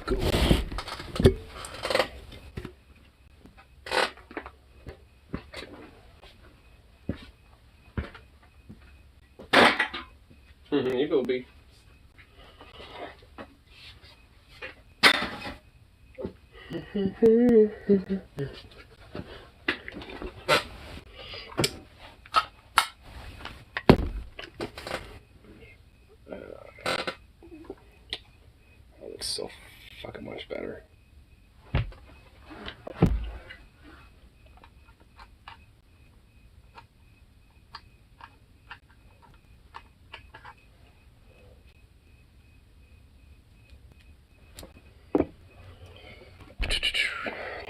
Cool. You will be. That looks so fucking much better.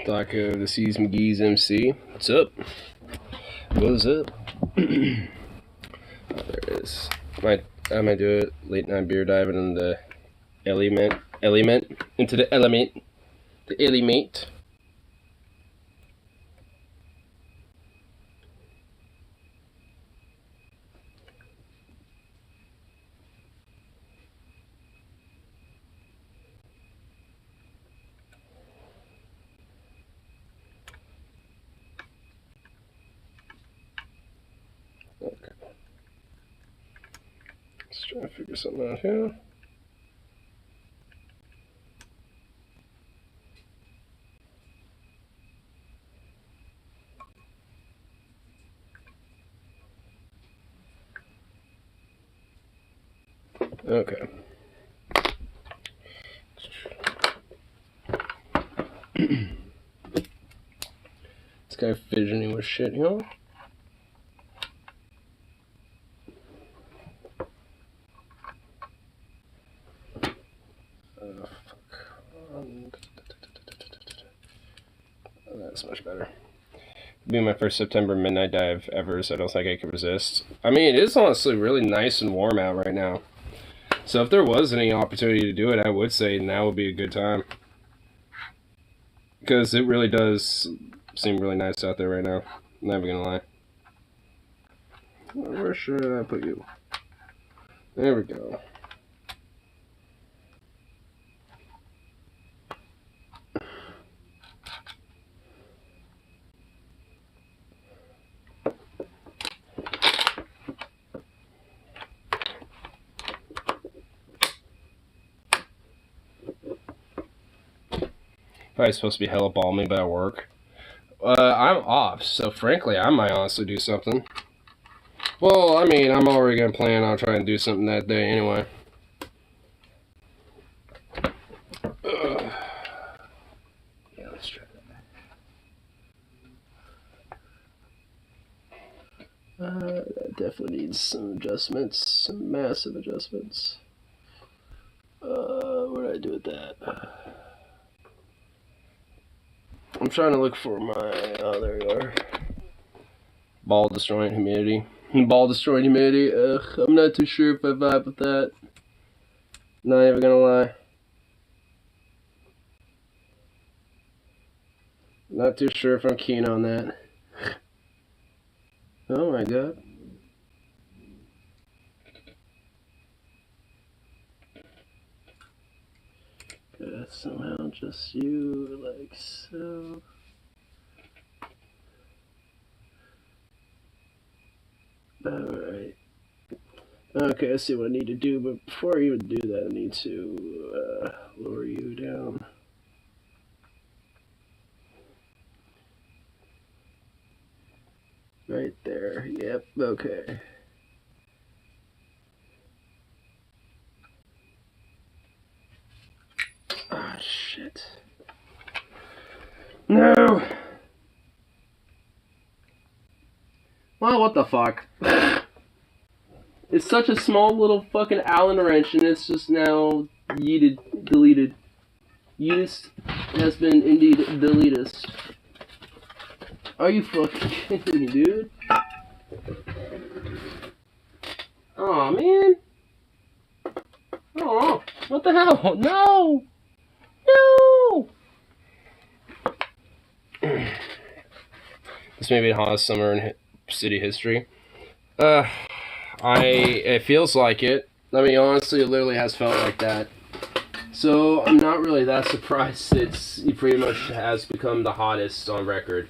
Doc of the Seas McGee's MC. What's up? What's up? Oh, there it is. I might do it. Late night beer diving in the element. Into the element. The element. Okay. Let's try to figure something out here. Okay. This guy fidgeting with shit, you know? That's much better. It'll be my first September midnight dive ever, so I don't think I can resist. I mean, it is honestly really nice and warm out right now. So if there was any opportunity to do it, I would say now would be a good time. Because it really does seem really nice out there right now. I'm not even gonna lie. Where should I put you? There we go. Probably supposed to be hella balmy, but at work. I'm off, so frankly, I might honestly do something. Well, I mean, I'm already gonna plan on trying to do something that day anyway. Yeah, let's try that. That definitely needs some adjustments, some massive adjustments. What did I do with that? I'm trying to look for my, oh, there you are. Ball destroying humidity. Ball destroying humidity, ugh, I'm not too sure if I vibe with that. Not even gonna lie. Not too sure if I'm keen on that. Oh my god. Somehow just you, like so. Alright. Okay, I see what I need to do, but before I even do that, I need to lower you down. Right there, yep, okay. Ah, shit. No! Well, what the fuck? It's such a small little fucking Allen wrench, and it's just now yeeted, deleted. Yeetus has been indeed deleted. Are you fucking kidding me, dude? Aw, man. Oh, what the hell? No! No! This may be the hottest summer in city history. It feels like it. I mean, honestly, it literally has felt like that So I'm not really that surprised. He pretty much has become the hottest on record.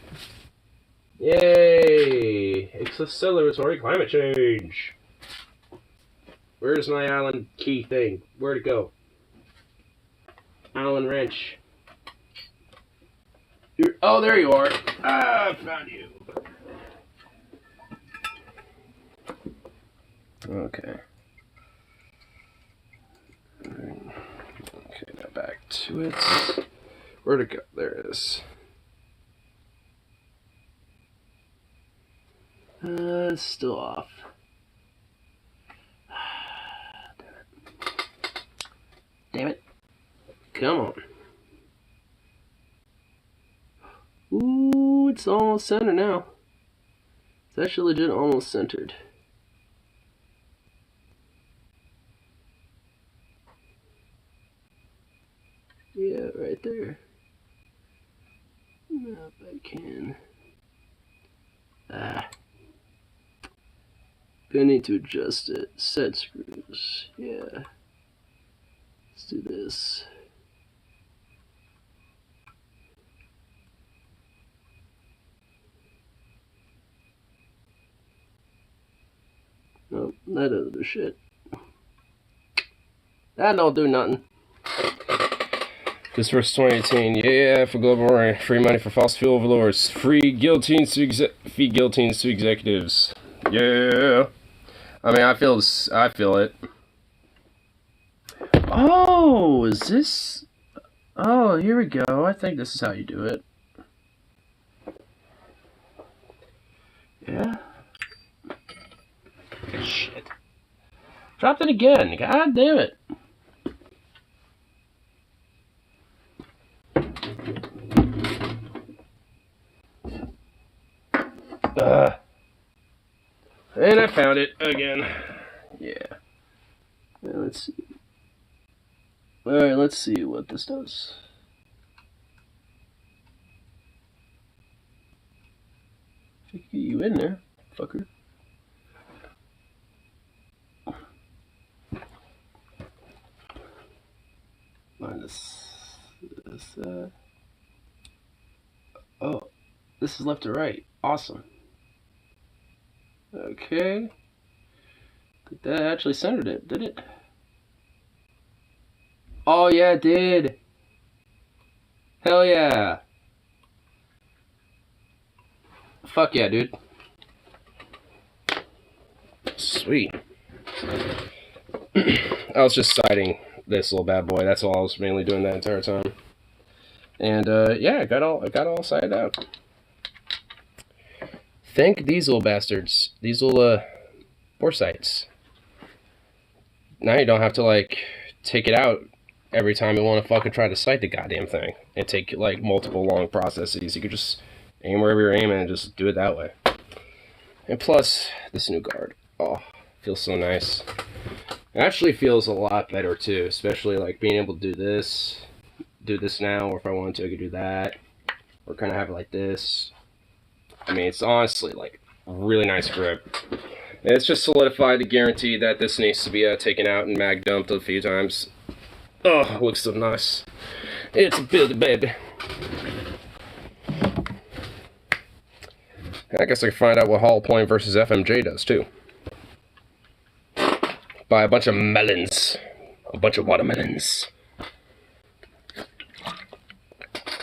Yay! Acceleratory climate change. Where's my Allen key thing? Where'd it go? Allen wrench. Oh, there you are. Ah, I found you. Okay. Okay, now back to it. Where'd it go? There it is. It's still off. Damn it. Come on. Ooh, it's almost centered now. It's actually legit almost centered. Yeah, right there. If I can. Gonna need to adjust it. Set screws. Yeah. Let's do this. Nope, that doesn't do shit. That don't do nothing. This verse 2018. Yeah, for global warming, free money for fossil fuel overlords, free guillotines to executives. Yeah. I mean, I feel it. Oh, is this? Oh, here we go. I think this is how you do it. Yeah. Shit. Dropped it again. God damn it. And I found it again. Yeah. Let's see. Alright, let's see what this does. I can get you in there, fucker. Minus this. Oh, this is left to right. Awesome. Okay. That actually centered it, did it? Oh yeah, it did. Hell yeah. Fuck yeah, dude. Sweet. I was just sighting this little bad boy. That's all I was mainly doing that entire time. And yeah, I got all sighted out. Thank these little bastards. These little bore sights. Now you don't have to like take it out every time you want to fucking try to sight the goddamn thing and take like multiple long processes. You could just aim wherever you're aiming and just do it that way. And plus, this new guard. Oh, feels so nice. It actually feels a lot better too, especially like being able to do this now, or if I wanted to, I could do that, or kind of have it like this. I mean, it's honestly like really nice grip. And it's just solidified the guarantee that this needs to be taken out and mag dumped a few times. Oh, it looks so nice. It's a buildy baby. And I guess I can find out what Hollow Point versus FMJ does too. Buy a bunch of melons. A bunch of watermelons.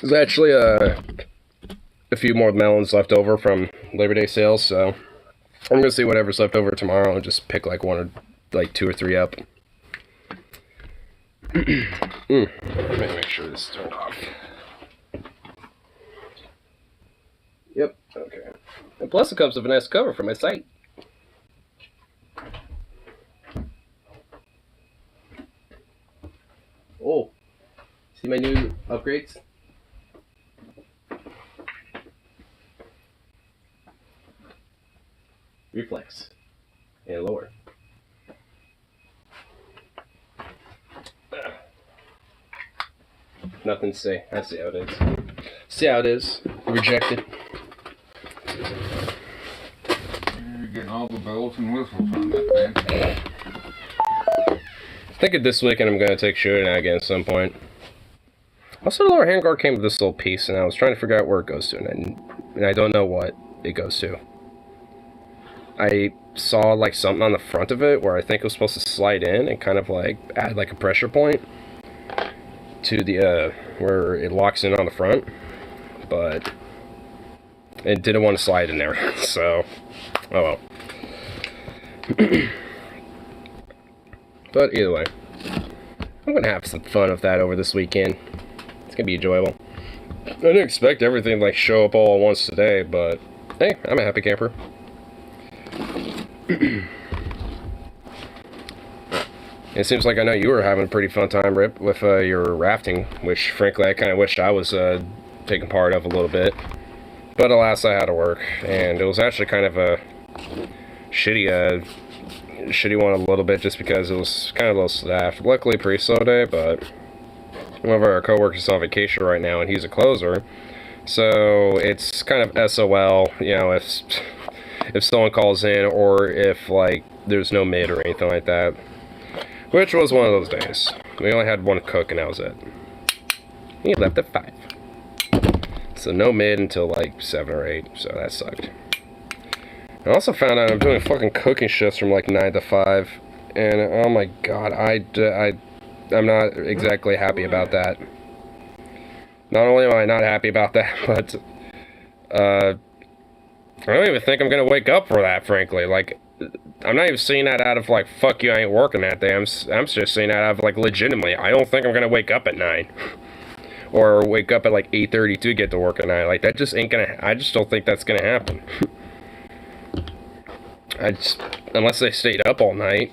There's actually a few more melons left over from Labor Day sales, so I'm gonna see whatever's left over tomorrow and just pick like one or like 2 or 3 up. Let me make sure this is turned off. Yep, okay. And plus it comes with a nice cover for my site. Oh, see my new upgrades? Reflex and lower. Nothing to say. I see how it is. See how it is. Rejected. You're getting all the bells and whistles on that thing. think this weekend I'm gonna take shooting at again at some point. Also, the lower handguard came with this little piece, and I was trying to figure out where it goes to, and I don't know what it goes to. I saw like something on the front of it where I think it was supposed to slide in and kind of like add like a pressure point to the where it locks in on the front, but it didn't want to slide in there. So, oh well. But either way, I'm gonna have some fun with that over this weekend. It's gonna be enjoyable. I didn't expect everything to like show up all at once today, but hey, I'm a happy camper. It seems like I know you were having a pretty fun time, Rip, with your rafting, which frankly I kind of wished I was taking part of a little bit. But alas, I had to work, and it was actually kind of a shitty one a little bit, just because it was kind of low staffed. Luckily, pretty slow day, but one of our coworkers is on vacation right now, and he's a closer, so it's kind of SOL, you know, if someone calls in, or if like there's no mid or anything like that, which was one of those days. We only had one cook, and that was it. He left at 5, so no mid until like 7 or 8, so that sucked. I also found out I'm doing fucking cooking shifts from like 9 to 5, and oh my god, I'm not exactly happy about that. Not only am I not happy about that, but I don't even think I'm gonna wake up for that, frankly. Like, I'm not even saying that out of like, fuck you, I ain't working that day. I'm just saying that out of like, legitimately, I don't think I'm gonna wake up at 9. Or wake up at like 8:30 to get to work at 9. Like, that just ain't gonna, I just don't think that's gonna happen. Unless they stayed up all night.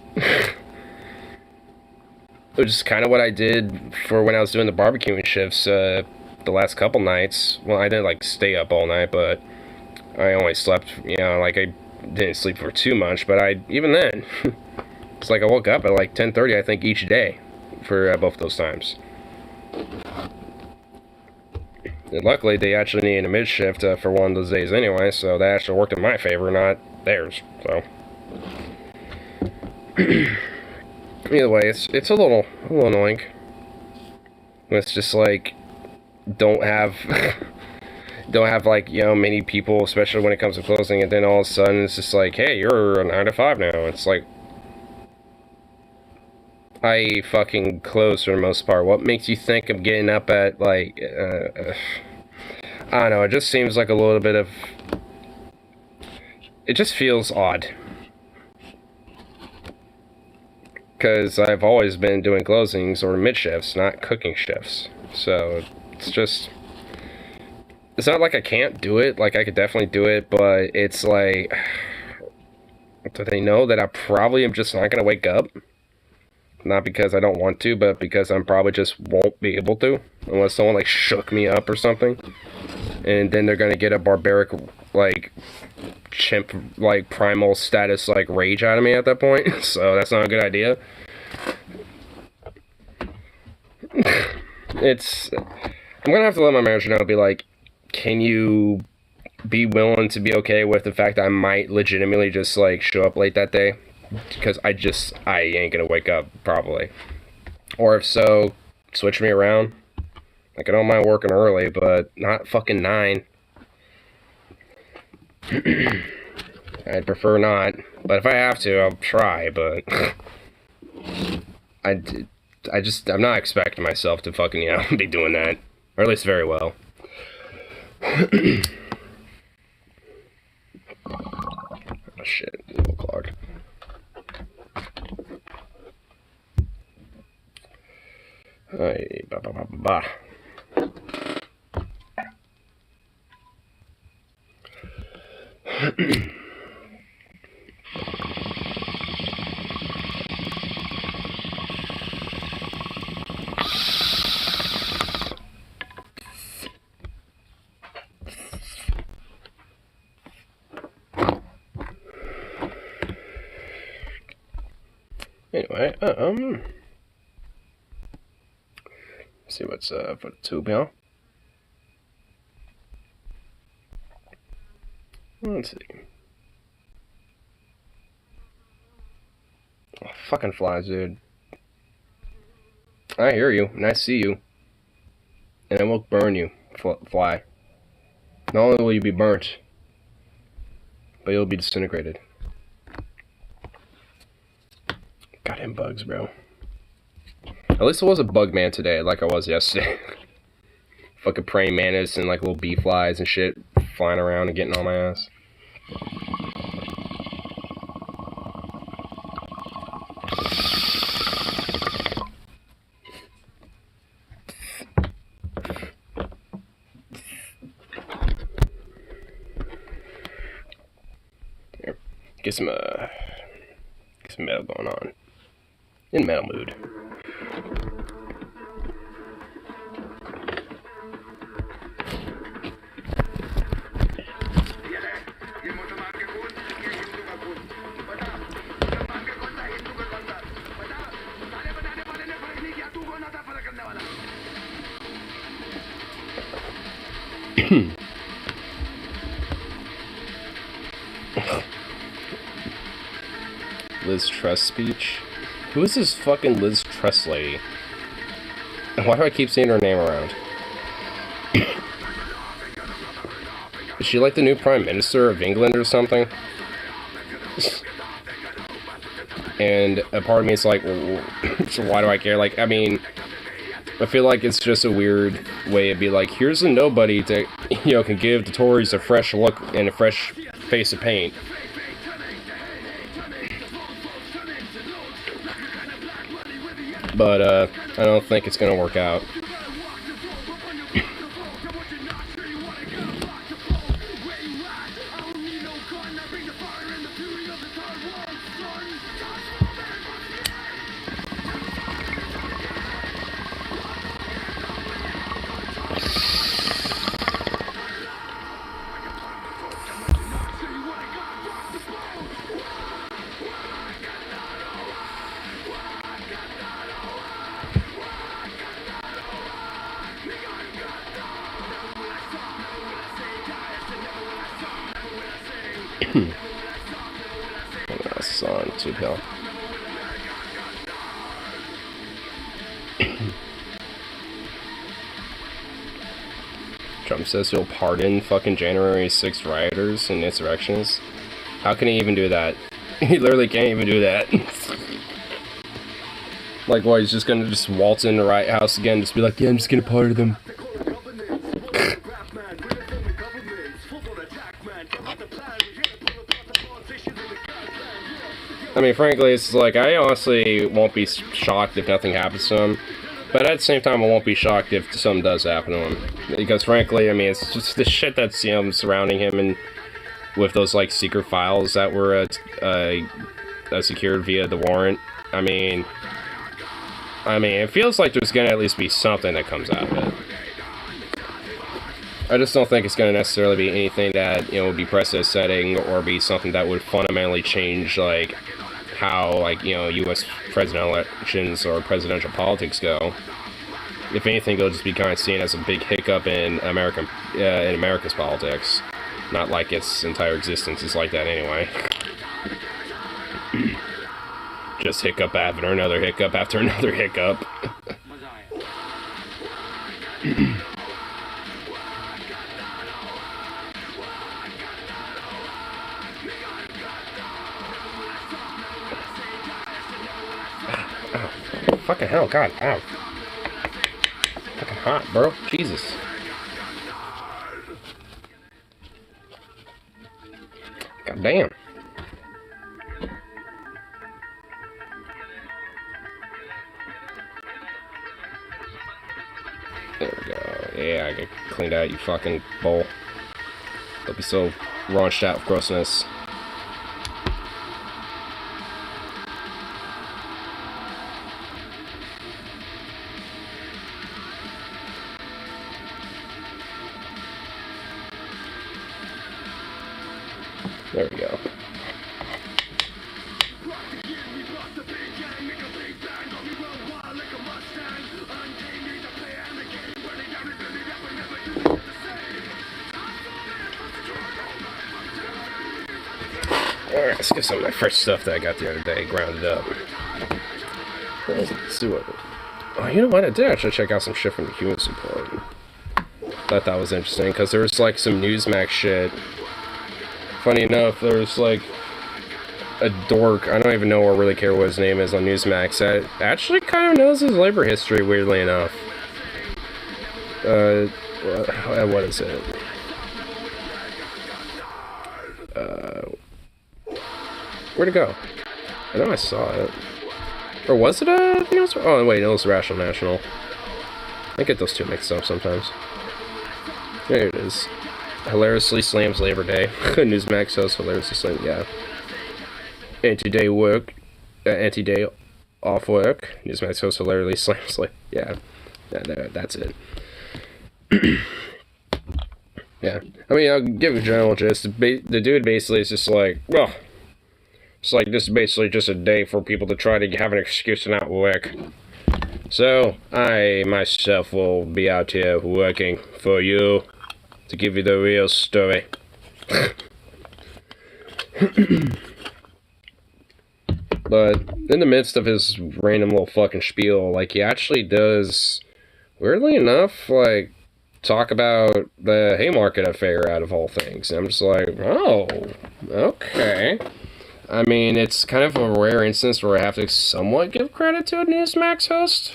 Which is kind of what I did for when I was doing the barbecuing shifts the last couple nights. Well, I didn't like stay up all night, but I only slept, you know, like I didn't sleep for too much, but even then, it's like I woke up at like 10:30, I think, each day for both those times. And luckily, they actually needed a mid shift for one of those days anyway, so that actually worked in my favor, not theirs. So either way, it's a little annoying. It's just like don't have like, you know, many people, especially when it comes to closing, and then all of a sudden it's just like, hey, you're a 9 to 5 now. It's like, I fucking close for the most part. What makes you think I'm getting up at like I don't know, it just seems like a little bit of, it just feels odd. Because I've always been doing closings or mid shifts, not cooking shifts. So it's just, it's not like I can't do it. Like, I could definitely do it, but it's like, do they know that I probably am just not going to wake up? Not because I don't want to, but because I'm probably just won't be able to. Unless someone, like, shook me up or something. And then they're going to get a barbaric, like, chimp, like, primal status, like, rage out of me at that point. So that's not a good idea. I'm going to have to let my manager know, be like, can you be willing to be okay with the fact that I might legitimately just, like, show up late that day? Because I ain't gonna wake up, probably. Or if so, switch me around. Like, I don't mind working early, but not fucking 9. I'd prefer not. But if I have to, I'll try, but I'm not expecting myself to fucking, you know, be doing that. Or at least very well. Oh shit, a little clogged. Hey, ba ba ba ba ba. Anyway, see what's for the tube here. Let's see. Oh, fucking flies, dude. I hear you, and I see you. And I will burn you, fly. Not only will you be burnt, but you'll be disintegrated. Goddamn bugs, bro. At least I was a bug man today, like I was yesterday. Fucking praying mantis and like little bee flies and shit flying around and getting on my ass. Here, get some metal going on. In metal mood. Liz Truss speech? Who is this fucking Liz Truss lady? And why do I keep seeing her name around? Is she like the new Prime Minister of England or something? And a part of me is like, well, so why do I care? Like, I mean, I feel like it's just a weird way to be like, here's a nobody to, you know, can give the Tories a fresh look and a fresh face of paint. But, I don't think it's gonna work out. That's on Tube Hill. Trump says he'll pardon fucking January 6th rioters and insurrectionists. How can he even do that? He literally can't even do that. Like, what, he's just gonna just waltz in the riot house again, just be like, yeah, I'm just gonna pardon them. I mean, frankly, it's like, I honestly won't be shocked if nothing happens to him. But at the same time, I won't be shocked if something does happen to him. Because frankly, I mean, it's just the shit that's, you know, surrounding him and with those, like, secret files that were secured via the warrant. I mean, it feels like there's gonna at least be something that comes out of it. I just don't think it's gonna necessarily be anything that, you know, would be precedent setting or be something that would fundamentally change, like, how, like, you know, U.S. presidential elections or presidential politics go. If anything, it'll just be kind of seen as a big hiccup in America's politics. Not like its entire existence is like that anyway. Just hiccup after another hiccup after another hiccup. Fucking hell, God, ow. Fucking hot, bro. Jesus. God damn. There we go. Yeah, I get cleaned out, you fucking bowl. Don't be so raunched out with grossness. There we go. Alright, let's get some of my fresh stuff that I got the other day grounded up. Let's do it. Oh, you know what? I did actually check out some shit from the Human Support. Thought that was interesting, because there was, like, some Newsmax shit. Funny enough, there was, like, a dork, I don't even know or really care what his name is on Newsmax, that actually kind of knows his labor history, weirdly enough. What is it? Where'd it go? I know I saw it. Or was it I think it was, oh wait, no, it was Rational National. I get those two mixed up sometimes. There it is. Hilariously slams Labor Day. Newsmax host hilariously slams, yeah. Anti-day work, anti-day off work. Newsmax host hilariously slams, like, yeah. Yeah, that's it. Yeah. I mean, I'll give a general gist. The dude basically is just like, well, it's like this is basically just a day for people to try to have an excuse to not work. So, I myself will be out here working for you to give you the real story. But in the midst of his random little fucking spiel, like, he actually does, weirdly enough, like, talk about the Haymarket affair out of all things. And I'm just like, oh, okay. I mean, it's kind of a rare instance where I have to somewhat give credit to a Newsmax host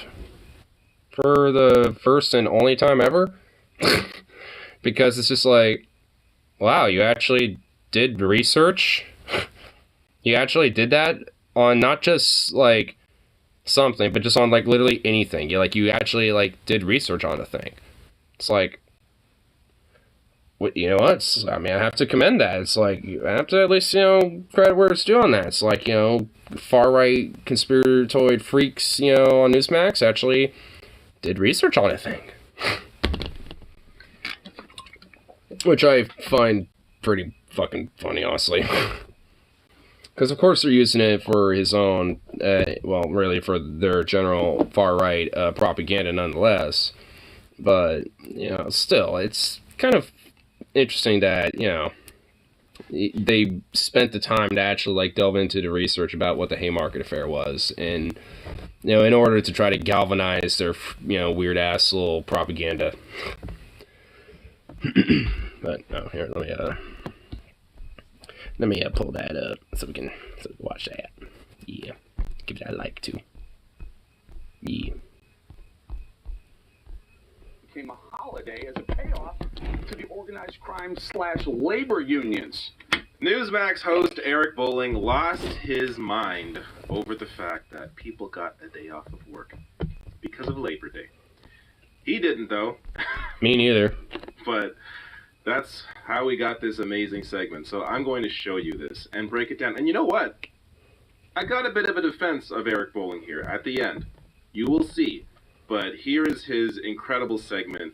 for the first and only time ever. Because it's just like, wow, you actually did research? You actually did that on not just, like, something, but just on, like, literally anything. You actually, like, did research on the thing. It's like, you know what? I mean, I have to commend that. It's like, you have to at least, credit where it's due on that. It's like, far-right conspiratoid freaks, on Newsmax actually did research on a thing. Which I find pretty fucking funny, honestly. Because, of course, they're using it for his own, well, really for their general far-right propaganda nonetheless. But, still, it's kind of interesting that, they spent the time to actually, like, delve into the research about what the Haymarket affair was. And, in order to try to galvanize their, weird-ass little propaganda. But, oh, here, let me pull that up so we can watch that. Yeah. Give that a like, too. Yeah. Became a holiday as a payoff to the organized crime / labor unions. Newsmax host Eric Bolling lost his mind over the fact that people got a day off of work because of Labor Day. He didn't, though. Me neither. But that's how we got this amazing segment. So I'm going to show you this and break it down. And you know what? I got a bit of a defense of Eric Bolling here at the end. You will see. But here is his incredible segment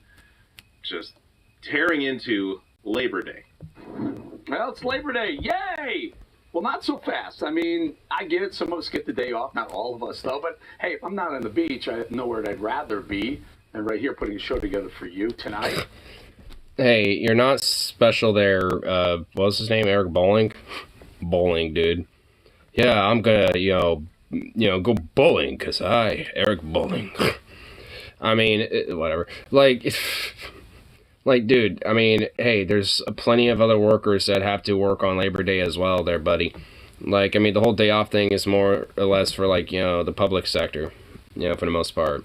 just tearing into Labor Day. Well, it's Labor Day. Yay! Well, not so fast. I mean, I get it. Some of us get the day off. Not all of us, though. But, hey, if I'm not on the beach, I know where I'd rather be. And right here, putting a show together for you tonight. Hey, you're not special there. What was his name? Eric Bolling? Bowling, dude. Yeah, I'm gonna, go bowling, because Eric Bolling. I mean, whatever. Like, dude, I mean, hey, there's plenty of other workers that have to work on Labor Day as well there, buddy. Like, I mean, the whole day off thing is more or less for, like, the public sector, for the most part.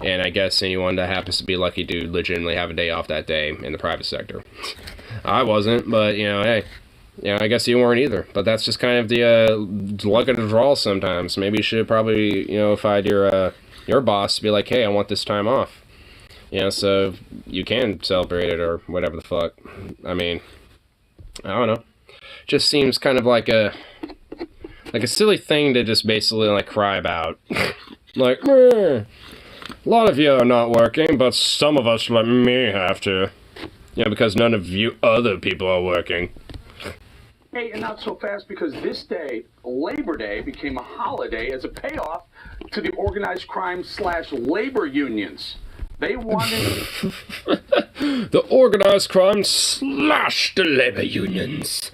And I guess anyone that happens to be lucky to legitimately have a day off that day in the private sector. I wasn't, but, hey, I guess you weren't either. But that's just kind of the luck of the draw sometimes. Maybe you should probably, find your boss to be like, hey, I want this time off. So you can celebrate it or whatever the fuck. I mean, I don't know. Just seems kind of like a silly thing to just basically, like, cry about. Like, meh. A lot of you are not working, but some of us like me have to. Because none of you other people are working. Hey, and not so fast, because this day, Labor Day, became a holiday as a payoff to the organized crime / labor unions. They wanted... The organized crime / the labor unions.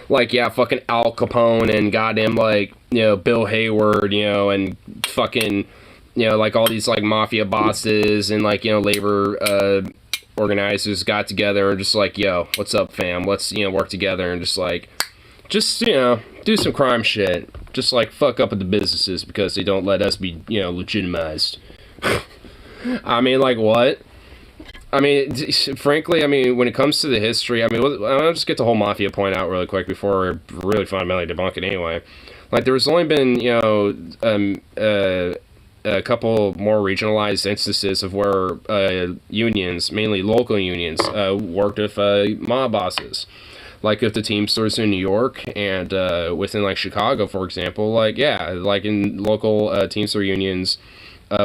Like, yeah, fucking Al Capone and goddamn, like, Bill Hayward, and fucking... you know, like all these like mafia bosses and like, you know, labor organizers got together and just like, yo, what's up, fam? Let's, you know, work together and just like, you know, do some crime shit. Just like fuck up at the businesses because they don't let us be, you know, legitimized. I mean, like, what? I mean, frankly, I mean, when it comes to the history, I mean, I'll just get the whole mafia point out really quick before we really fundamentally debunk it anyway. Like, there's only been, you know, a couple more regionalized instances of where unions, mainly local unions, worked with mob bosses. Like with the Teamsters in New York and within like Chicago, for example, like, yeah, like in local Teamster unions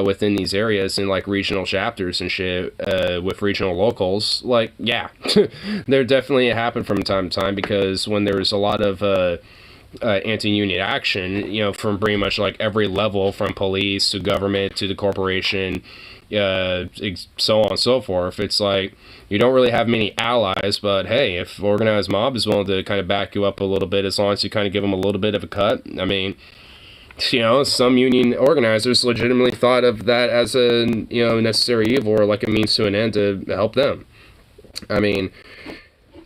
within these areas and like regional chapters and shit with regional locals, like, yeah, there definitely happened from time to time because when there's a lot of anti-union action, you know, from pretty much like every level, from police to government to the corporation, so on and so forth. It's like you don't really have many allies, but hey, if organized mob is willing to kind of back you up a little bit, as long as you kind of give them a little bit of a cut, I mean, you know, some union organizers legitimately thought of that as a, you know, necessary evil or like a means to an end to help them. I mean,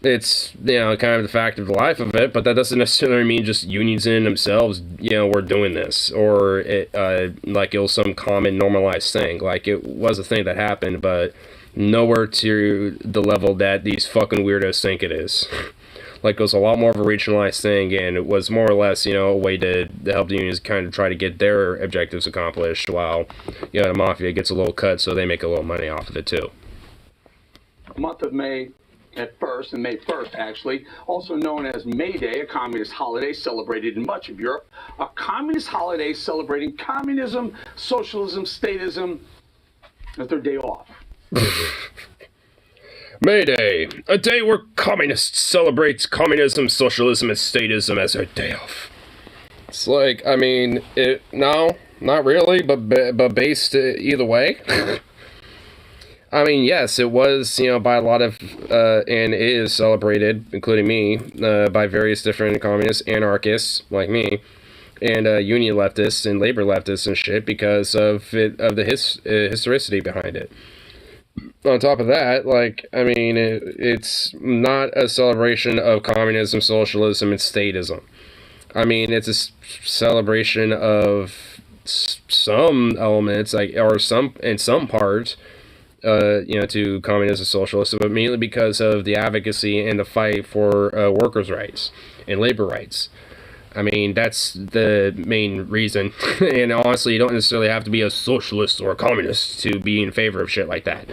it's, you know, kind of the fact of the life of it, but that doesn't necessarily mean just unions in themselves, you know, were doing this, or it, like it was some common normalized thing. Like, it was a thing that happened, but nowhere to the level that these fucking weirdos think it is. Like, it was a lot more of a regionalized thing, and it was more or less, you know, a way to help the unions kind of try to get their objectives accomplished, while, you know, the mafia gets a little cut so they make a little money off of it too. Month of May at first, and May 1st actually, also known as May Day, a communist holiday celebrated in much of Europe. A communist holiday celebrating communism, socialism, statism, as their day off. May Day, a day where communists celebrate communism, socialism, and statism as their day off. It's like, I mean, no, not really, but based either way. I mean, yes, it was, you know, by a lot of, and is celebrated, including me, by various different communists, anarchists, like me, and union leftists and labor leftists and shit, because of the historicity behind it. On top of that, like, I mean, it's not a celebration of communism, socialism, and statism. I mean, it's a celebration of some elements, like, or in some part, you know, to communism, socialism, but mainly because of the advocacy and the fight for workers' rights and labor rights. I mean, that's the main reason. And honestly, you don't necessarily have to be a socialist or a communist to be in favor of shit like that.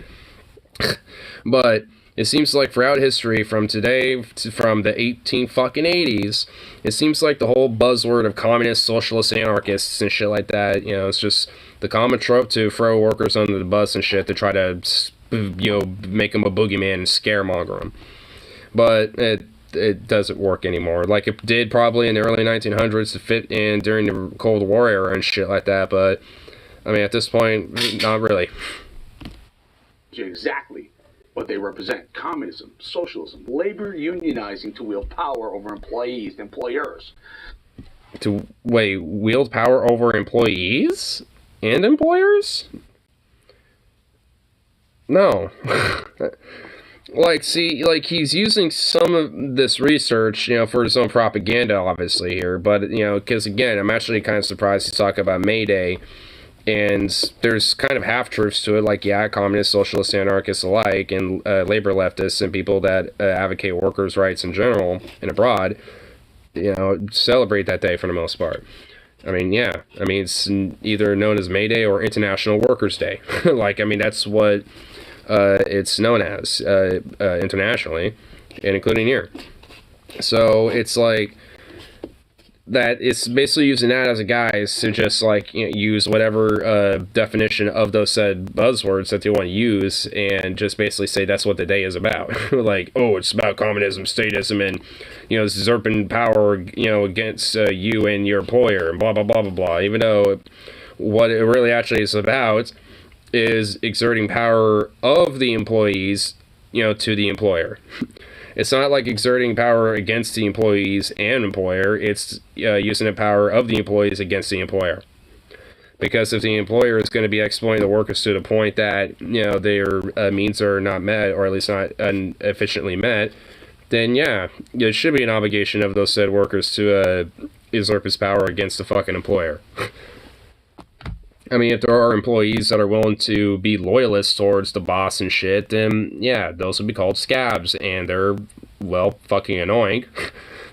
But it seems like throughout history, from today from the 80s, it seems like the whole buzzword of communists, socialists, anarchists, and shit like that, you know, it's just the common trope to throw workers under the bus and shit to try to, you know, make them a boogeyman and scaremonger them. But it doesn't work anymore. Like it did probably in the early 1900s to fit in during the Cold War era and shit like that, but I mean, at this point, not really. Exactly what they represent: communism, socialism, labor unionizing to wield power over employees, employers. To wield power over employees and employers? No. Like, see, like, he's using some of this research, you know, for his own propaganda, obviously, here, but, you know, because, again, I'm actually kind of surprised he's talking about May Day, and there's kind of half-truths to it, like, yeah, communists, socialists, anarchists alike, and labor leftists, and people that advocate workers' rights in general and abroad, you know, celebrate that day for the most part. I mean, yeah, I mean, it's either known as May Day or International Workers' Day. Like, I mean, that's what it's known as internationally, and including here. So it's like that. It's basically using that as a guise to just, like, you know, use whatever definition of those said buzzwords that they want to use, and just basically say that's what the day is about. Like, oh, it's about communism, statism, and, you know, usurping power, you know, against you and your employer, and blah blah blah blah blah. Even though what it really actually is about is exerting power of the employees, you know, to the employer. It's not like exerting power against the employees and employer. It's using the power of the employees against the employer. Because if the employer is going to be exploiting the workers to the point that, their means are not met, or at least not efficiently met, then yeah, it should be an obligation of those said workers to usurp his power against the fucking employer. I mean, if there are employees that are willing to be loyalists towards the boss and shit, then yeah, those would be called scabs, and they're, well, fucking annoying,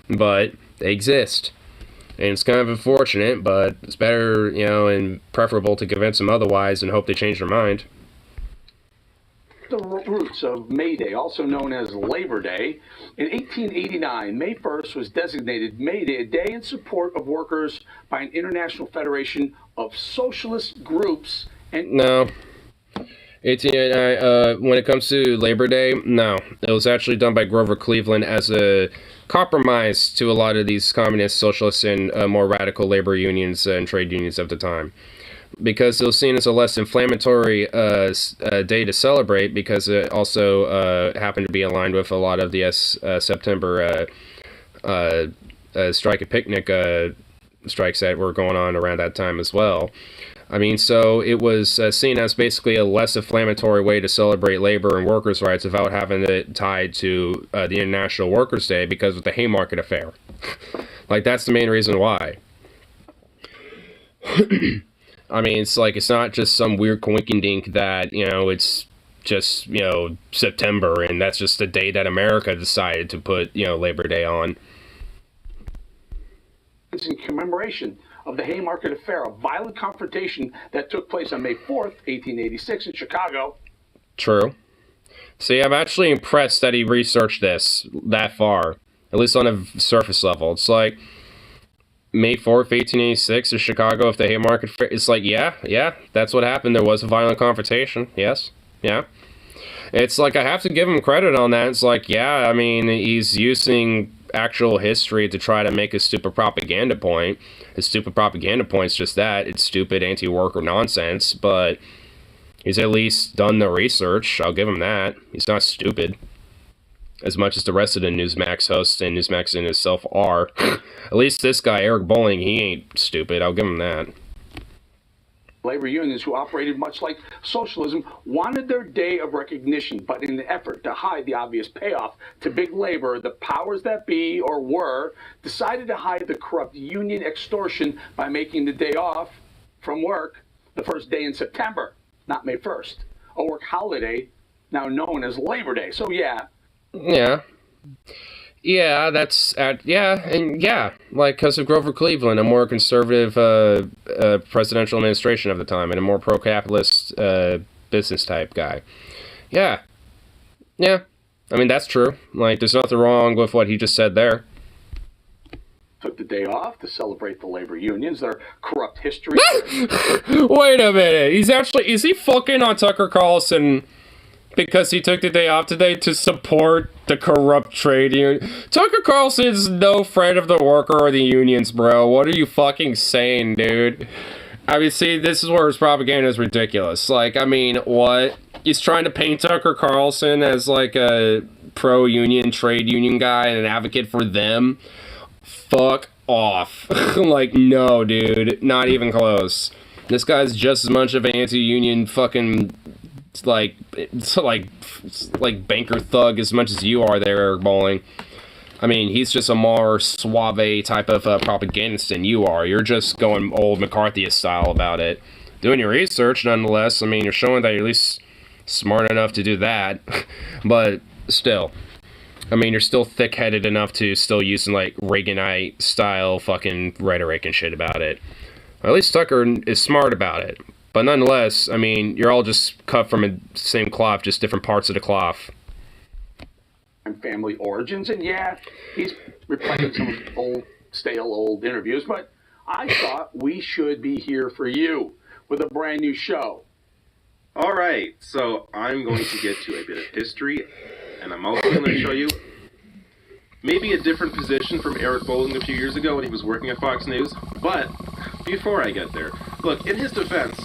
but they exist. And it's kind of unfortunate, but it's better, and preferable to convince them otherwise and hope they change their mind. The roots of May Day, also known as Labor Day. In 1889, May 1st was designated May Day, a day in support of workers by an international federation of socialist groups. And no. When it comes to Labor Day, no. It was actually done by Grover Cleveland as a compromise to a lot of these communist, socialist, and more radical labor unions and trade unions of the time. Because it was seen as a less inflammatory day to celebrate, because it also happened to be aligned with a lot of the September strike and picnic strikes that were going on around that time as well. I mean, so it was seen as basically a less inflammatory way to celebrate labor and workers' rights without having it tied to the International Workers' Day because of the Haymarket Affair. Like, that's the main reason why. I mean, it's like, it's not just some weird coinkydink that, it's just, September, and that's just the day that America decided to put, Labor Day on. It's in commemoration of the Haymarket Affair, a violent confrontation that took place on May 4th, 1886 in Chicago. True. See, I'm actually impressed that he researched this that far, at least on a surface level. It's like, May 4th, 1886 in Chicago, if the Haymarket Fair, it's like, yeah, that's what happened. There was a violent confrontation. Yes, yeah. It's like, I have to give him credit on that. It's like, yeah, I mean, he's using actual history to try to make a stupid propaganda point. His stupid propaganda point's just that. It's stupid anti-worker nonsense, but he's at least done the research. I'll give him that. He's not stupid. As much as the rest of the Newsmax hosts and Newsmax in itself are. At least this guy, Eric Bolling, he ain't stupid. I'll give him that. Labor unions, who operated much like socialism, wanted their day of recognition, but in the effort to hide the obvious payoff to big labor, the powers that be, or were, decided to hide the corrupt union extortion by making the day off from work the first day in September, not May 1st, a work holiday now known as Labor Day. So yeah. Yeah, that's, like, because of Grover Cleveland, a more conservative presidential administration of the time, and a more pro-capitalist business type guy. Yeah. I mean, that's true. Like, there's nothing wrong with what he just said there. Took the day off to celebrate the labor unions, their corrupt history. Wait a minute. Is he fucking on Tucker Carlson because he took the day off today to support the corrupt trade union? Tucker Carlson's no friend of the worker or the unions, bro. What are you fucking saying, dude? I mean, see, this is where his propaganda is ridiculous. Like, I mean, what? He's trying to paint Tucker Carlson as, like, a pro-union, trade union guy and an advocate for them. Fuck off. Like, no, dude. Not even close. This guy's just as much of an anti-union fucking, like banker thug as much as you are there, Eric Bolling. I mean, he's just a more suave type of propagandist than you are. You're just going old McCarthyist style about it. Doing your research, nonetheless. I mean, you're showing that you're at least smart enough to do that. But still, I mean, you're still thick-headed enough to still using, like, Reaganite style fucking rhetoric and shit about it. Or at least Tucker is smart about it. But nonetheless, I mean, you're all just cut from the same cloth, just different parts of the cloth. And family origins, and yeah, he's replaying some old interviews, but I thought we should be here for you with a brand new show. All right, so I'm going to get to a bit of history, and I'm also going to show you maybe a different position from Eric Bolling a few years ago when he was working at Fox News. But before I get there, look, in his defense,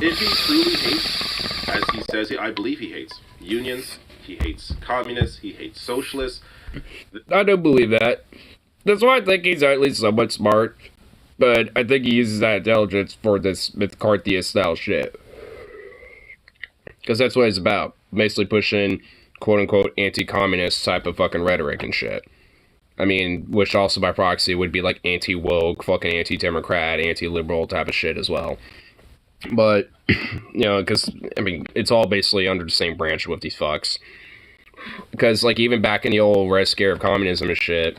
if he truly hates, as he says, I believe he hates unions, he hates communists, he hates socialists. I don't believe that. That's why I think he's at least somewhat smart. But I think he uses that intelligence for this McCarthyist-style shit. Because that's what he's about. Basically pushing, quote-unquote, anti-communist type of fucking rhetoric and shit. I mean, which also by proxy would be like anti-woke, fucking anti-democrat, anti-liberal type of shit as well. But, you know, because, I mean, it's all basically under the same branch with these fucks. Because, like, even back in the old Red Scare of communism and shit,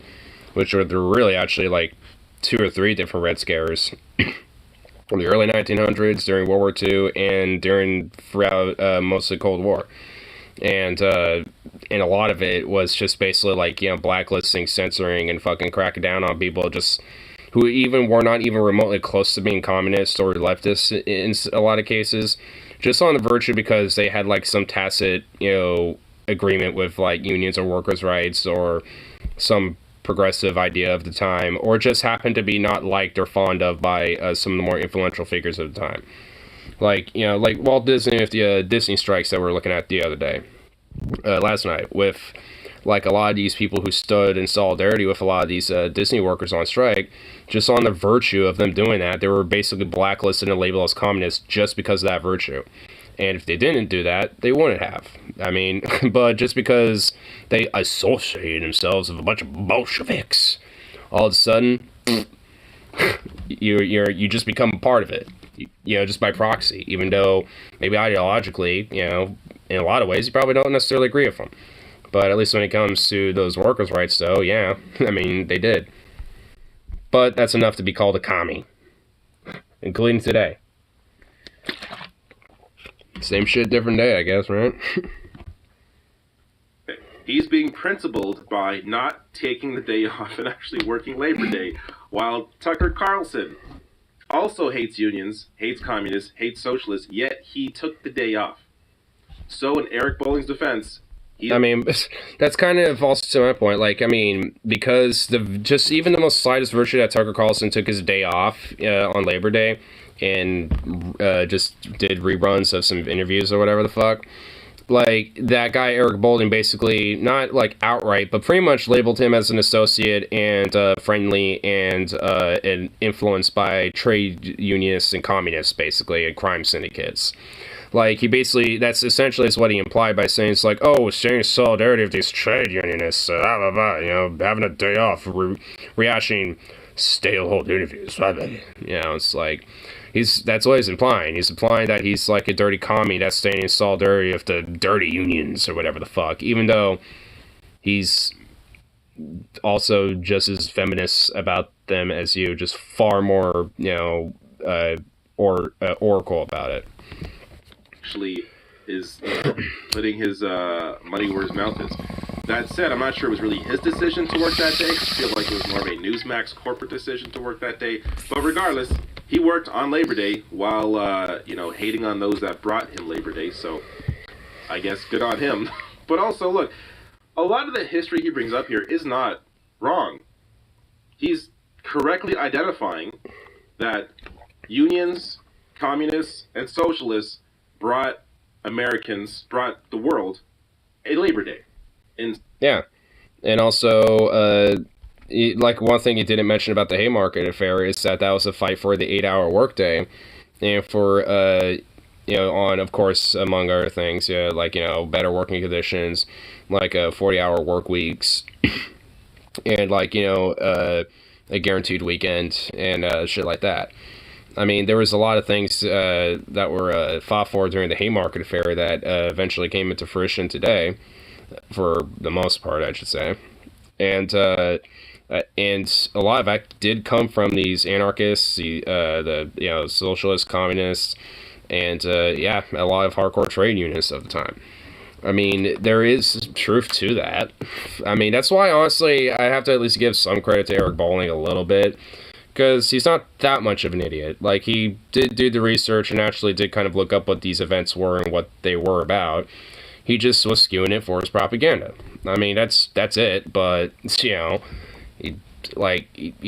which are really actually, like, 2 or 3 different Red Scares. From the early 1900s, during World War II, and throughout most of the Cold War. And a lot of it was just basically, like, you know, blacklisting, censoring, and fucking cracking down on people just who even were not even remotely close to being communist or leftist in a lot of cases, just on the virtue because they had, like, some tacit, you know, agreement with, like, unions or workers' rights or some progressive idea of the time, or just happened to be not liked or fond of by some of the more influential figures of the time. Like, you know, like Walt Disney with the Disney strikes that we were looking at the other day, last night, with, like, a lot of these people who stood in solidarity with a lot of these Disney workers on strike, just on the virtue of them doing that, they were basically blacklisted and labeled as communists just because of that virtue. And if they didn't do that, they wouldn't have. I mean, but just because they associated themselves with a bunch of Bolsheviks, all of a sudden, you just become a part of it. You know, just by proxy. Even though maybe ideologically, you know, in a lot of ways, you probably don't necessarily agree with them. But at least when it comes to those workers' rights, though, yeah, I mean, they did. But that's enough to be called a commie, including today. Same shit, different day, I guess, right? He's being principled by not taking the day off and actually working Labor Day, while Tucker Carlson also hates unions, hates communists, hates socialists, yet he took the day off. So in Eric Bolling's defense, I mean, that's kind of also to my point. Like, I mean, because just even the most slightest virtue that Tucker Carlson took his day off on Labor Day and just did reruns of some interviews or whatever the fuck. Like, that guy Eric Bolling basically, not like outright, but pretty much labeled him as an associate and friendly and influenced by trade unionists and communists, basically, and crime syndicates. Like, he basically, that's essentially is what he implied by saying, it's like, oh, staying solidarity with these trade unionists, blah, blah, blah, you know, having a day off, rehashing stale-hold interviews, blah, blah. You know, it's like, that's what he's implying. He's implying that he's like a dirty commie that's staying in solidarity with the dirty unions or whatever the fuck, even though he's also just as feminist about them as you, just far more, you know, oracle about it. Actually is putting his money where his mouth is. That said, I'm not sure it was really his decision to work that day. I feel like it was more of a Newsmax corporate decision to work that day. But regardless, he worked on Labor Day while, you know, hating on those that brought him Labor Day. So I guess good on him. But also, look, a lot of the history he brings up here is not wrong. He's correctly identifying that unions, communists, and socialists brought the world a Labor Day. Yeah. And also, like, one thing he didn't mention about the Haymarket affair is that was a fight for the 8-hour workday. And for, you know, on, of course, among other things, like, you know, better working conditions, like 40-hour work weeks, and, like, you know, a guaranteed weekend, and shit like that. I mean, there was a lot of things that were fought for during the Haymarket affair that eventually came into fruition today, for the most part, I should say. And a lot of that did come from these anarchists, the you know, socialists, communists, and yeah, a lot of hardcore trade unionists of the time. I mean, there is truth to that. I mean, that's why, honestly, I have to at least give some credit to Eric Bolling a little bit, because he's not that much of an idiot. Like, he did do the research and actually did kind of look up what these events were and what they were about. He just was skewing it for his propaganda. I mean, that's it, but, you know, he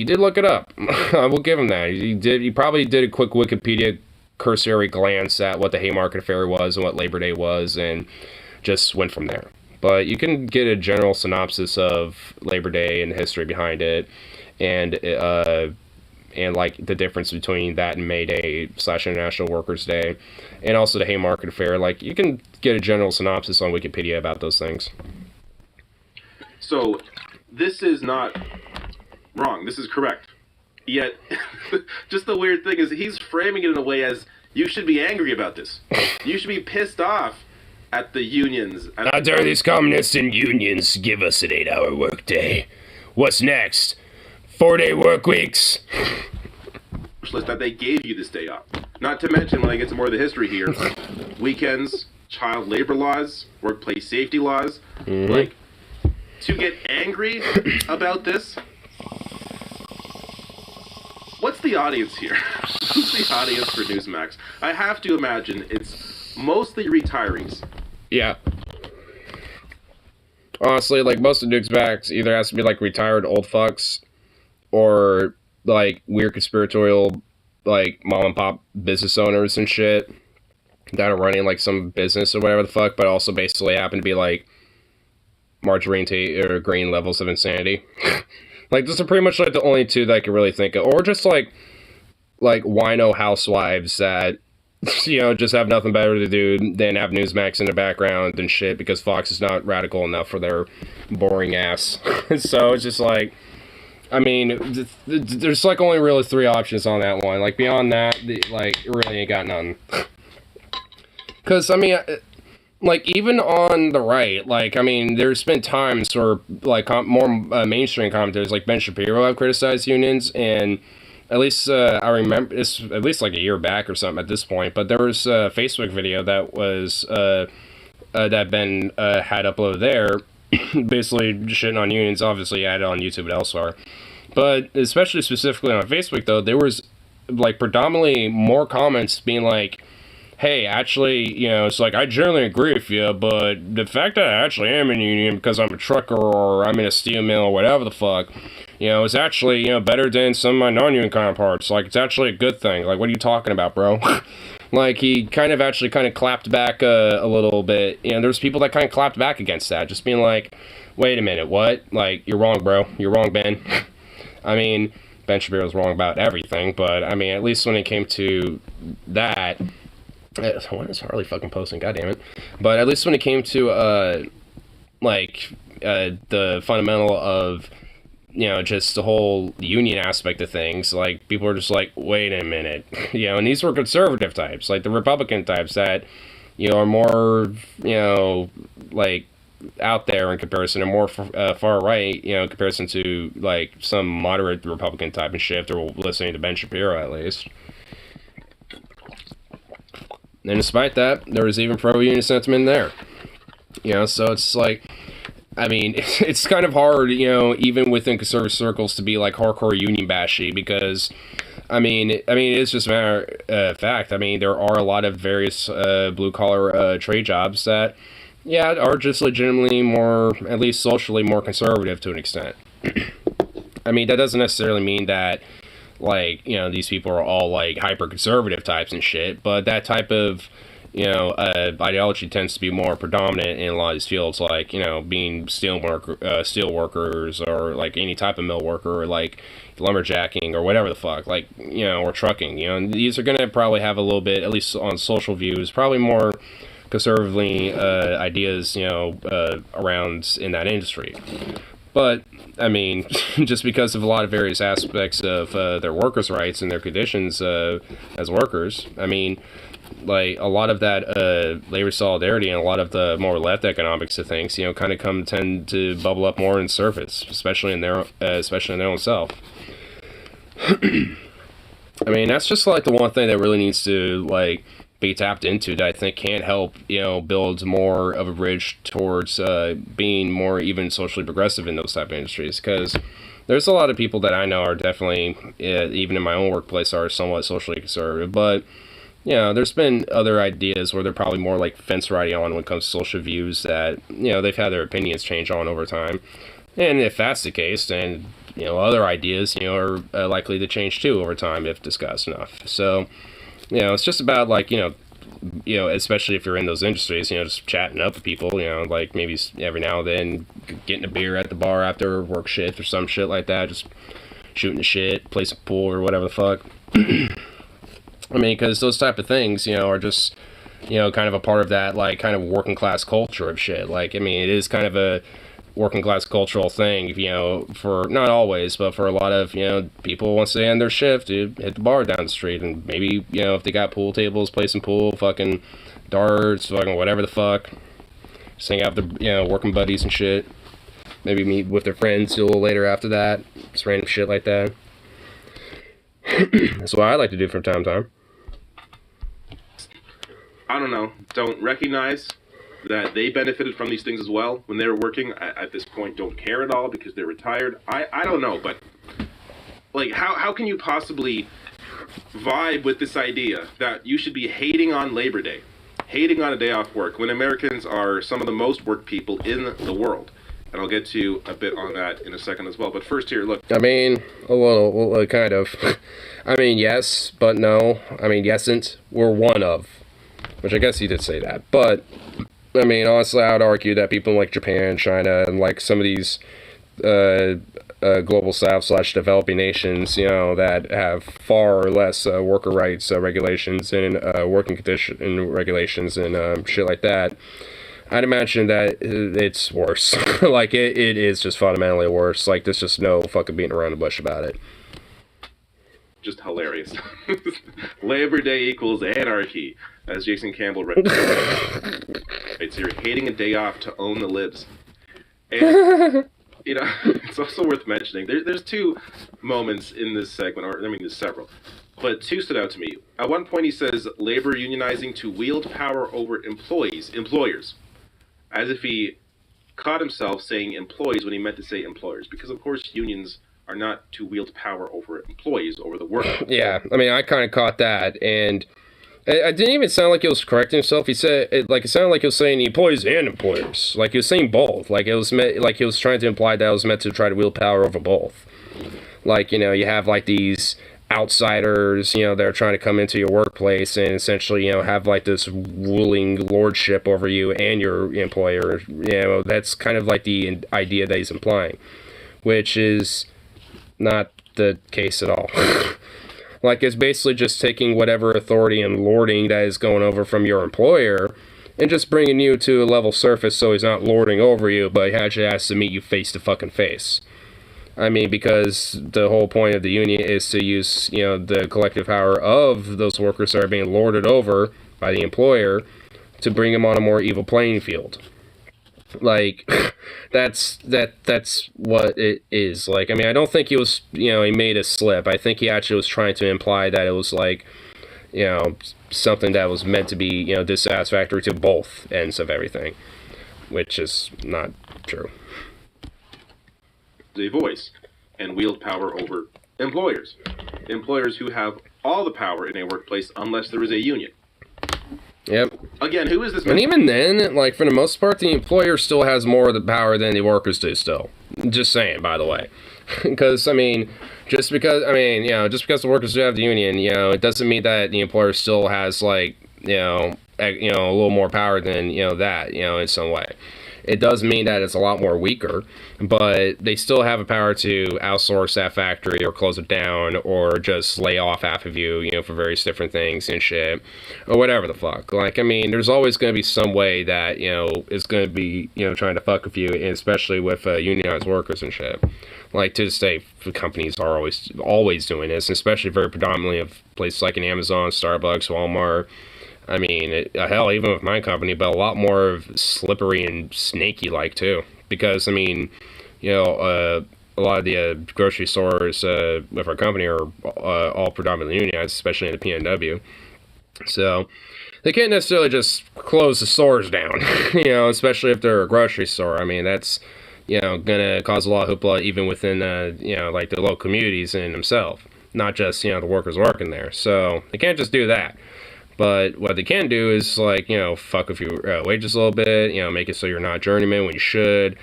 did look it up. I will give him that. He probably did a quick Wikipedia cursory glance at what the Haymarket affair was and what Labor Day was, and just went from there. But you can get a general synopsis of Labor Day and the history behind it, and and like the difference between that and May Day / International Workers' Day, and also the Haymarket Affair. Like, you can get a general synopsis on Wikipedia about those things. So, this is not wrong. This is correct. Yet, just the weird thing is he's framing it in a way as, you should be angry about this. You should be pissed off at the unions. How dare these communists and unions give us an 8-hour workday? What's next? 4-day work weeks? That they gave you this day off. Not to mention, when I get to more of the history here, weekends, child labor laws, workplace safety laws. Like, to get angry about this? What's the audience here? Who's the audience for Newsmax? I have to imagine it's mostly retirees. Yeah. Honestly, like, most of Newsmax either has to be like retired old fucks or like weird conspiratorial, like, mom and pop business owners and shit that are running like some business or whatever the fuck, but also basically happen to be like margarine or green levels of insanity. Like, those are pretty much like the only two that I can really think of. Or just like wino housewives that, you know, just have nothing better to do than have Newsmax in the background and shit because Fox is not radical enough for their boring ass. So it's just like, I mean, there's like only really 3 options on that one. Like, beyond that, like, really ain't got none. Because, I mean, like, even on the right, like, I mean, there's been times where, like, more mainstream commentators, like Ben Shapiro, have criticized unions, and at least, I remember, it's at least, like, a year back or something at this point, but there was a Facebook video that was, that Ben had uploaded there, basically shitting on unions. Obviously, I had it on YouTube and elsewhere. But, especially specifically on Facebook, though, there was, like, predominantly more comments being like, hey, actually, you know, it's like, I generally agree with you, but the fact that I actually am in a union because I'm a trucker or I'm in a steel mill or whatever the fuck, you know, is actually, you know, better than some of my non-union counterparts. Like, it's actually a good thing. Like, what are you talking about, bro? Like, he kind of clapped back a little bit. You know, there's people that kind of clapped back against that, just being like, wait a minute, what? Like, you're wrong, bro. You're wrong, Ben. I mean, Ben Shapiro's wrong about everything, but, I mean, at least when it came to that, when is Harley fucking posting? God damn it. But at least when it came to, the fundamental of, you know, just the whole union aspect of things, like, people are just like, wait a minute. You know, and these were conservative types, like the Republican types that, you know, are more, you know, like, out there in comparison, or more far right, you know, in comparison to, like, some moderate Republican type and shit, if they're listening to Ben Shapiro, at least. And despite that, there was even pro-union sentiment there. You know, so it's like, I mean, it's kind of hard, you know, even within conservative circles to be, like, hardcore union bashy, because, I mean, it's just a matter of fact. I mean, there are a lot of various blue-collar trade jobs that, yeah, are just legitimately more, at least socially, more conservative to an extent. I mean, that doesn't necessarily mean that, like, you know, these people are all, like, hyper-conservative types and shit, but that type of, you know, ideology tends to be more predominant in a lot of these fields, like, you know, being steel workers, or, like, any type of mill worker, or, like, lumberjacking, or whatever the fuck, like, you know, or trucking, you know, and these are going to probably have a little bit, at least on social views, probably more conservatively ideas, you know, around in that industry. But, I mean, just because of a lot of various aspects of their workers' rights and their conditions as workers, I mean, like, a lot of that labor solidarity and a lot of the more left economics of things, you know, kind of tend to bubble up more in surface, especially in their own self. I mean, that's just, like, the one thing that really needs to, like, be tapped into, that I think can help, you know, build more of a bridge towards being more even socially progressive in those type of industries, because there's a lot of people that I know are definitely, even in my own workplace, are somewhat socially conservative, but, you know, there's been other ideas where they're probably more like fence riding on when it comes to social views that, you know, they've had their opinions change on over time, and if that's the case, then, you know, other ideas, you know, are likely to change too over time if discussed enough. So, you know, it's just about, like, you know, especially if you're in those industries, you know, just chatting up with people, you know, like, maybe every now and then getting a beer at the bar after work shift or some shit like that, just shooting the shit, play some pool or whatever the fuck. I mean, because those type of things, you know, are just, you know, kind of a part of that, like, kind of working class culture of shit. Like, I mean, it is kind of a working class cultural thing, you know, for, not always, but for a lot of, you know, people, once they end their shift, dude, hit the bar down the street, and maybe, you know, if they got pool tables, play some pool, fucking darts, fucking whatever the fuck, just hang out with their, you know, working buddies and shit. Maybe meet with their friends a little later after that, just random shit like that. That's what I like to do from time to time. I don't know, don't recognize that they benefited from these things as well when they were working. At this point, don't care at all because they're retired. I don't know, but like, how can you possibly vibe with this idea that you should be hating on Labor Day, hating on a day off work, when Americans are some of the most worked people in the world? And I'll get to a bit on that in a second as well. But first here, look. I mean, a little kind of. I mean, yes, but no. I mean, yesn't. We're one of. Which I guess he did say that. But, I mean, honestly, I would argue that people like Japan, China, and like some of these global south/developing nations, you know, that have far less worker rights regulations and working condition regulations and shit like that, I'd imagine that it's worse. Like, it is just fundamentally worse. Like, there's just no fucking beating around the bush about it. Just hilarious. Labor Day equals anarchy, as Jason Campbell read. Right, so you're hating a day off to own the libs. And, you know, it's also worth mentioning, there's two moments in this segment, or I mean, there's several, but two stood out to me. At one point he says, labor unionizing to wield power over employers. As if he caught himself saying employees when he meant to say employers, because of course unions are not to wield power over employees, over the worker. Yeah, I mean, I kind of caught that, and it didn't even sound like he was correcting himself. He said, it sounded like he was saying employees and employers. Like, he was saying both. Like, it was like he was trying to imply that it was meant to try to wield power over both. Like, you know, you have, like, these outsiders, you know, they're trying to come into your workplace and essentially, you know, have like this ruling lordship over you and your employer. You know, that's kind of like the idea that he's implying, which is not the case at all. Like, it's basically just taking whatever authority and lording that is going over from your employer and just bringing you to a level surface so he's not lording over you, but he actually has to meet you face to fucking face. I mean, because the whole point of the union is to use, you know, the collective power of those workers that are being lorded over by the employer to bring them on a more even playing field. Like, that's what it is. Like, I mean, I don't think he was, you know, he made a slip. I think he actually was trying to imply that it was like, you know, something that was meant to be, you know, dissatisfactory to both ends of everything, which is not true. A voice and wield power over employers who have all the power in a workplace unless there is a union. Yep. Again, who is this? And even then, like, for the most part, the employer still has more of the power than the workers do still. Just saying, by the way. Because, I mean, just because the workers do have the union, you know, it doesn't mean that the employer still has, like, you know, a little more power than, you know, that, you know, in some way. It does mean that it's a lot more weaker, but they still have a power to outsource that factory or close it down or just lay off half of you, you know, for various different things and shit, or whatever the fuck. Like, I mean, there's always going to be some way that, you know, is going to be, you know, trying to fuck with you, and especially with unionized workers and shit. Like, to this day, companies are always doing this, and especially very predominantly of places like an Amazon, Starbucks, Walmart. I mean, hell, even with my company, but a lot more slippery and snaky-like, too. Because, I mean, you know, a lot of the grocery stores with our company are all predominantly unionized, especially in the PNW. So, they can't necessarily just close the stores down, you know, especially if they're a grocery store. I mean, that's, you know, gonna cause a lot of hoopla even within, you know, like the local communities in themselves. Not just, you know, the workers working there. So, they can't just do that. But what they can do is, like, you know, fuck with your wages a little bit, you know, make it so you're not a journeyman when you should,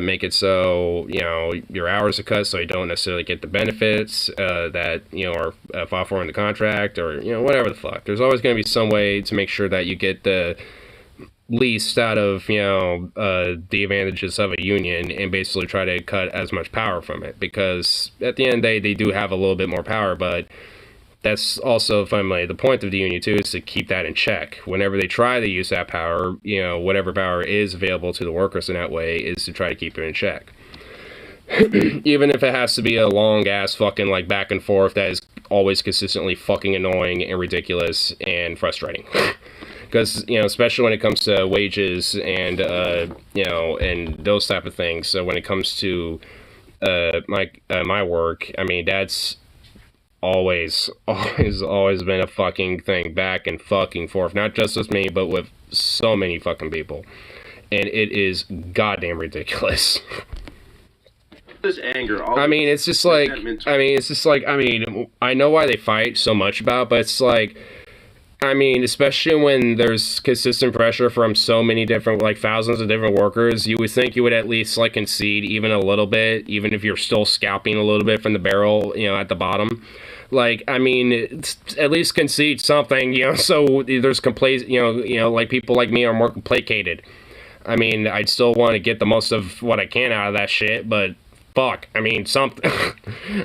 make it so, you know, your hours are cut so you don't necessarily get the benefits that, you know, are fought for in the contract, or, you know, whatever the fuck. There's always going to be some way to make sure that you get the least out of the advantages of a union and basically try to cut as much power from it, because at the end of the day they do have a little bit more power, but that's also fundamentally the point of the union too, is to keep that in check. Whenever they try to use that power, whatever power is available to the workers in that way, is to try to keep it in check. Even if it has to be a long ass fucking like back and forth that is always consistently fucking annoying and ridiculous and frustrating. Because especially when it comes to wages and and those type of things. So when it comes to my work, I mean, that's always been a fucking thing, back and fucking forth. Not just with me, but with so many fucking people, and it is goddamn ridiculous. This anger. I mean, it's just like, I know why they fight so much about, but it's like, I mean, especially when there's consistent pressure from so many different, like thousands of different workers, you would think you would at least like concede even a little bit, even if you're still scalping a little bit from the barrel, at the bottom. Like, I mean, at least concede something, so there's like people like me are more placated. I mean, I'd still want to get the most of what I can out of that shit, but fuck, I mean, something.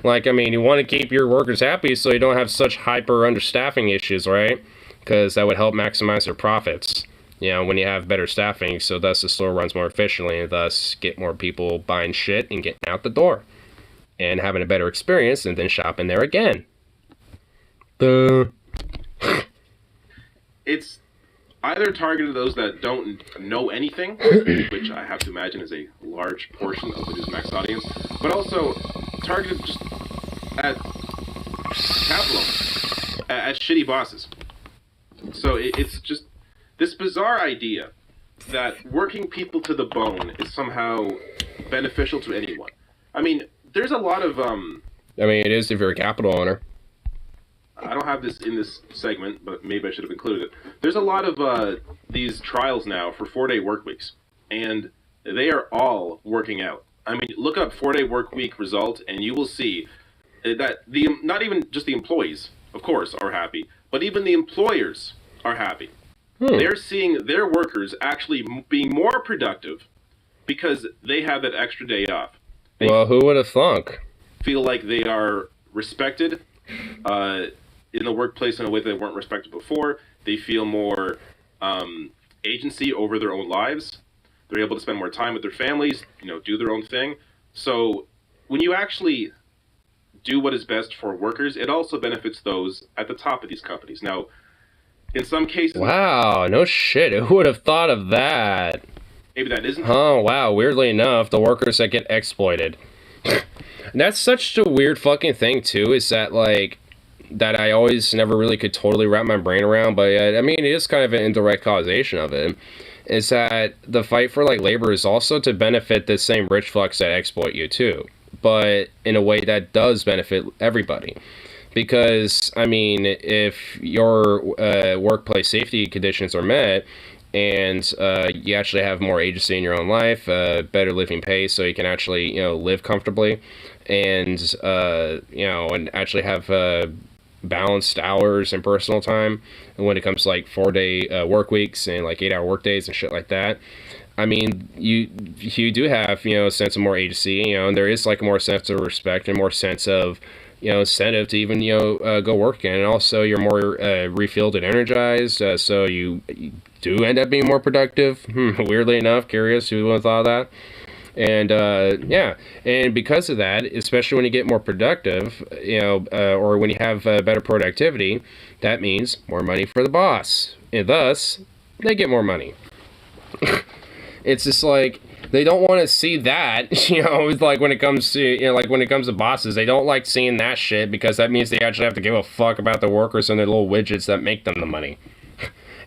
Like, I mean, you want to keep your workers happy so you don't have such hyper understaffing issues, right? Because that would help maximize their profits, when you have better staffing, so thus the store runs more efficiently, and thus get more people buying shit and getting out the door and having a better experience and then shopping there again. It's either targeted to those that don't know anything, which I have to imagine is a large portion of the Newsmax audience, but also targeted just at capital, at shitty bosses. So it's just this bizarre idea that working people to the bone is somehow beneficial to anyone. I mean, there's a lot of it is if you're a capital owner. I don't have this in this segment, but maybe I should have included it. There's a lot of these trials now for 4-day work weeks, and they are all working out. I mean, look up 4-day work week result, and you will see that not even just the employees, of course, are happy, but even the employers are happy. They're seeing their workers actually being more productive because they have that extra day off. Well, who would have thunk? Feel like they are respected in the workplace in a way that they weren't respected before. They feel more agency over their own lives. They're able to spend more time with their families, do their own thing. So when you actually do what is best for workers, it also benefits those at the top of these companies. Now, in some cases... Wow, no shit. Who would have thought of that? Maybe that isn't... Oh, wow. Weirdly enough, the workers that get exploited. That's such a weird fucking thing, too, is that, like, that I always never really could totally wrap my brain around, but, I mean, it is kind of an indirect causation of it, is that the fight for, like, labor is also to benefit the same rich fucks that exploit you, too, but in a way that does benefit everybody. Because, I mean, if your workplace safety conditions are met, and you actually have more agency in your own life, better living pace, so you can actually, live comfortably, and, and actually have balanced hours and personal time, and when it comes to, like, 4-day work weeks and, like, 8-hour work days and shit like that, I mean, you do have, a sense of more agency, and there is, like, a more sense of respect and more sense of, incentive to even, go work again. And also you're more refilled and energized, so you do end up being more productive. Weirdly enough, curious, who would have thought of that? And, yeah, and because of that, especially when you get more productive, or when you have better productivity, that means more money for the boss. And thus, they get more money. It's just like, they don't want to see that, like when it comes to, like when it comes to bosses, they don't like seeing that shit because that means they actually have to give a fuck about the workers and their little widgets that make them the money.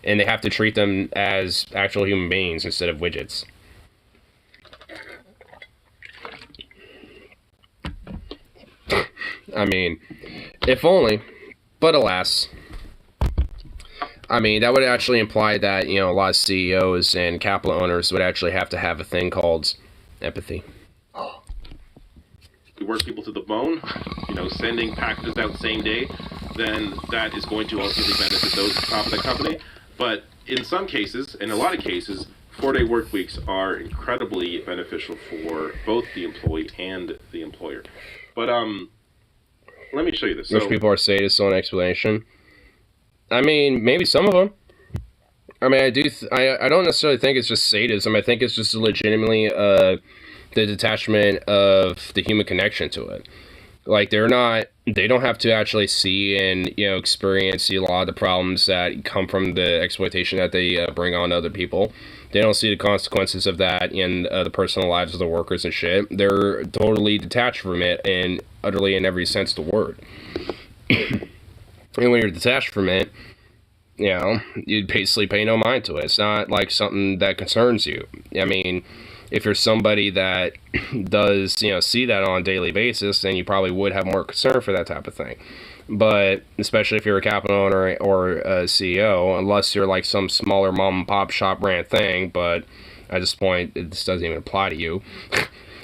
And they have to treat them as actual human beings instead of widgets. I mean, if only, but alas. I mean, that would actually imply that, a lot of CEOs and capital owners would actually have to have a thing called empathy. We work people to the bone, sending packages out same day, then that is going to ultimately benefit those at the top of the company. But in some cases, in a lot of cases, 4-day work weeks are incredibly beneficial for both the employee and the employer. But let me show you this. Most people are sadists on explanation. I mean, maybe some of them. I mean, I don't necessarily think it's just sadism. I think it's just legitimately the detachment of the human connection to it. Like, they don't have to actually see and, experience a lot of the problems that come from the exploitation that they bring on other people. They don't see the consequences of that in the personal lives of the workers and shit. They're totally detached from it, and utterly in every sense of the word. And when you're detached from it, you basically pay no mind to it. It's not like something that concerns you. I mean, if you're somebody that does, see that on a daily basis, then you probably would have more concern for that type of thing. But especially if you're a capital owner or a CEO, unless you're like some smaller mom and pop shop brand thing, but at this point, this doesn't even apply to you.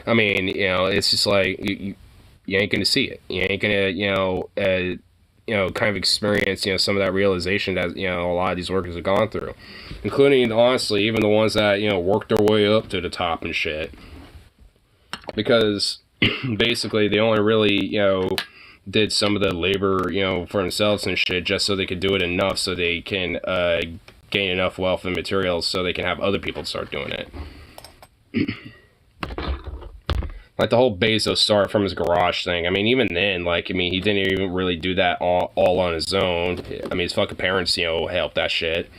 I mean, it's just like, you ain't going to see it. You ain't going to, kind of experience, some of that realization that, a lot of these workers have gone through. Including, honestly, even the ones that, worked their way up to the top and shit. Because, basically, they only really, did some of the labor, for themselves and shit, just so they could do it enough so they can gain enough wealth and materials so they can have other people start doing it. Like the whole Bezos start from his garage thing. I mean, even then, he didn't even really do that all on his own. I mean, his fucking parents, helped that shit.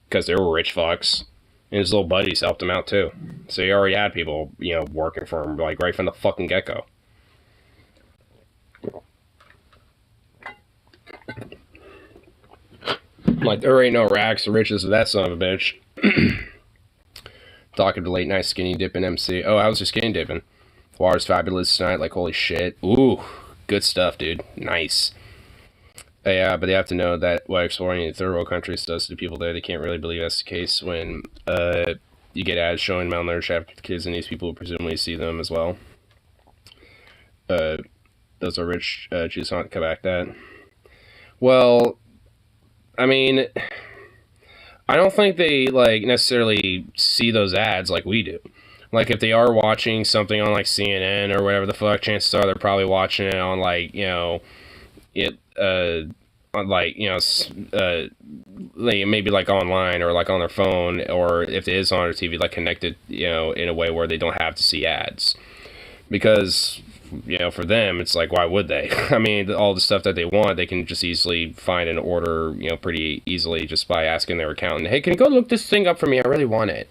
Because they were rich fucks. And his little buddies helped him out, too. So he already had people, working for him, right from the fucking get-go. Like, there ain't no rags to riches of that son of a bitch. Talking to late night skinny dipping MC. Oh, how's your skinny dipping? Water's fabulous tonight, like holy shit. Ooh, good stuff, dude. Nice. Yeah, but they have to know that what exploring in third world countries does to people there, they can't really believe that's the case when you get ads showing malnourished kids and these people presumably see them as well. Those are rich Jews on Quebec that. Well, I mean, I don't think they necessarily see those ads like we do. Like, if they are watching something on CNN or whatever the fuck, chances are they're probably watching it on maybe online or on their phone, or if it is on their TV, connected, in a way where they don't have to see ads. Because, for them, it's why would they? I mean, all the stuff that they want, they can just easily find and order, pretty easily just by asking their accountant, hey, can you go look this thing up for me? I really want it.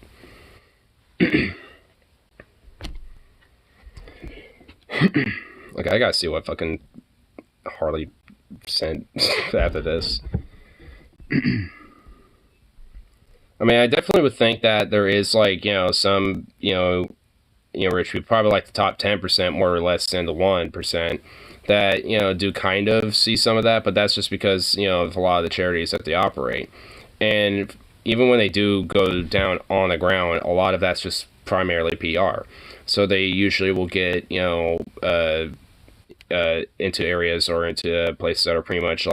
I gotta see what fucking Harley sent after this. I mean, I definitely would think that there is some rich people, probably the top 10% more or less than the 1% that do kind of see some of that, but that's just because of a lot of the charities that they operate. And even when they do go down on the ground, a lot of that's just primarily PR. So they usually will get into areas or into places that are pretty much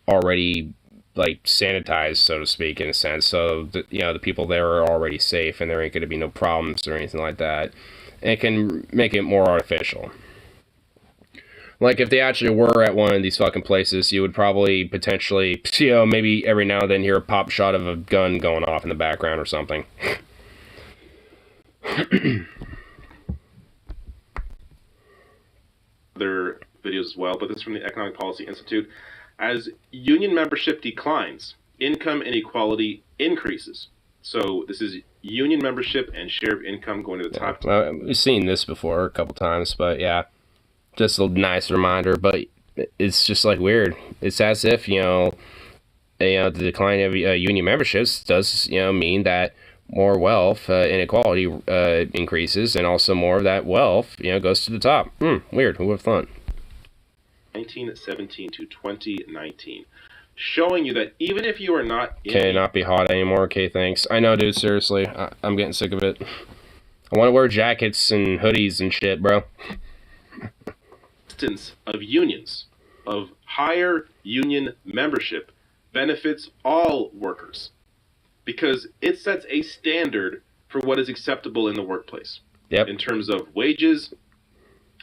already sanitized, so to speak, in a sense. So the people there are already safe, and there ain't going to be no problems or anything like that. And it can make it more artificial. If they actually were at one of these fucking places, you would probably potentially, maybe every now and then hear a pop shot of a gun going off in the background or something. Other videos as well, but this is from the Economic Policy Institute. As union membership declines, income inequality increases. So this is union membership and share of income going to the top. Well, we've seen this before a couple times, but yeah, just a nice reminder. But it's just weird. It's as if the decline of union memberships does mean that more wealth inequality increases, and also more of that wealth goes to the top. Weird. Who would have thought? 1917 to 2019, showing you that even if you are not Can it not be hot anymore? Okay, thanks. I know, dude. Seriously, I'm getting sick of it. I want to wear jackets and hoodies and shit, bro. Instance of unions, of higher union membership, benefits all workers. because it sets a standard for what is acceptable in the workplace. Yep. In terms of wages,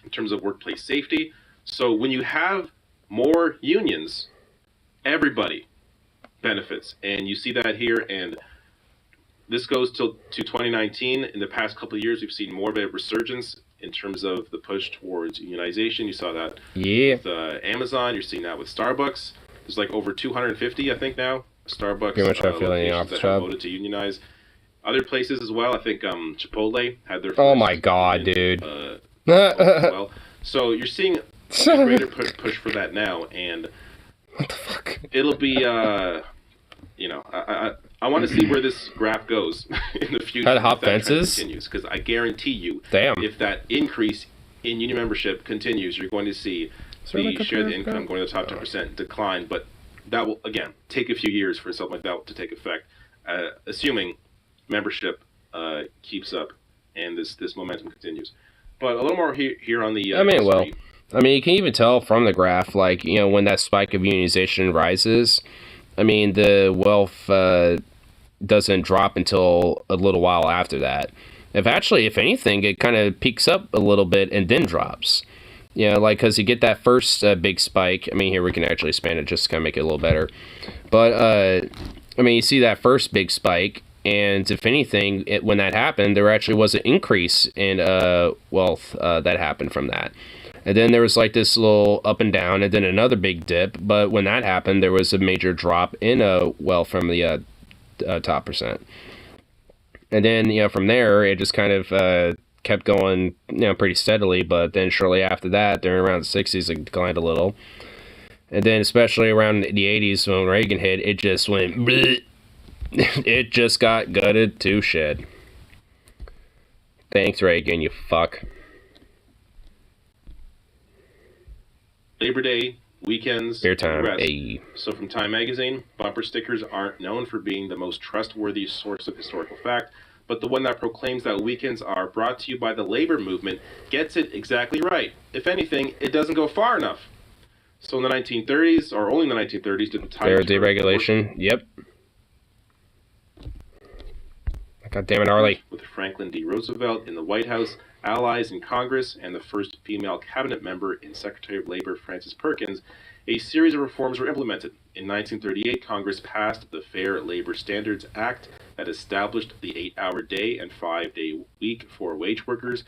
in terms of workplace safety. So when you have more unions, everybody benefits. And you see that here, and this goes to 2019. In the past couple of years, we've seen more of a resurgence in terms of the push towards unionization. You saw that with Amazon. You're seeing that with Starbucks. There's like over 250, I think, now. Starbucks pretty much locations that have voted to unionize. Other places as well. I think Chipotle had their first Oh my god, dude. well. So you're seeing a greater push for that now, and what the fuck? it'll be, I want to see where this graph goes in the future. How to hop if that trend fences? continues, because I guarantee you, Damn. if that increase in union membership continues, you're going to see the share of the income going to the top 10% decline. But that will, again, take a few years for something like that to take effect, assuming membership keeps up and this momentum continues. But a little more here on the history. I mean, you can even tell from the graph, like, when that spike of unionization rises, I mean, the wealth doesn't drop until a little while after that. If anything, it kind of peaks up a little bit and then drops. Because you get that first big spike. I mean, here we can actually expand it just to kind of make it a little better. But, you see that first big spike, and if anything, when that happened, there actually was an increase in wealth that happened from that. And then there was like this little up and down, and then another big dip. But when that happened, there was a major drop in wealth from the top percent. And then, from there, it just kind of kept going, pretty steadily. But then shortly after that, during around the 60s, it declined a little. And then especially around the 80s, when Reagan hit, it just went bleh. It just got gutted to shit. Thanks, Reagan, you fuck. Labor Day, weekends, Beer time. and the rest. Hey. So from Time Magazine, bumper stickers aren't known for being the most trustworthy source of historical fact, but the one that proclaims that weekends are brought to you by the labor movement gets it exactly right. If anything, it doesn't go far enough. So in the 1930s, or only in the 1930s, did the Time Fair deregulation. Yep. God damn it, Harley. With Franklin D. Roosevelt in the White House, allies in Congress, and the first female cabinet member in Secretary of Labor Frances Perkins, a series of reforms were implemented. In 1938, Congress passed the Fair Labor Standards Act that established the 8-hour day and 5-day week for wage workers.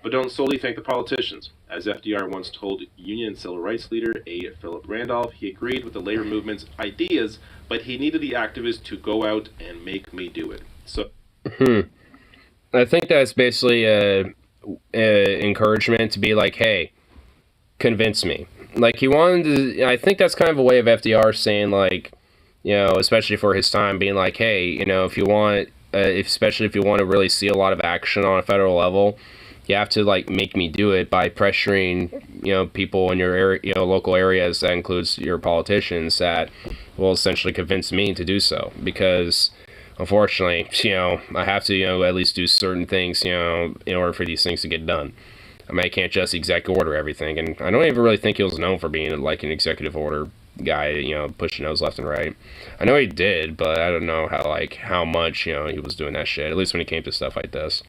But don't solely thank the politicians. As FDR once told Union and Civil Rights leader A. Philip Randolph, he agreed with the labor movement's ideas, but he needed the activists to go out and make me do it. So. I think that's basically encouragement to be like, hey, convince me. Like, he wanted to, I think that's kind of a way of FDR saying, like, especially for his time, being like, hey, if you want, especially if you want to really see a lot of action on a federal level, you have to, like, make me do it by pressuring, people in your area, local areas. That includes your politicians that will essentially convince me to do so, because unfortunately, I have to, at least do certain things, in order for these things to get done. I mean, I can't just executive order everything, and I don't even really think he was known for being, like, an executive order guy, pushing those left and right. I know he did, but I don't know how much, he was doing that shit, at least when it came to stuff like this.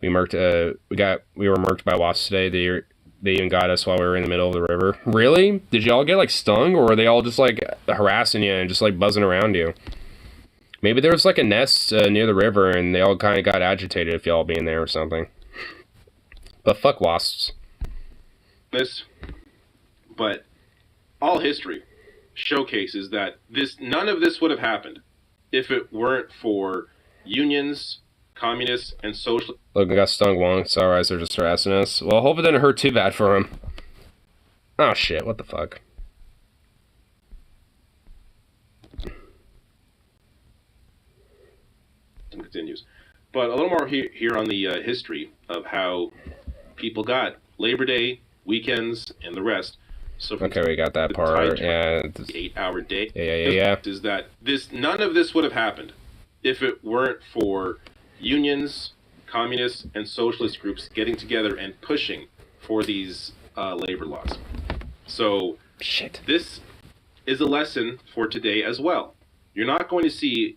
We were murked by wasps today. They even got us while we were in the middle of the river. Really? Did y'all get, like, stung, or were they all just, like, harassing you and just, like, buzzing around you? Maybe there was like a nest near the river and they all kind of got agitated if y'all being there or something. But fuck wasps. But all history showcases that none of this would have happened if it weren't for unions, communists, and socialists. Look, I got stung once. Alright, they're just harassing us. Well, I hope it didn't hurt too bad for him. Oh shit, what the fuck? Continues. But a little more here on the history of how people got Labor Day, weekends, and the rest. So okay, we got that part. Yeah, the 8-hour day. Yeah. Is that none of this would have happened if it weren't for unions, communists, and socialist groups getting together and pushing for these labor laws. So this is a lesson for today as well. You're not going to see,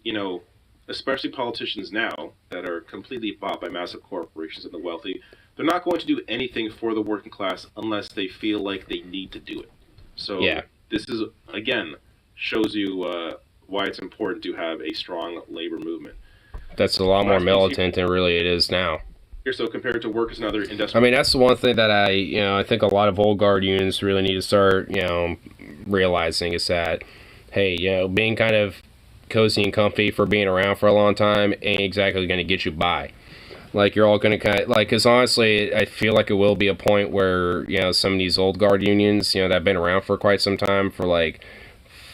especially politicians now that are completely bought by massive corporations and the wealthy, they're not going to do anything for the working class unless they feel like they need to do it. So Yeah. this is, again, shows you why it's important to have a strong labor movement. That's a lot more militant than really it is now. Here, so compared to workers and other industrial... I mean, that's the one thing that I think a lot of old guard unions really need to start, realizing is that, hey, being kind of cozy and comfy for being around for a long time ain't exactly going to get you by. Like, you're all going to kind of, like, because honestly, I feel like it will be a point where, some of these old guard unions, that have been around for quite some time, for like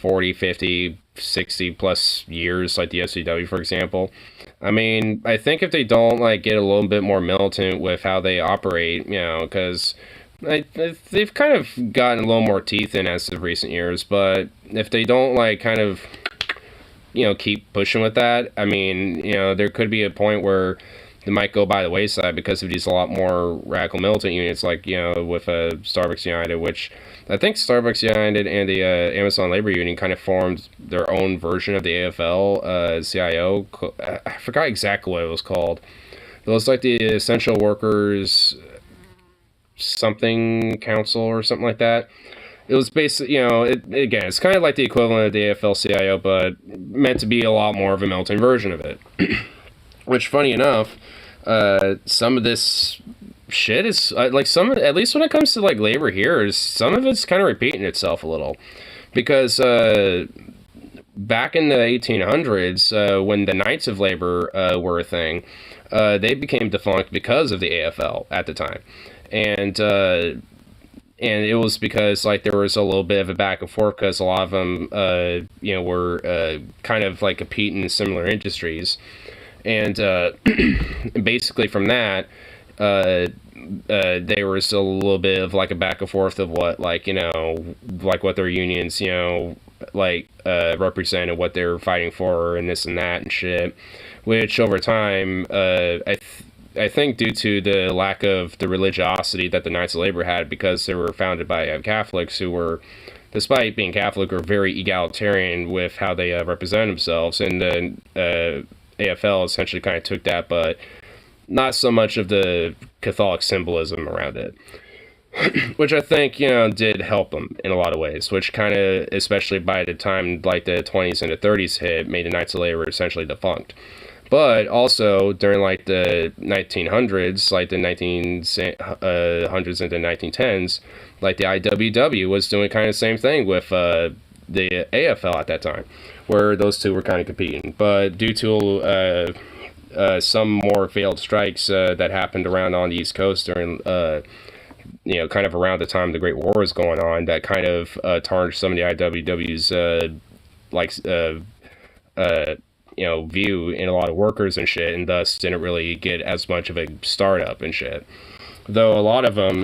40, 50, 60 plus years, like the SCW, for example. I mean, I think if they don't, like, get a little bit more militant with how they operate, because they've kind of gotten a little more teeth in as of recent years, but if they don't, like, kind of, keep pushing with that, I mean, there could be a point where they might go by the wayside because of these a lot more radical militant units, like, with Starbucks United, which I think Starbucks United and the Amazon Labor Union kind of formed their own version of the AFL CIO. I forgot exactly what it was called. It was like the Essential Workers something council or something like that. It was basically, again, it's kind of like the equivalent of the AFL-CIO, but meant to be a lot more of a militant version of it. Which, funny enough, some of this shit is, at least when it comes to, like, labor here, some of it's kind of repeating itself a little. Because back in the 1800s, when the Knights of Labor were a thing, they became defunct because of the AFL at the time. And it was because, like, there was a little bit of a back and forth because a lot of them, were kind of, like, competing in similar industries. And basically from that, there was a little bit of, like, a back and forth of what, like, like what their unions, represented, what they were fighting for, and this and that and shit. Which over time, I think due to the lack of the religiosity that the Knights of Labor had, because they were founded by Catholics who were, despite being Catholic, were very egalitarian with how they represent themselves, and the AFL essentially kind of took that, but not so much of the Catholic symbolism around it. Which I think, did help them in a lot of ways, which kind of, especially by the time, like, the 20s and the 30s hit, made the Knights of Labor essentially defunct. But also, during, like, the 1900s, like the 1900s into 1910s, like the IWW was doing kind of the same thing with the AFL at that time, where those two were kind of competing. But due to some more failed strikes that happened around on the East Coast during, kind of around the time the Great War was going on, that kind of tarnished some of the IWW's, view in a lot of workers and shit, and thus didn't really get as much of a startup and shit. Though a lot of them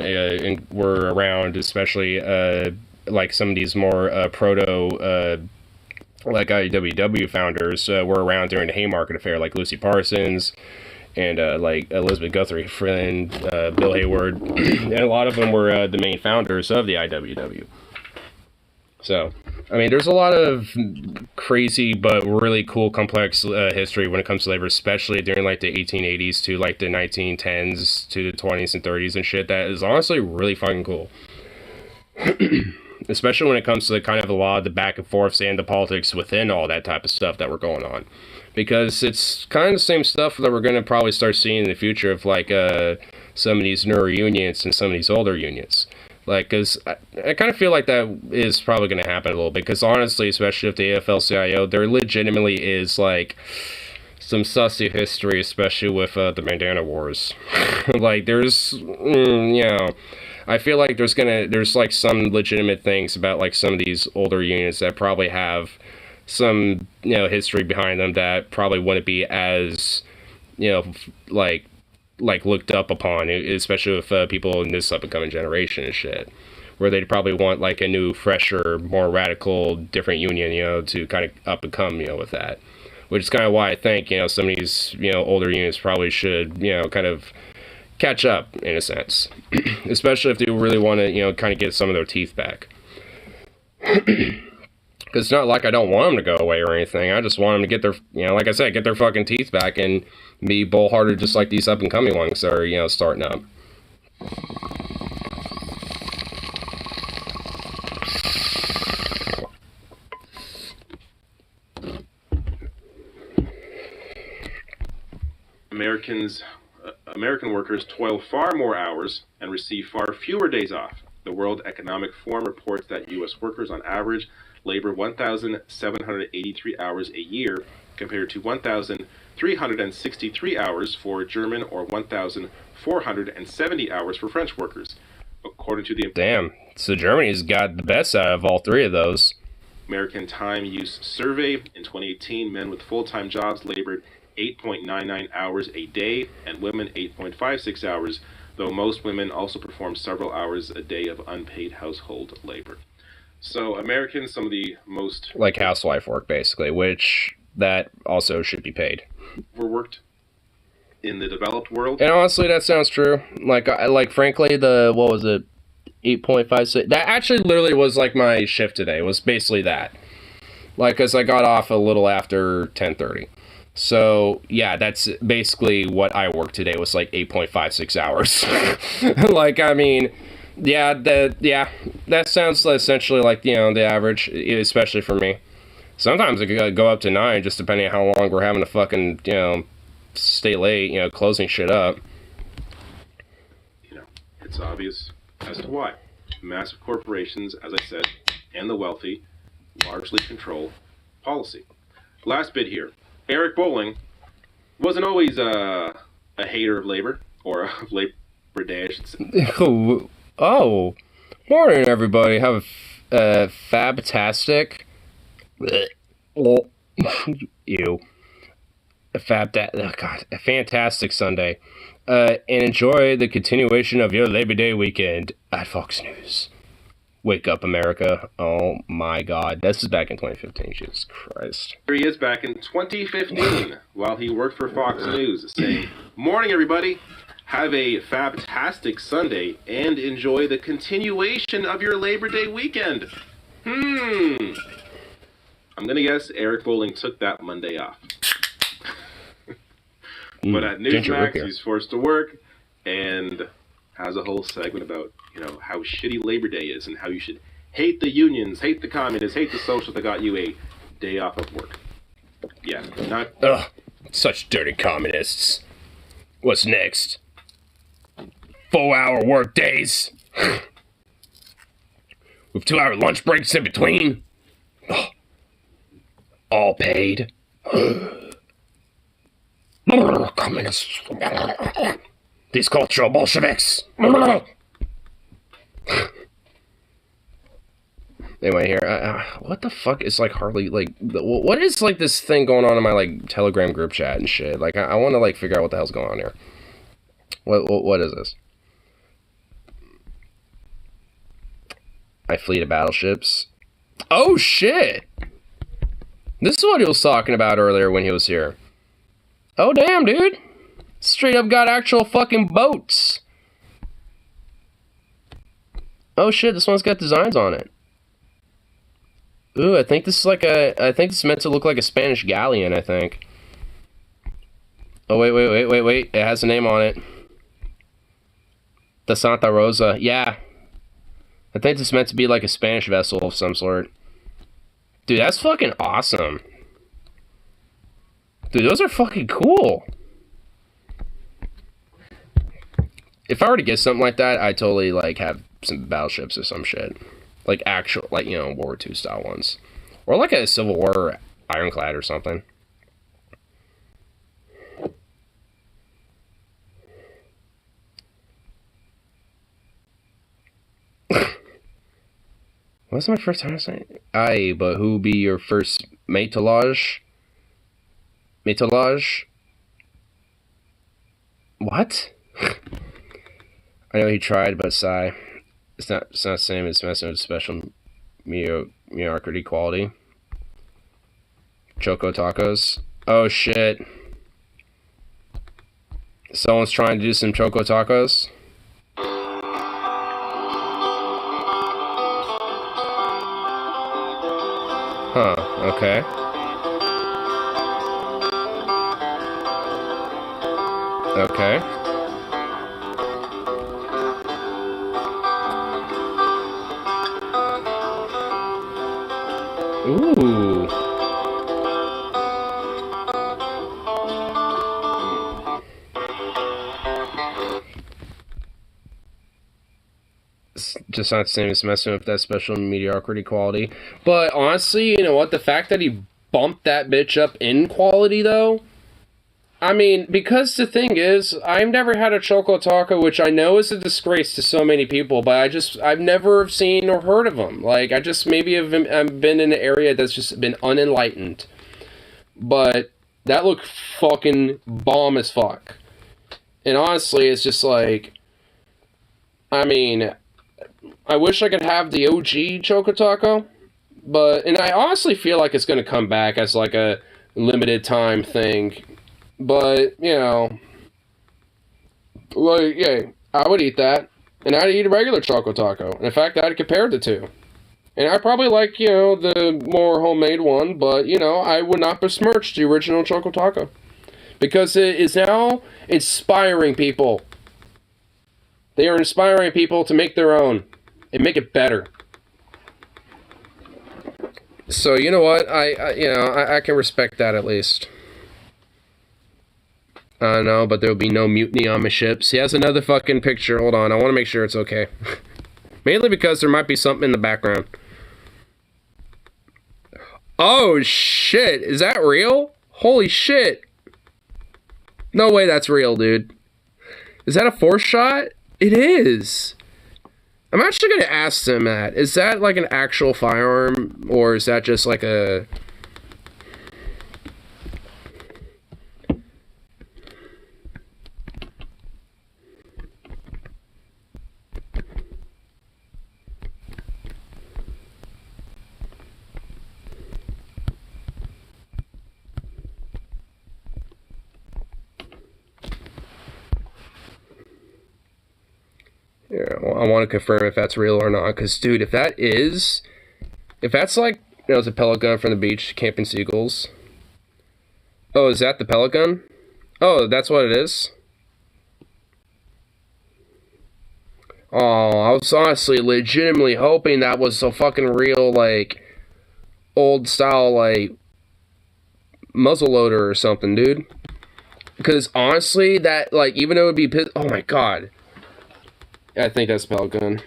were around, especially like some of these more proto like IWW founders were around during the Haymarket Affair, like Lucy Parsons and like Elizabeth Guthrie Flynn, Bill Hayward, and a lot of them were the main founders of the IWW. So, I mean, there's a lot of crazy but really cool, complex history when it comes to labor, especially during, like, the 1880s to, like, the 1910s to the 20s and 30s and shit. That is honestly really fucking cool. Especially when it comes to kind of a lot of the back and forths and the politics within all that type of stuff that were going on. Because it's kind of the same stuff that we're going to probably start seeing in the future of, like, some of these newer unions and some of these older unions. Like, because I kind of feel like that is probably going to happen a little bit. Because honestly, especially with the AFL-CIO, there legitimately is, like, some sussy history, especially with the Bandana Wars. Like, there's, I feel like there's, like, some legitimate things about, like, some of these older units that probably have some, history behind them that probably wouldn't be as, like looked up upon, especially with people in this up-and-coming generation and shit, where they'd probably want, like, a new, fresher, more radical, different union, to kind of up and come, with that. Which is kind of why I think, some of these, older units probably should, kind of catch up, in a sense. Especially if they really want to, kind of get some of their teeth back. Because it's not like I don't want them to go away or anything. I just want them to get their, like I said, get their fucking teeth back and be bullhearted just like these up-and-coming ones that are, starting up. American workers toil far more hours and receive far fewer days off. The World Economic Forum reports that U.S. workers on average labor 1,783 hours a year compared to 1,363 hours for German or 1,470 hours for French workers. According to the Damn, so Germany's got the best out of all three of those. American Time Use Survey, in 2018, men with full-time jobs labored 8.99 hours a day and women 8.56 hours, though most women also perform several hours a day of unpaid household labor. So Americans, some of the most... Like housewife work, basically, which that also should be paid. ...overworked in the developed world. And honestly, that sounds true. Like frankly, what was it? 8.56. That actually literally was like my shift today. Was basically that. Like, because I got off a little after 10:30. So yeah, that's basically what I worked today. Was like 8.56 hours. Like, I mean, that sounds essentially like the average, especially for me. Sometimes it could go up to 9, just depending on how long we're having to fucking stay late, closing shit up. It's obvious as to why. Massive corporations, as I said, and the wealthy largely control policy. Last bit here. Eric Bolling wasn't always a hater of labor, or of Labor Day, I should say. Oh, morning everybody. Have a fabtastic... Ew. A fantastic Sunday. And enjoy the continuation of your Labor Day weekend at Fox News. Wake up, America. Oh my God. This is back in 2015. Jesus Christ. Here he is back in 2015 while he worked for Fox News saying, "Morning, everybody. Have a fabtastic Sunday and enjoy the continuation of your Labor Day weekend." I'm going to guess Eric Bolling took that Monday off. But at Newsmax, he's forced to work and has a whole segment about, how shitty Labor Day is and how you should hate the unions, hate the communists, hate the socialists that got you a day off of work. Yeah, not... Ugh, such dirty communists. What's next? 4-hour work days. With 2-hour lunch breaks in between. All paid. Communists. These cultural Bolsheviks. Anyway, here, what the fuck is hardly what is this thing going on in my Telegram group chat and shit? I want to figure out what the hell's going on here. What is this? My fleet of battleships. Oh shit! This is what he was talking about earlier when he was here. Oh damn, dude! Straight up got actual fucking boats. Oh shit, this one's got designs on it. Ooh, I think this is I think this is meant to look like a Spanish galleon, I think. Oh, wait. It has a name on it. The Santa Rosa. Yeah. I think this is meant to be a Spanish vessel of some sort. Dude, that's fucking awesome. Dude, those are fucking cool. If I were to get something like that, I'd totally have some battleships or some shit. Actual, World War II style ones. Or a Civil War ironclad or something. What's my first time saying? Aye, but who be your first mateloge? Mateloge? What? I know he tried, but sigh. It's not the same as messing with special mediocrity quality. Choco tacos. Oh shit. Someone's trying to do some choco tacos. Okay. Okay. Ooh. It's just not the same as messing with that special mediocrity quality. But honestly, you know what? The fact that he bumped that bitch up in quality, though, I mean, because the thing is, I've never had a Choco Taco, which I know is a disgrace to so many people, but I've never seen or heard of them. Like, I just maybe I've been in an area that's just been unenlightened. But that looked fucking bomb as fuck. And honestly, it's just like, I mean, I wish I could have the OG Choco Taco, and I honestly feel like it's going to come back as like a limited time thing. But, you know, like, yeah, I would eat that. And I'd eat a regular Choco Taco. And in fact, I'd compare the two. And I probably like, you know, the more homemade one. But, you know, I would not besmirch the original Choco Taco. Because it is now inspiring people. They are inspiring people to make their own. And make it better. So, you know what? I can respect that at least. I know, but there'll be no mutiny on my ships. He has another fucking picture. Hold on, I want to make sure it's okay. Mainly because there might be something in the background. Oh, shit. Is that real? Holy shit. No way that's real, dude. Is that a force shot? It is. I'm actually going to ask them that. Is that like an actual firearm? Or is that just like a... Yeah, well, I want to confirm if that's real or not, because, dude, if that's like, you know, it's a pellet gun from the beach, camping seagulls. Oh, is that the pellet gun? Oh, that's what it is? Oh, I was honestly legitimately hoping that was a fucking real, like, old style, like, muzzleloader or something, dude. Because, honestly, that, like, even though it would be, oh my god. I think that's a pellet gun.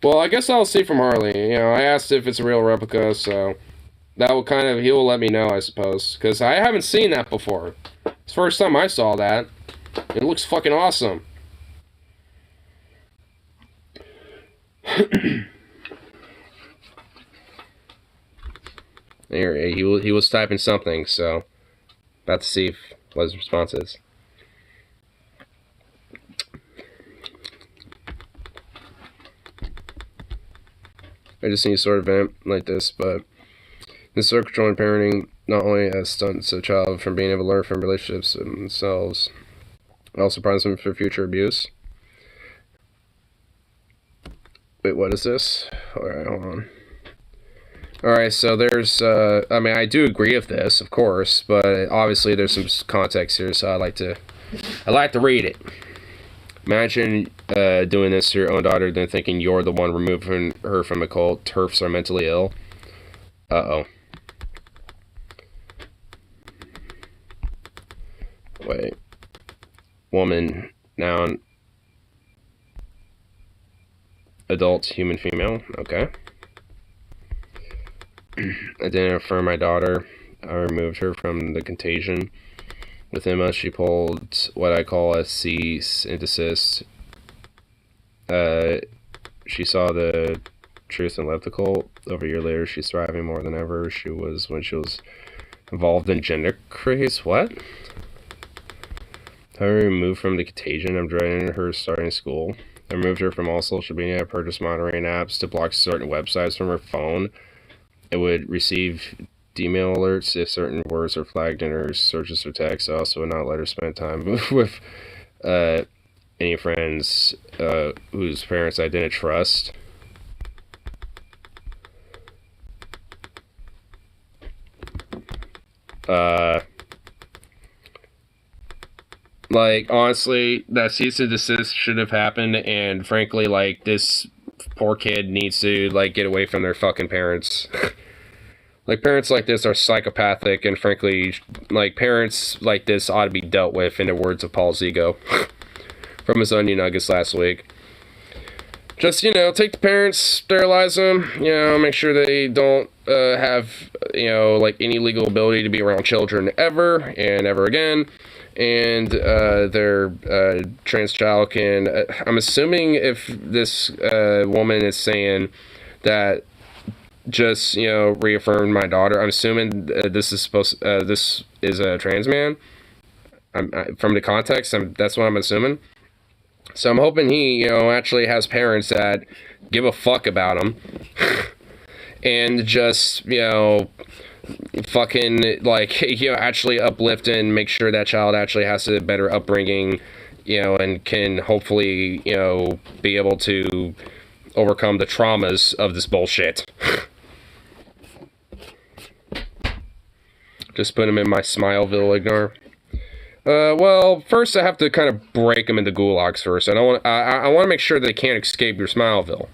Well, I guess I'll see from Harley. You know, I asked if it's a real replica, so that will kind of, he will let me know, I suppose. Because I haven't seen that before. It's the first time I saw that. It looks fucking awesome. There, he was typing something, so about to see what his response is. I just need a sort of event like this, but this sort of controlling parenting not only stunts a child from being able to learn from relationships themselves, it also primes them for future abuse. Wait, what is this? Alright, hold on. Alright, so there's, I mean, I do agree with this, of course, but obviously there's some context here, so I like to read it. Imagine doing this to your own daughter, then thinking you're the one removing her from a cult. TERFs are mentally ill. Uh-oh. Wait. Woman, noun. Adult, human, female. Okay. I didn't affirm my daughter. I removed her from the contagion. With Emma, she pulled what I call a cease and desist. She saw the truth and left the cult. Over a year later, she's thriving more than ever. She was involved in gender craze. What? I removed from the contagion. I'm dreading her starting school. I removed her from all social media, purchase monitoring apps to block certain websites from her phone. It would receive email alerts if certain words are flagged in her searches or texts. I also would not let her spend time with any friends whose parents I didn't trust. Like, honestly, that cease and desist should have happened, and frankly, like, this poor kid needs to, like, get away from their fucking parents. Like, parents like this are psychopathic, and frankly, like, parents like this ought to be dealt with, in the words of Paul Zigo from his Onion Nuggets last week. Just, you know, take the parents, sterilize them, you know, make sure they don't have, you know, like, any legal ability to be around children ever and ever again. And their trans child can, I'm assuming if this woman is saying that just, you know, reaffirmed my daughter, I'm assuming this is this is a trans man. From the context, that's what I'm assuming. So I'm hoping he, you know, actually has parents that give a fuck about him. And just, you know, fucking, like, you know, actually uplift and make sure that child actually has a better upbringing, you know, and can hopefully, you know, be able to overcome the traumas of this bullshit. Just put him in my Smileville ignore. Well, first I have to kind of break them into gulags first. I want to make sure they can't escape your Smileville.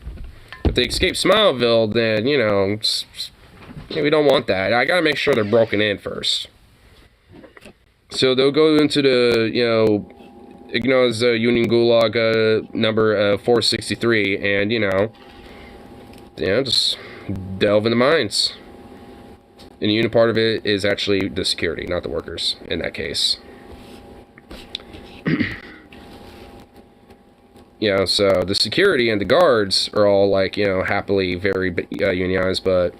If they escape Smileville, then, you know, we don't want that. I gotta make sure they're broken in first. So they'll go into the, you know, Ignaz Union Gulag number 463, and, you know, just delve into mines. And the unit part of it is actually the security, not the workers, in that case. You know, so the security and the guards are all, like, you know, happily very unionized, but,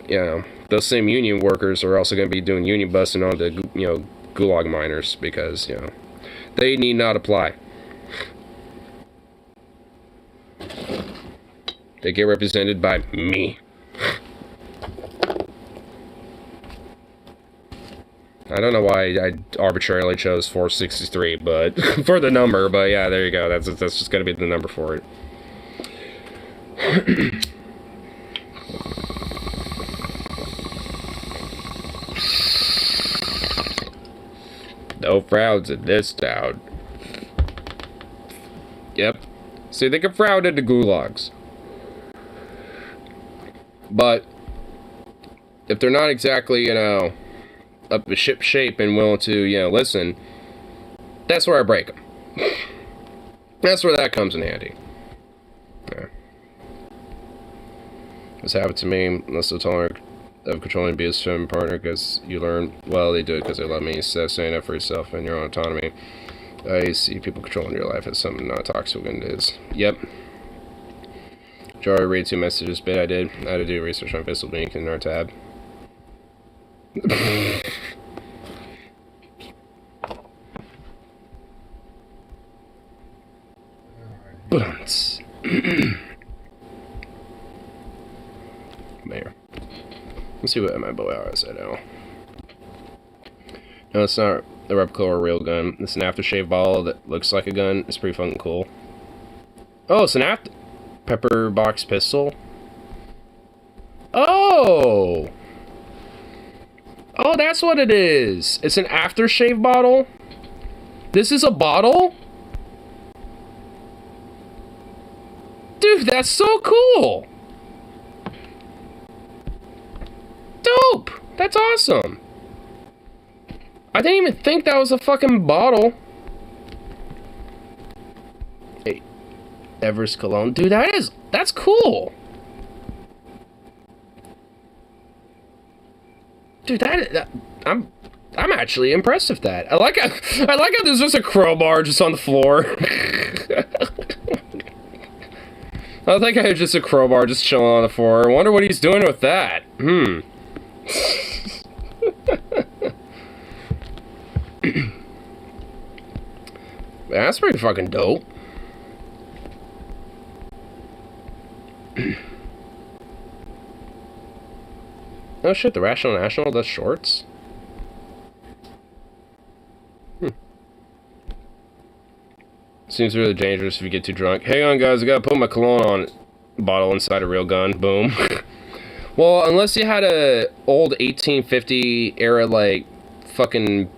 you know, those same union workers are also going to be doing union busting on the, you know, gulag miners, because, you know, they need not apply. They get represented by me. I don't know why I arbitrarily chose 463, but for the number, but yeah, there you go. That's just going to be the number for it. No frowns in this town. Yep. See, they can frown into gulags. But if they're not exactly, you know, up to ship shape and willing to, you know, listen, that's where I break them. That's where that comes in handy. Yeah. This happened to me, less so tolerant of controlling abuse from a partner, because you learn, well, they do it because they love me, instead of standing up for yourself and your own autonomy. I see people controlling your life as something not toxic when it is. Yep. Jory read 2 messages, bit I did. I had to do research on Pistol Beak in our tab. Bunts. There. Let's see what my boy is at now. No, it's not a replica or a real gun. It's an aftershave bottle that looks like a gun. It's pretty fucking cool. Oh, it's an pepper box pistol. Oh! Oh, that's what it is. It's an aftershave bottle. This is a bottle? Dude, that's so cool. Dope. That's awesome. I didn't even think that was a fucking bottle. Hey, Everest Cologne. Dude, that's cool. Dude, I'm actually impressed with that. I like how there's just a crowbar just on the floor. I think I have just a crowbar just chilling on the floor. I wonder what he's doing with that. That's pretty fucking dope. Oh shit, the Rational National does shorts? Seems really dangerous if you get too drunk. Hang on guys, I gotta put my cologne on bottle inside a real gun. Boom. Well, unless you had a old 1850 era, like, fucking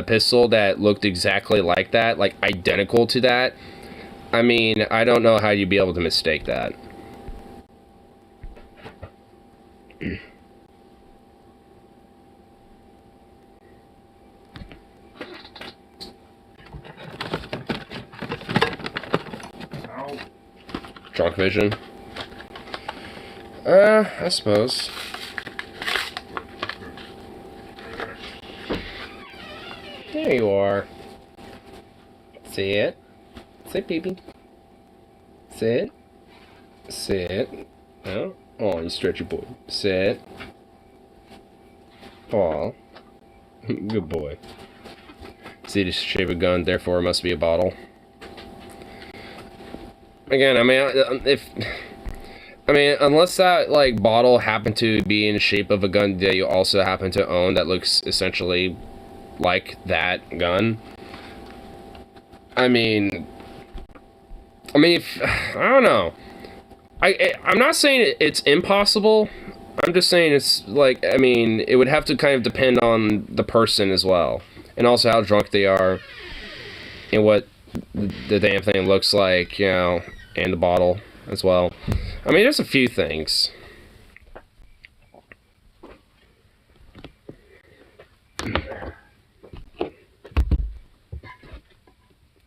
pistol that looked exactly like that, like, identical to that, I mean, I don't know how you'd be able to mistake that. Drunk vision. I suppose. There you are. Sit. Sit, baby. Sit. Sit. Oh, oh, you stretchy boy. Sit. Fall. Good boy. See the shape of a gun, therefore it must be a bottle. Again, I mean, unless that, like, bottle happened to be in the shape of a gun that you also happen to own that looks essentially like that gun. I mean, I don't know. I'm not saying it's impossible. I'm just saying it's, like, I mean, it would have to kind of depend on the person as well. And also how drunk they are. And what the damn thing looks like, you know, and the bottle as well. I mean, there's a few things.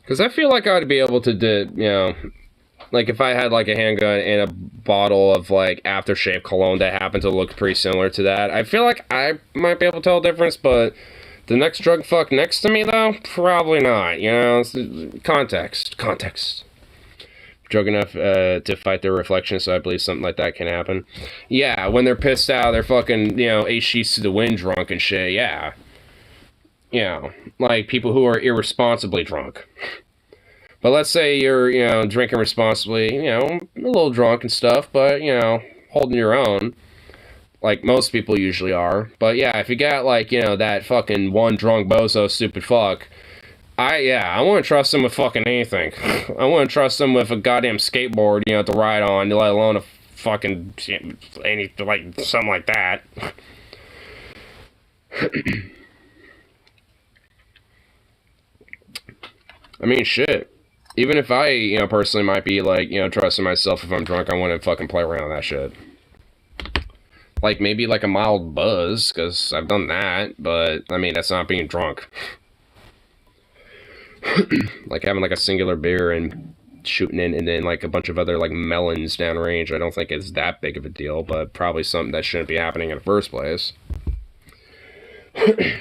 Because I feel like I would be able to do, you know, like if I had like a handgun and a bottle of like aftershave cologne that happened to look pretty similar to that, I feel like I might be able to tell the difference, but the next drug fuck next to me though, probably not, you know, context. Drunk enough to fight their reflection, so I believe something like that can happen. Yeah, when they're pissed out, they're fucking, you know, 8 sheets to the wind drunk and shit, yeah. You know, like people who are irresponsibly drunk. But let's say you're, you know, drinking responsibly, you know, a little drunk and stuff, but, you know, holding your own. Like most people usually are. But yeah, if you got, like, you know, that fucking one drunk bozo stupid fuck, I wouldn't trust him with fucking anything. I wouldn't trust him with a goddamn skateboard, you know, to ride on, let alone a fucking, like, something like that. I mean, shit. Even if I, you know, personally might be, like, you know, trusting myself if I'm drunk, I wouldn't fucking play around with that shit. Like, maybe, like, a mild buzz, because I've done that, but, I mean, that's not being drunk. Like, having, like, a singular beer and shooting it, and then, like, a bunch of other, like, melons downrange, I don't think it's that big of a deal, but probably something that shouldn't be happening in the first place. Which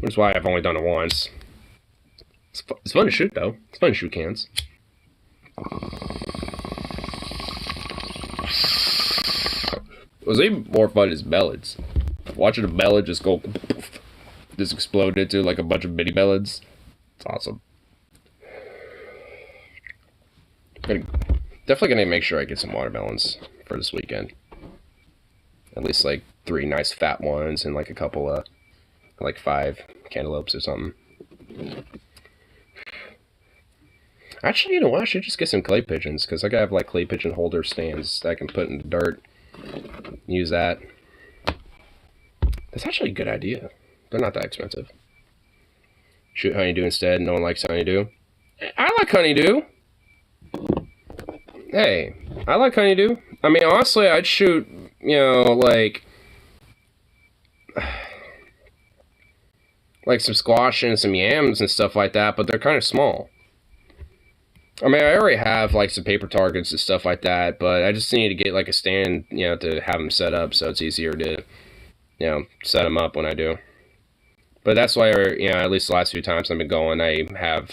is why I've only done it once. It's fun to shoot, though. It's fun to shoot cans. It was even more fun as bellids. Watching a bellid just go... just explode into, like, a bunch of mini bellids. It's awesome. Definitely gonna make sure I get some watermelons for this weekend. At least, like, 3 nice fat ones and, like, a couple of... like, 5 cantaloupes or something. Actually, you know what? I should just get some clay pigeons, because I have, like, clay pigeon holder stands that I can put in the dirt. Use that. That's actually a good idea. They're not that expensive. Shoot honeydew instead. No one likes honeydew. I like honeydew. Hey, I like honeydew. I mean, honestly, I'd shoot, you know, like some squash and some yams and stuff like that, but they're kind of small. I mean, I already have, like, some paper targets and stuff like that, but I just need to get, like, a stand, you know, to have them set up so it's easier to, you know, set them up when I do. But that's why, you know, at least the last few times I've been going, I have,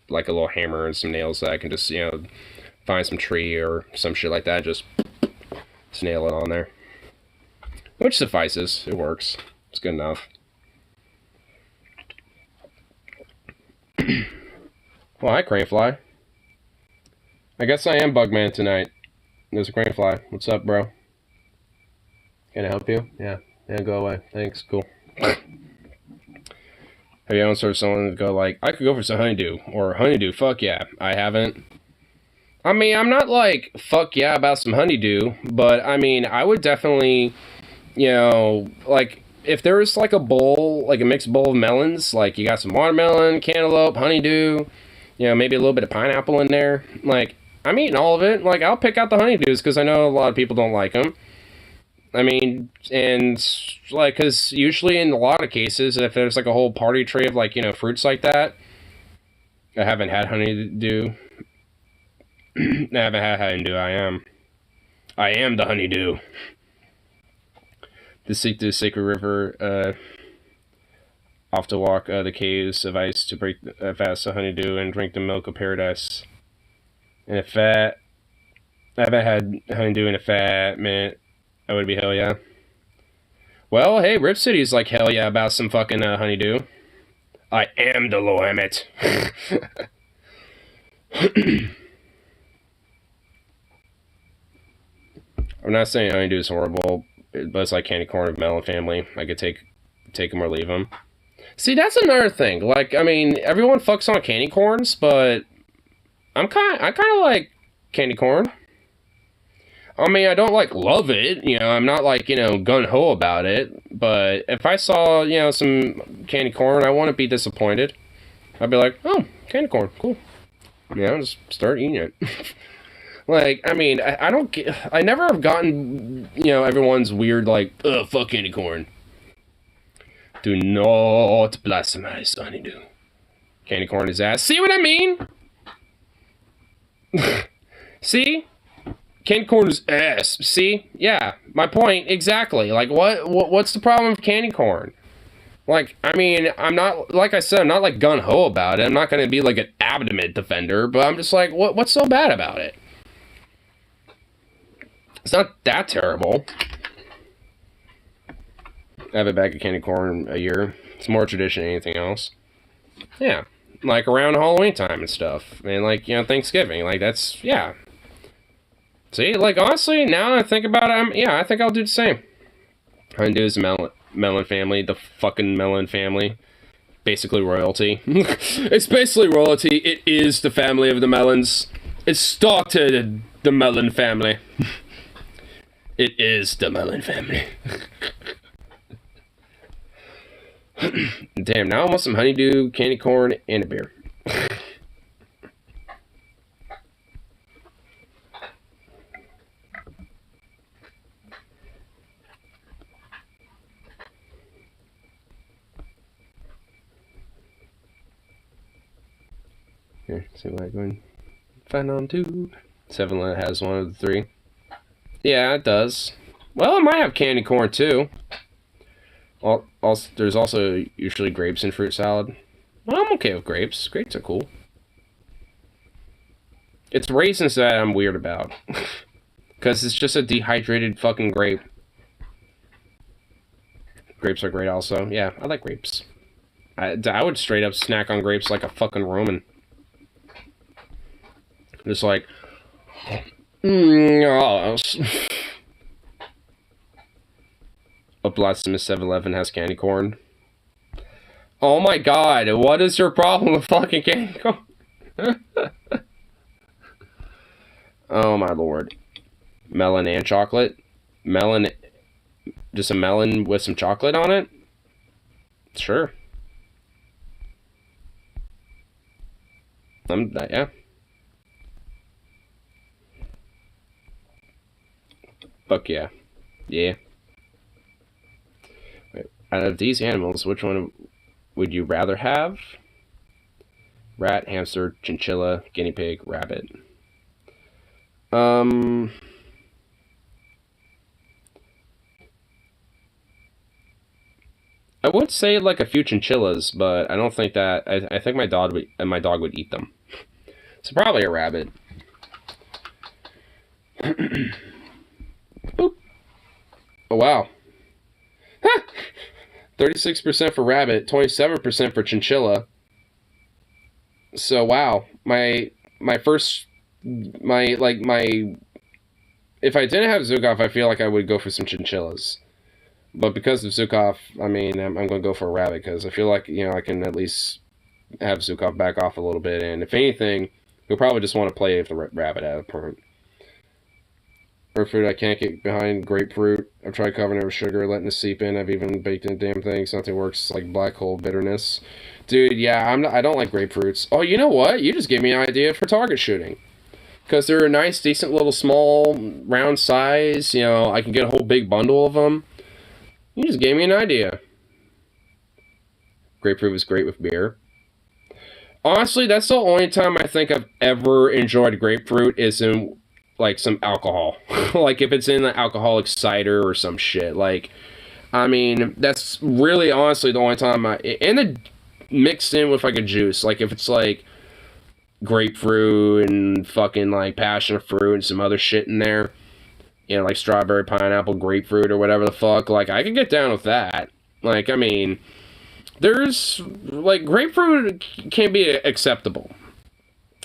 like, a little hammer and some nails that I can just, you know, find some tree or some shit like that, just nail it on there. Which suffices. It works. It's good enough. Well, hi, Cranefly. I guess I am Bugman tonight. There's a Cranefly. What's up, bro? Can I help you? Yeah. Yeah, go away. Thanks. Cool. Have you ever sort of someone to go like, I could go for some honeydew, or honeydew, fuck yeah. I haven't. I mean, I'm not like, fuck yeah about some honeydew, but I mean, I would definitely, you know, like, if there was like a bowl, like a mixed bowl of melons, like you got some watermelon, cantaloupe, honeydew, you know, maybe a little bit of pineapple in there, like, I'm eating all of it. Like, I'll pick out the honeydews because I know a lot of people don't like them. I mean, and like, because usually in a lot of cases, if there's like a whole party tray of like, you know, fruits like that, I haven't had honeydew. I haven't had honeydew. I am the honeydew. To seek the sacred river, off to walk the caves of ice to break the fast of honeydew and drink the milk of paradise. And if I haven't had honeydew in a fat minute, I would be hell yeah. Well, hey, Rip City's like hell yeah about some fucking honeydew. I am the Willamette. I'm not saying honeydew is horrible, but it's like candy corn of melon family. I could take them or leave them. See, that's another thing. Like, I mean, everyone fucks on candy corns, but I kind of like candy corn. I mean, I don't like love it. You know, I'm not like, you know, gun ho about it. But if I saw, you know, some candy corn, I wouldn't be disappointed. I'd be like, oh, candy corn, cool. Yeah, I'll just start eating it. Like, I mean, I never have gotten, you know, everyone's weird, like, ugh, fuck candy corn. Do not blasphemize honeydew. Candy corn is ass. See what I mean? See? Candy corn is ass. See? Yeah, my point, exactly. Like, what's the problem with candy corn? Like, I mean, I'm not, like I said, I'm not, like, gun-ho about it. I'm not gonna be, like, an adamant defender, but I'm just like, what's so bad about it? It's not that terrible. I have a bag of candy corn a year. It's more tradition than anything else. Yeah. Like, around Halloween time and stuff. And, like, you know, Thanksgiving. Like, that's, yeah. See, like, honestly, now that I think about it, I think I'll do the same. Honeydew is the melon family, the fucking melon family. Basically royalty. It's basically royalty. It is the family of the melons. It started the melon family. It is the melon family. Damn, now I want some honeydew, candy corn, and a beer. Here, see what I go and find on two. 7-Eleven has one of the three. Yeah, it does. Well, it might have candy corn too. Also, there's also usually grapes in fruit salad. Well, I'm okay with grapes. Grapes are cool. It's raisins that I'm weird about. Because it's just a dehydrated fucking grape. Grapes are great also. Yeah, I like grapes. I would straight up snack on grapes like a fucking Roman. Just like... Oh, a blasphemous 7-Eleven has candy corn. Oh my god, what is your problem with fucking candy corn? Oh my lord. Melon and chocolate? Melon, just a melon with some chocolate on it? Sure. Yeah. Fuck yeah. Yeah. Wait, out of these animals, which one would you rather have? Rat, hamster, chinchilla, guinea pig, rabbit. I would say like a few chinchillas, but I don't think that. I think my dog would eat them. So probably a rabbit. Boop. Oh wow. 36% for rabbit, 27% for chinchilla. So wow, if I didn't have Zukov, I feel like I would go for some chinchillas. But because of Zukov, I mean, I'm going to go for a rabbit because I feel like, you know, I can at least have Zukov back off a little bit. And if anything, He'll probably just want to play if the rabbit out of point. Or fruit I can't get behind, grapefruit. I've tried covering it with sugar, letting it seep in. I've even baked in damn things. Nothing works. It's like black hole bitterness. Dude, yeah, I don't like grapefruits. Oh, you know what? You just gave me an idea for target shooting. Because they're a nice, decent little small, round size. You know, I can get a whole big bundle of them. You just gave me an idea. Grapefruit was great with beer. Honestly, that's the only time I think I've ever enjoyed grapefruit is in, like, some alcohol. Like, if it's in an alcoholic cider or some shit. Like, I mean, that's really, honestly, the only time and it mixed in with, like, a juice. Like, if it's, like, grapefruit and fucking, like, passion fruit and some other shit in there. You know, like strawberry, pineapple, grapefruit, or whatever the fuck. Like, I can get down with that. Like, I mean, there's, like, grapefruit can be acceptable.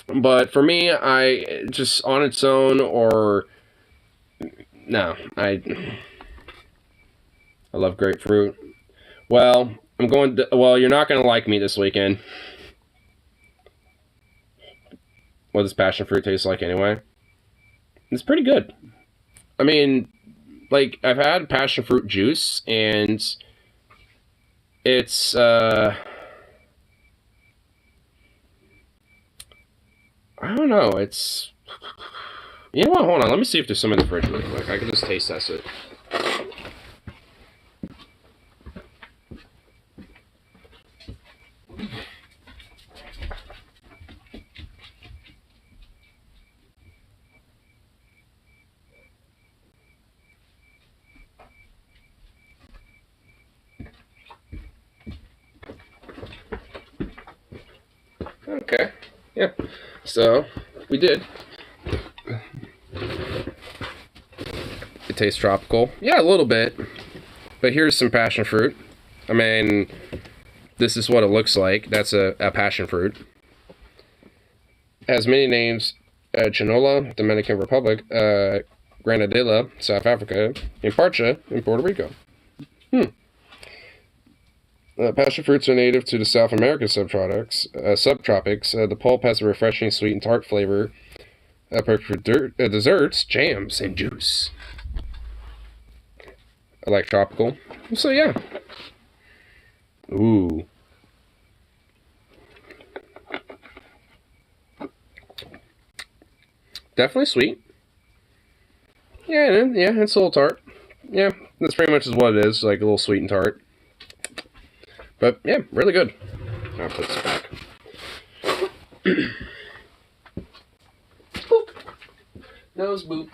But for me, I just on its own or no, I love grapefruit. Well, you're not going to like me this weekend. What does passion fruit taste like anyway? It's pretty good. I mean, like, I've had passion fruit juice, and it's, I don't know, it's, you know what, hold on, let me see if there's some in the fridge really quick. I can just taste test it. Okay, yeah, so, we did. It tastes tropical. Yeah, a little bit. But here's some passion fruit. I mean, this is what it looks like. That's a passion fruit. It has many names. Chinola, Dominican Republic. Granadilla, South Africa. And Parcha in Puerto Rico. Passion fruits are native to the South American subtropics. The pulp has a refreshing sweet and tart flavor. Perfect for desserts, jams, and juice. I like tropical. So, yeah. Ooh. Definitely sweet. Yeah, it's a little tart. Yeah, that's pretty much what it is, like a little sweet and tart. But, yeah, really good. I'll put this back. Boop. Nose boop.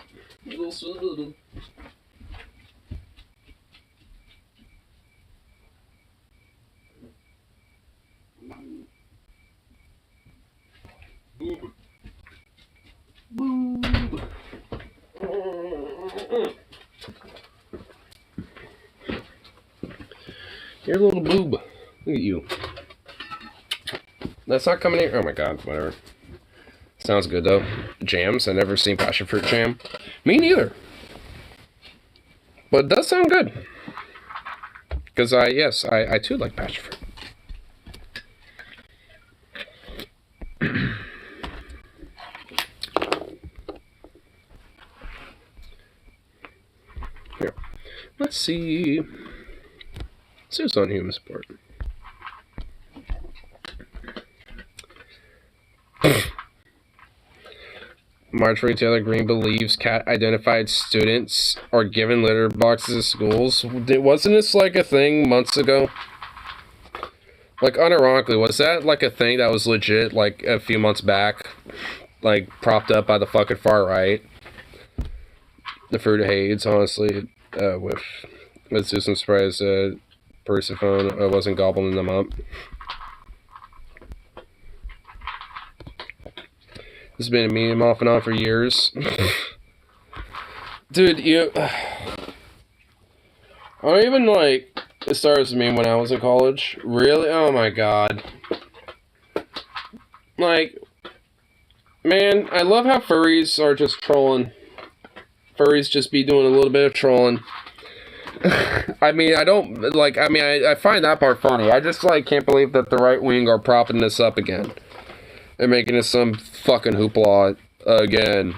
Little sweet little. Boob. Boob. You're a little boob. Look at you. That's not coming in. Oh my god, whatever. Sounds good though. Jams. I've never seen passion fruit jam. Me neither. But it does sound good. Because I too like passion fruit. Here. Let's see. Let's see what's on human support. Marjorie Taylor Greene believes cat-identified students are given litter boxes at schools. Wasn't this like a thing months ago? Like, unironically, was that like a thing that was legit like a few months back? Like, propped up by the fucking far right? The fruit of AIDS, honestly, with Susan Surprise, Persephone wasn't gobbling them up. This has been a meme off and on for years. Dude, I don't even like, it started as a meme when I was in college. Really? Oh my god. Like, man, I love how furries are just trolling. Furries just be doing a little bit of trolling. I mean, I find that part funny. I just, like, can't believe that the right wing are propping this up again. They're making it some fucking hoopla again.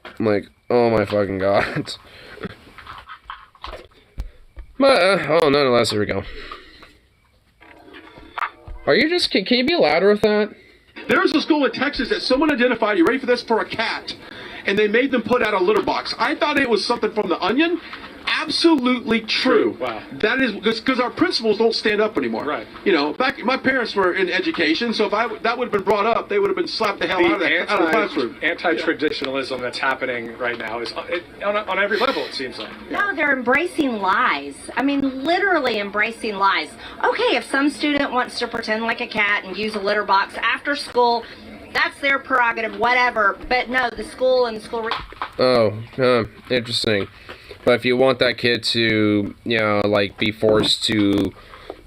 I'm like, oh my fucking god. But, oh, nonetheless, here we go. Are you just, can you be louder with that? There's a school in Texas that someone identified, you ready for this, for a cat. And they made them put out a litter box. I thought it was something from The Onion. Absolutely true. Wow. That is because our principals don't stand up anymore. Right. You know, back my parents were in education, so if that would have been brought up, they would have been slapped the hell out of the classroom. Anti-traditionalism that's happening right now is on every level, it seems like. No, they're embracing lies. I mean, literally embracing lies. Okay, if some student wants to pretend like a cat and use a litter box after school, that's their prerogative, whatever. But no, the school and school... Interesting. But if you want that kid to, you know, like, be forced to,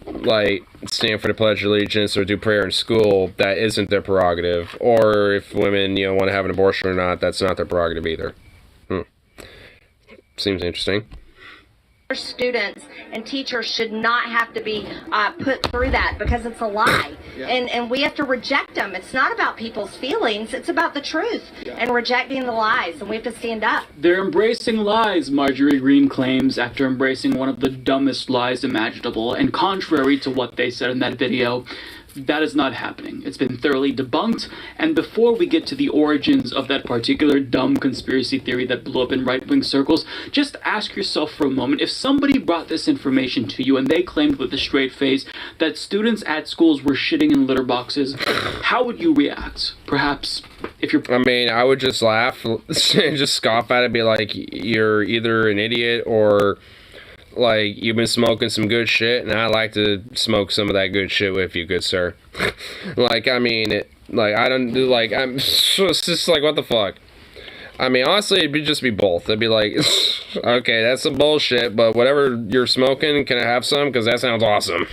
like, stand for the Pledge of Allegiance or do prayer in school, that isn't their prerogative. Or if women, you know, want to have an abortion or not, that's not their prerogative either. Seems interesting. Students and teachers should not have to be put through that because it's a lie. Yeah. And we have to reject them. It's not about people's feelings, it's about the truth and rejecting the lies, and we have to stand up. They're embracing lies, Marjorie Greene claims, after embracing one of the dumbest lies imaginable. And contrary to what they said in that video, that is not happening. It's been thoroughly debunked. And before we get to the origins of that particular dumb conspiracy theory that blew up in right-wing circles, just ask yourself for a moment, if somebody brought this information to you and they claimed with a straight face that students at schools were shitting in litter boxes, how would you react? Perhaps if you're... I mean, I would just laugh and just scoff at it, be like, you're either an idiot or... like, you've been smoking some good shit, and I'd like to smoke some of that good shit with you, good sir. Like, I mean, I don't do, like, I'm just like, what the fuck? I mean, honestly, it'd just be both. It'd be like, okay, that's some bullshit, but whatever you're smoking, can I have some? Because that sounds awesome.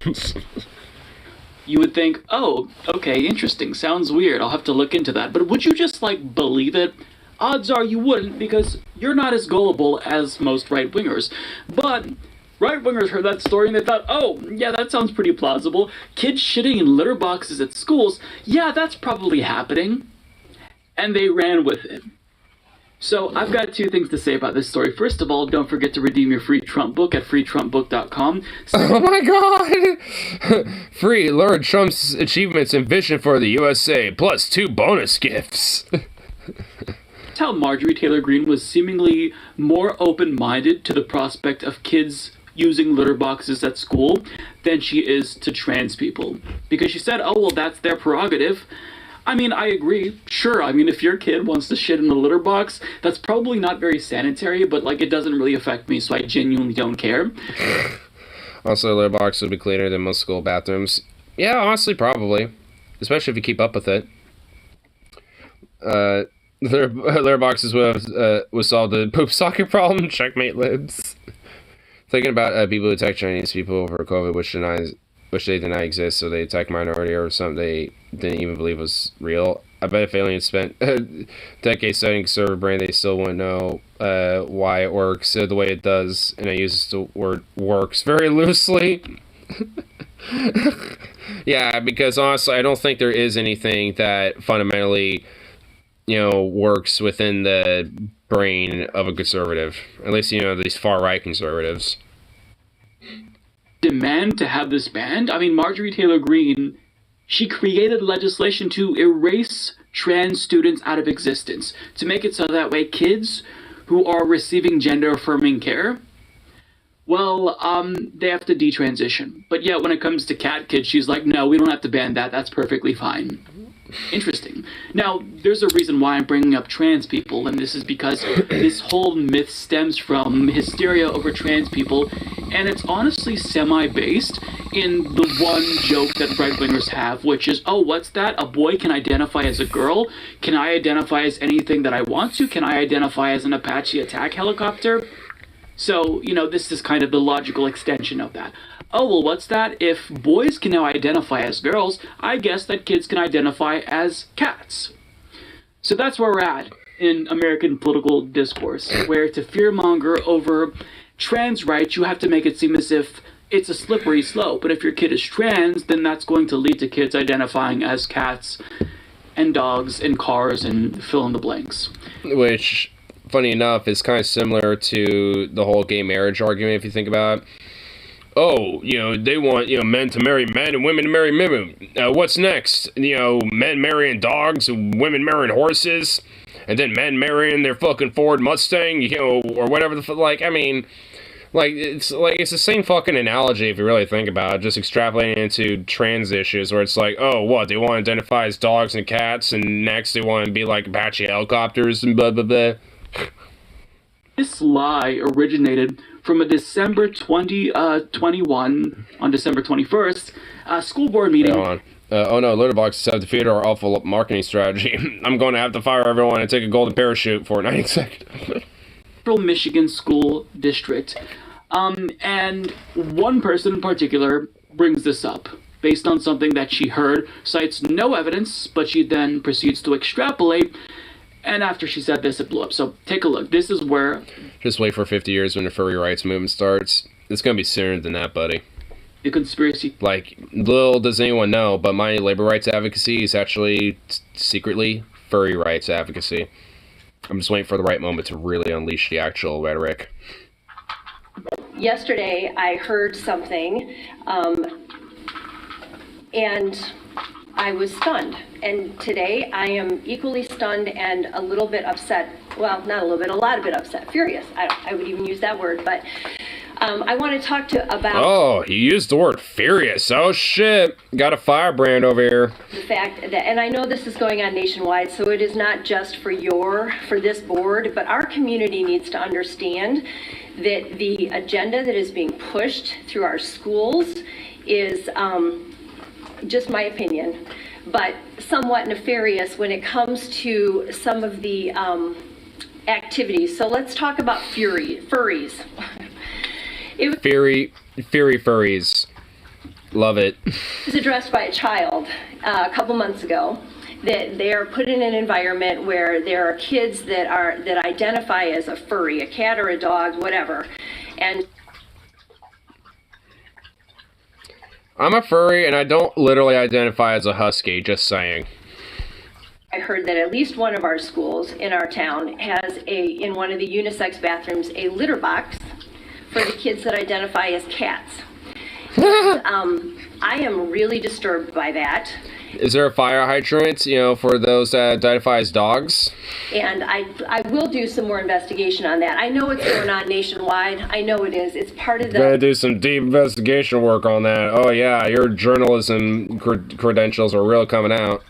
You would think, oh, okay, interesting, sounds weird, I'll have to look into that. But would you just, like, believe it? Odds are you wouldn't, because you're not as gullible as most right-wingers. But right-wingers heard that story and they thought, oh, yeah, that sounds pretty plausible. Kids shitting in litter boxes at schools, yeah, that's probably happening. And they ran with it. So I've got two things to say about this story. First of all, don't forget to redeem your free Trump book at freetrumpbook.com. Oh my god! Free, learn Trump's achievements and vision for the USA, plus 2 bonus gifts. How Marjorie Taylor Greene was seemingly more open-minded to the prospect of kids using litter boxes at school than she is to trans people. Because she said, oh, well, that's their prerogative. I mean, I agree. Sure, I mean, if your kid wants to shit in a litter box, that's probably not very sanitary, but, like, it doesn't really affect me, so I genuinely don't care. Also, litter box would be cleaner than most school bathrooms. Yeah, honestly, probably. Especially if you keep up with it. Litter boxes would solve the poop socket problem. Checkmate libs. Thinking about people who attack Chinese people over COVID, which they deny exists, so they attack minority or something they didn't even believe was real. I bet if aliens spent decades studying server brain, they still wouldn't know why it works the way it does, and I use the word works very loosely. Yeah, because honestly, I don't think there is anything that fundamentally, you know, works within the brain of a conservative. At least, you know, these far-right conservatives. Demand to have this banned? I mean, Marjorie Taylor Greene, she created legislation to erase trans students out of existence, to make it so that way kids who are receiving gender-affirming care, well, they have to detransition. But yet, when it comes to cat kids, she's like, no, we don't have to ban that, that's perfectly fine. Interesting. Now, there's a reason why I'm bringing up trans people, and this is because this whole myth stems from hysteria over trans people, and it's honestly semi-based in the one joke that right-wingers have, which is, oh, what's that? A boy can identify as a girl? Can I identify as anything that I want to? Can I identify as an Apache attack helicopter? So, you know, this is kind of the logical extension of that. Oh, well, what's that? If boys can now identify as girls, I guess that kids can identify as cats. So that's where we're at in American political discourse, where to fearmonger over trans rights, you have to make it seem as if it's a slippery slope. But if your kid is trans, then that's going to lead to kids identifying as cats. and dogs and cars and fill in the blanks. Which, funny enough, is kind of similar to the whole gay marriage argument, if you think about it. Oh, they want, men to marry men and women to marry women. What's next? Men marrying dogs and women marrying horses, and then men marrying their fucking Ford Mustang, or whatever the fuck. It's the same fucking analogy if you really think about it, just extrapolating into trans issues where it's like, oh, what, they want to identify as dogs and cats, and next they want to be like Apache helicopters and blah, blah, blah. This lie originated from a December 2021, on December 21st, school board meeting. Oh no, litter boxes have defeated our awful marketing strategy. I'm going to have to fire everyone and take a golden parachute for 90 seconds. Michigan School District. And one person in particular brings this up based on something that she heard, cites no evidence, but she then proceeds to extrapolate. And after she said this, it blew up. So take a look. This is where... Just wait for 50 years when the furry rights movement starts. It's going to be sooner than that, buddy. The conspiracy... Little does anyone know, but my labor rights advocacy is actually secretly furry rights advocacy. I'm just waiting for the right moment to really unleash the actual rhetoric. Yesterday, I heard something, and I was stunned. And today, I am equally stunned and a little bit upset. Well, not a little bit, a lot of bit upset. Furious. I would even use that word, but I want to talk about... Oh, you used the word furious. Oh, shit. Got a firebrand over here. The fact that, and I know this is going on nationwide, so it is not just for this board, but our community needs to understand that the agenda that is being pushed through our schools is, just my opinion, but somewhat nefarious when it comes to some of the activities. So let's talk about furries. Fury furries. Love it. It was addressed by a child a couple months ago that they are put in an environment where there are kids that identify as a furry, a cat or a dog, whatever. And I'm a furry and I don't literally identify as a husky, just saying. I heard that at least one of our schools in our town has in one of the unisex bathrooms, a litter box for the kids that identify as cats. I am really disturbed by that. Is there a fire hydrant, for those that identify as dogs? And I will do some more investigation on that. I know it's going on nationwide. I know it is. It's part of the... Gotta do some deep investigation work on that. Oh yeah, your journalism credentials are really coming out.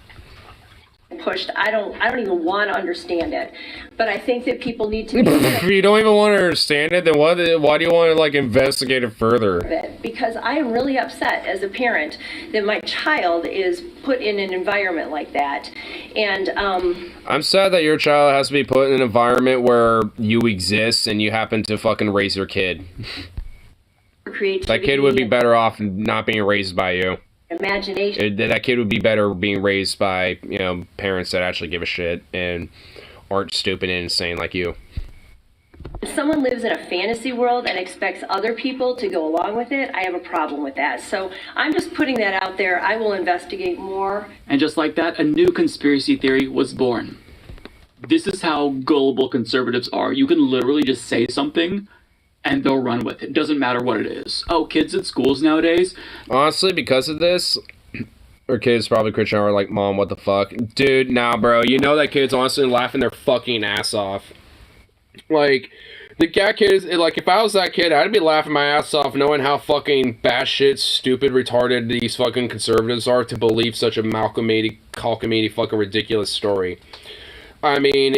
Pushed. I don't even want to understand it, but I think that people need to. If you don't even want to understand it, then why do you want to investigate it further? Because I am really upset as a parent that my child is put in an environment like that, and I'm sad that your child has to be put in an environment where you exist and you happen to fucking raise your kid. That kid would be better off not being raised by you. Imagination. That kid would be better being raised by, parents that actually give a shit and aren't stupid and insane like you. If someone lives in a fantasy world and expects other people to go along with it, I have a problem with that. So I'm just putting that out there. I will investigate more. And just like that, a new conspiracy theory was born. This is how gullible conservatives are. You can literally just say something and they'll run with it. Doesn't matter what it is. Oh, kids at schools nowadays. Honestly, because of this, or kids probably Christian are like, Mom, what the fuck? Dude, nah, bro. You know that kid's honestly laughing their fucking ass off. Like, the cat kids, if I was that kid, I'd be laughing my ass off knowing how fucking batshit, stupid, retarded these fucking conservatives are to believe such a calculated fucking ridiculous story. I mean,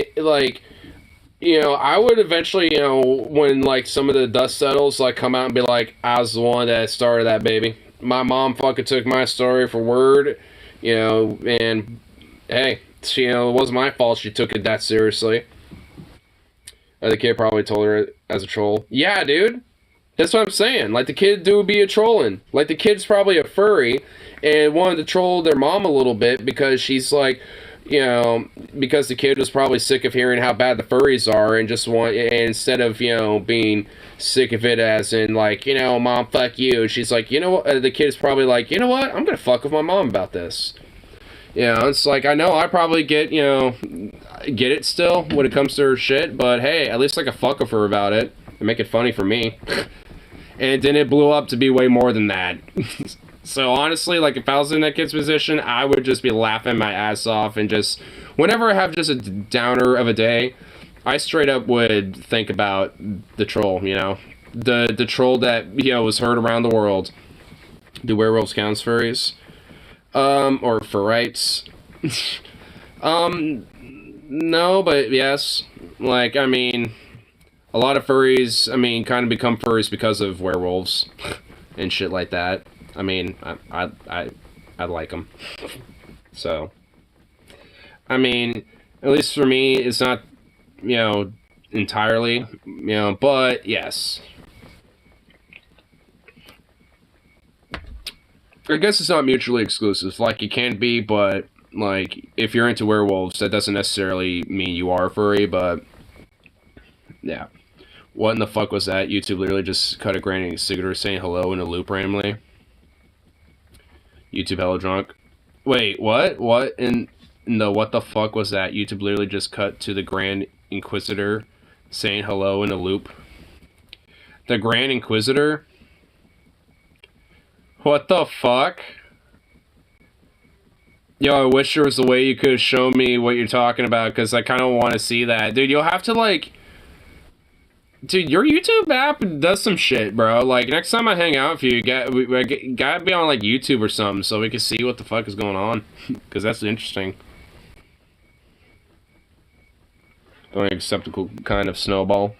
I would eventually, when, some of the dust settles, come out and be like, I was the one that started that, baby. My mom fucking took my story for word, and, hey, it wasn't my fault she took it that seriously. The kid probably told her as a troll. Yeah, dude. That's what I'm saying. The kid do be a trolling. The kid's probably a furry and wanted to troll their mom a little bit because she's because the kid was probably sick of hearing how bad the furries are and instead of, being sick of it as in, Mom, fuck you, she's like, you know what, the kid's probably like, you know what, I'm gonna fuck with my mom about this. You know, it's like, I know I probably get it still when it comes to her shit, but hey, at least I can fuck with her about it and make it funny for me. And then it blew up to be way more than that. So honestly, like, if I was in that kid's position, I would just be laughing my ass off, and just, whenever I have just a downer of a day, I straight up would think about the troll, you know? The troll that, was heard around the world. Do werewolves count as furries? Or furrites? No, but yes. Like, I mean, a lot of furries, I mean, kind of become furries because of werewolves and shit like that. I mean, I like them. So, I mean, at least for me, it's not, entirely, but yes. I guess it's not mutually exclusive. Like, it can be, but, like, if you're into werewolves, that doesn't necessarily mean you are furry, but, yeah. What in the fuck was that? YouTube literally just cut a granny cigarette saying hello in a loop randomly. YouTube hella drunk. Wait, what? What in the what the fuck was that? YouTube literally just cut to the Grand Inquisitor saying hello in a loop. The Grand Inquisitor? What the fuck? Yo, I wish there was a way you could have shown me what you're talking about, because I kind of want to see that. Dude, you'll have to, like... Dude, your YouTube app does some shit, bro. Like, next time I hang out with you, we gotta be on, like, YouTube or something, so we can see what the fuck is going on. Because that's interesting. Going a skeptical kind of snowball.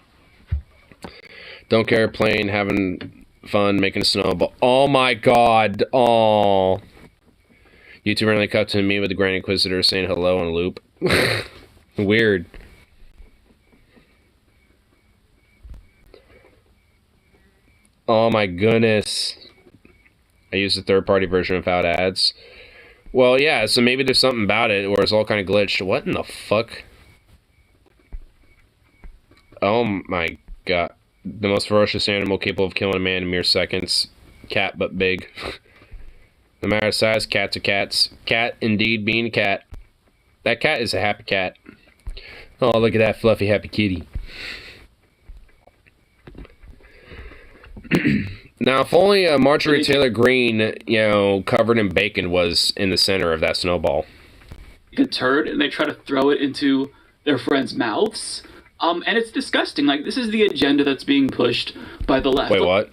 Don't care, playing, having fun, making a snowball. Oh my god. Oh. YouTube randomly cut to me with the Grand Inquisitor saying hello on a loop. Weird. Oh my goodness. I used a third-party version without ads. Well, yeah, so maybe there's something about it where it's all kind of glitched. What in the fuck? Oh my god. The most ferocious animal capable of killing a man in mere seconds. Cat, but big. No matter size, cats are cats. Cat, indeed, being a cat. That cat is a happy cat. Oh, look at that fluffy, happy kitty. Now, if only Marjorie Taylor Greene, covered in bacon was in the center of that snowball. A turd, and they try to throw it into their friends' mouths. And it's disgusting. Like, this is the agenda that's being pushed by the left. Wait, what?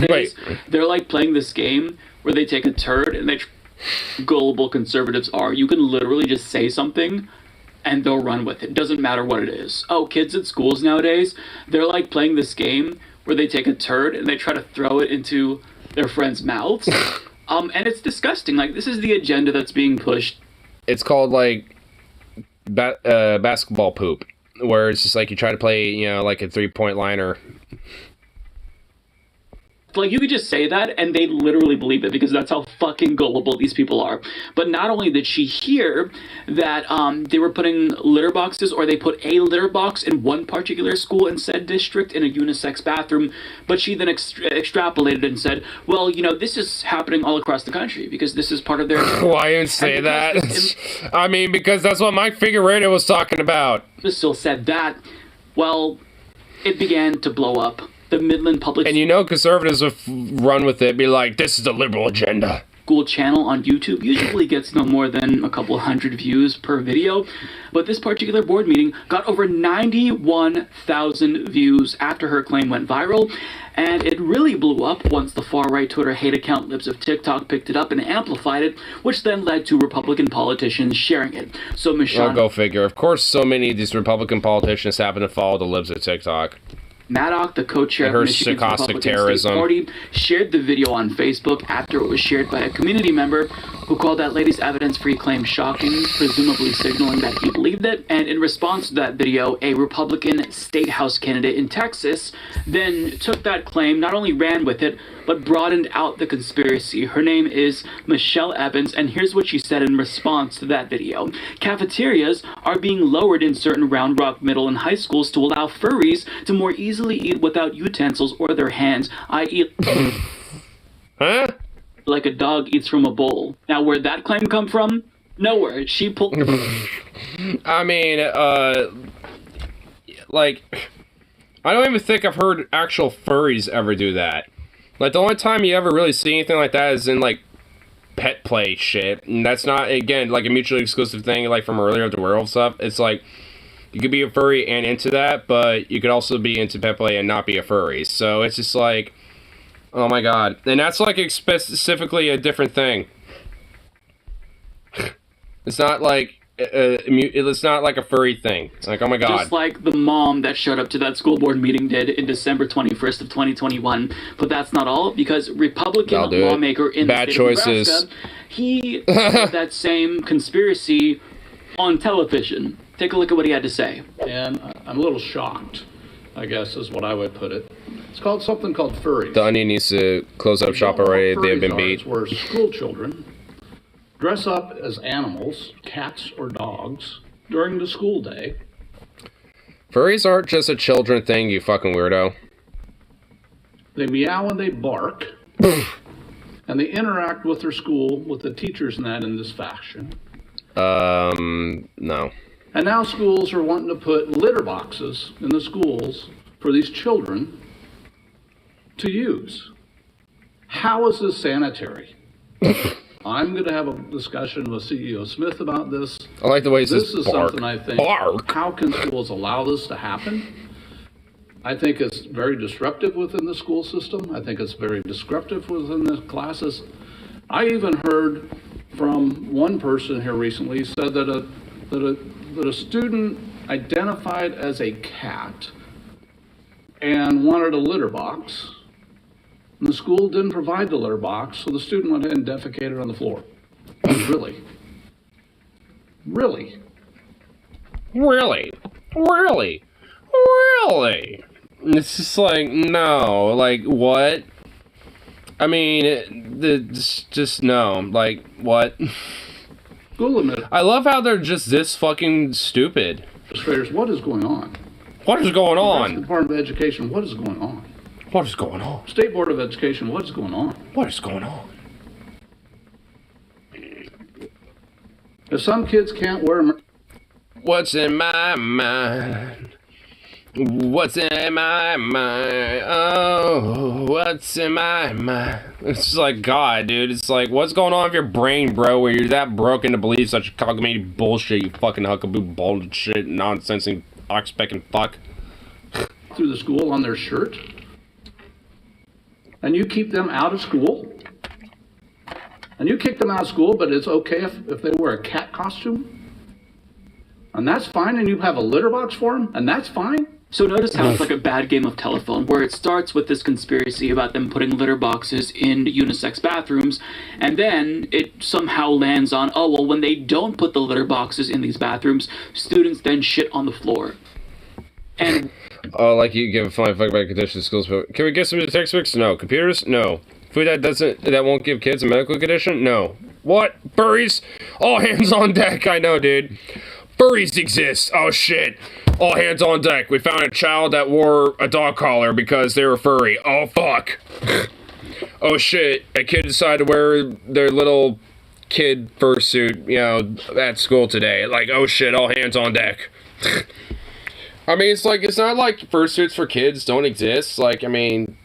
Wait. They're like playing this game where they take a turd and they... Gullible conservatives are. You can literally just say something and they'll run with it. Doesn't matter what it is. Oh, kids at schools nowadays, they're like playing this game where they take a turd and they try to throw it into their friends' mouths. And it's disgusting. Like, this is the agenda that's being pushed. It's called, like, basketball poop. Where it's just like you try to play, like a three-point liner. Like, you could just say that, and they literally believe it, because that's how fucking gullible these people are. But not only did she hear that they were putting litter boxes, or they put a litter box in one particular school in said district in a unisex bathroom, but she then extrapolated and said, well, this is happening all across the country, because this is part of their... Why didn't say that? I mean, because that's what Mike Figueredo was talking about. Still said that. Well, it began to blow up. The Midland Public... And conservatives would run with it, be like, this is the liberal agenda. School channel on YouTube usually gets no more than a couple hundred views per video, but this particular board meeting got over 91,000 views after her claim went viral, and it really blew up once the far-right Twitter hate account Libs of TikTok picked it up and amplified it, which then led to Republican politicians sharing it. So Michelle... Well, go figure. Of course, so many of these Republican politicians happen to follow the Libs of TikTok. Maddock, the co-chair of Michigan's Republican State Party, shared the video on Facebook after it was shared by a community member who called that lady's evidence-free claim shocking, presumably signaling that he believed it. And in response to that video, a Republican state house candidate in Texas then took that claim, not only ran with it, but broadened out the conspiracy. Her name is Michelle Evans, and here's what she said in response to that video. Cafeterias are being lowered in certain Round Rock middle and high schools to allow furries to more easily eat without utensils or their hands, i.e. Huh? Like a dog eats from a bowl. Now, where'd that claim come from? Nowhere. She pulled. I mean, like, I don't even think I've heard actual furries ever do that. Like, the only time you ever really see anything like that is in, like, pet play shit. And that's not, again, like a mutually exclusive thing, like from earlier of the werewolf stuff. It's like, you could be a furry and into that, but you could also be into pet play and not be a furry. So it's just like, oh my god. And that's like specifically a different thing. It's not like, it's not like a furry thing. It's like, oh my god. Just like the mom that showed up to that school board meeting did in December 21st of 2021. But that's not all, because Republican lawmaker in Bad the state choices. of Nebraska, he did that same conspiracy on television. Take a look at what he had to say. And I'm a little shocked, I guess is what I would put it. It's called something called furries. The Onion needs to close up shop already. They have been beat. Where school children dress up as animals, cats or dogs, during the school day. Furries aren't just a children thing, you fucking weirdo. They meow and they bark. And they interact with their school, with the teachers and that in this fashion. No. And now schools are wanting to put litter boxes in the schools for these children to use. How is this sanitary? I'm going to have a discussion with CEO Smith about this. I like the way he says this is bark. something I think, Bark. how can schools allow this to happen? I think it's very disruptive within the school system. I think it's very disruptive within the classes. I even heard from one person here recently said that a student identified as a cat and wanted a litter box. And the school didn't provide the litter box, so the student went ahead and defecated on the floor. Really? Really? Really? Really? Really? It's just like, no. Like, what? I mean, just no. Like, what? I love how they're just this fucking stupid. Administrators, what is going on? What is going on? Department of Education, what is going on? What is going on? State Board of Education, what is going on? What is going on? If some kids can't wear... What's in my mind? What's in my mind? Oh, what's in my mind? It's just like, God, dude. It's like, what's going on with your brain, bro, where you're that broken to believe such cognitive bullshit, you fucking huckaboo bullshit, nonsensing, oxpecking fuck. Through the school on their shirt? And you keep them out of school? And you kick them out of school, but it's okay if they wear a cat costume? And that's fine, and you have a litter box for them, and that's fine? So notice how it's like a bad game of telephone, where it starts with this conspiracy about them putting litter boxes in unisex bathrooms, and then it somehow lands on, oh, well, when they don't put the litter boxes in these bathrooms, students then shit on the floor. And... Oh, like you give a flying fuck about conditions in schools, but can we get some textbooks? No. Computers? No. Food that won't give kids a medical condition? No. What? Furries? All hands on deck, I know, dude. Furries exist. Oh, shit. All hands on deck. We found a child that wore a dog collar because they were furry. Oh, fuck. Oh, shit. A kid decided to wear their little kid fursuit, you know, at school today. Like, oh, shit. All hands on deck. I mean, it's like, it's not like fursuits for kids don't exist. Like, I mean,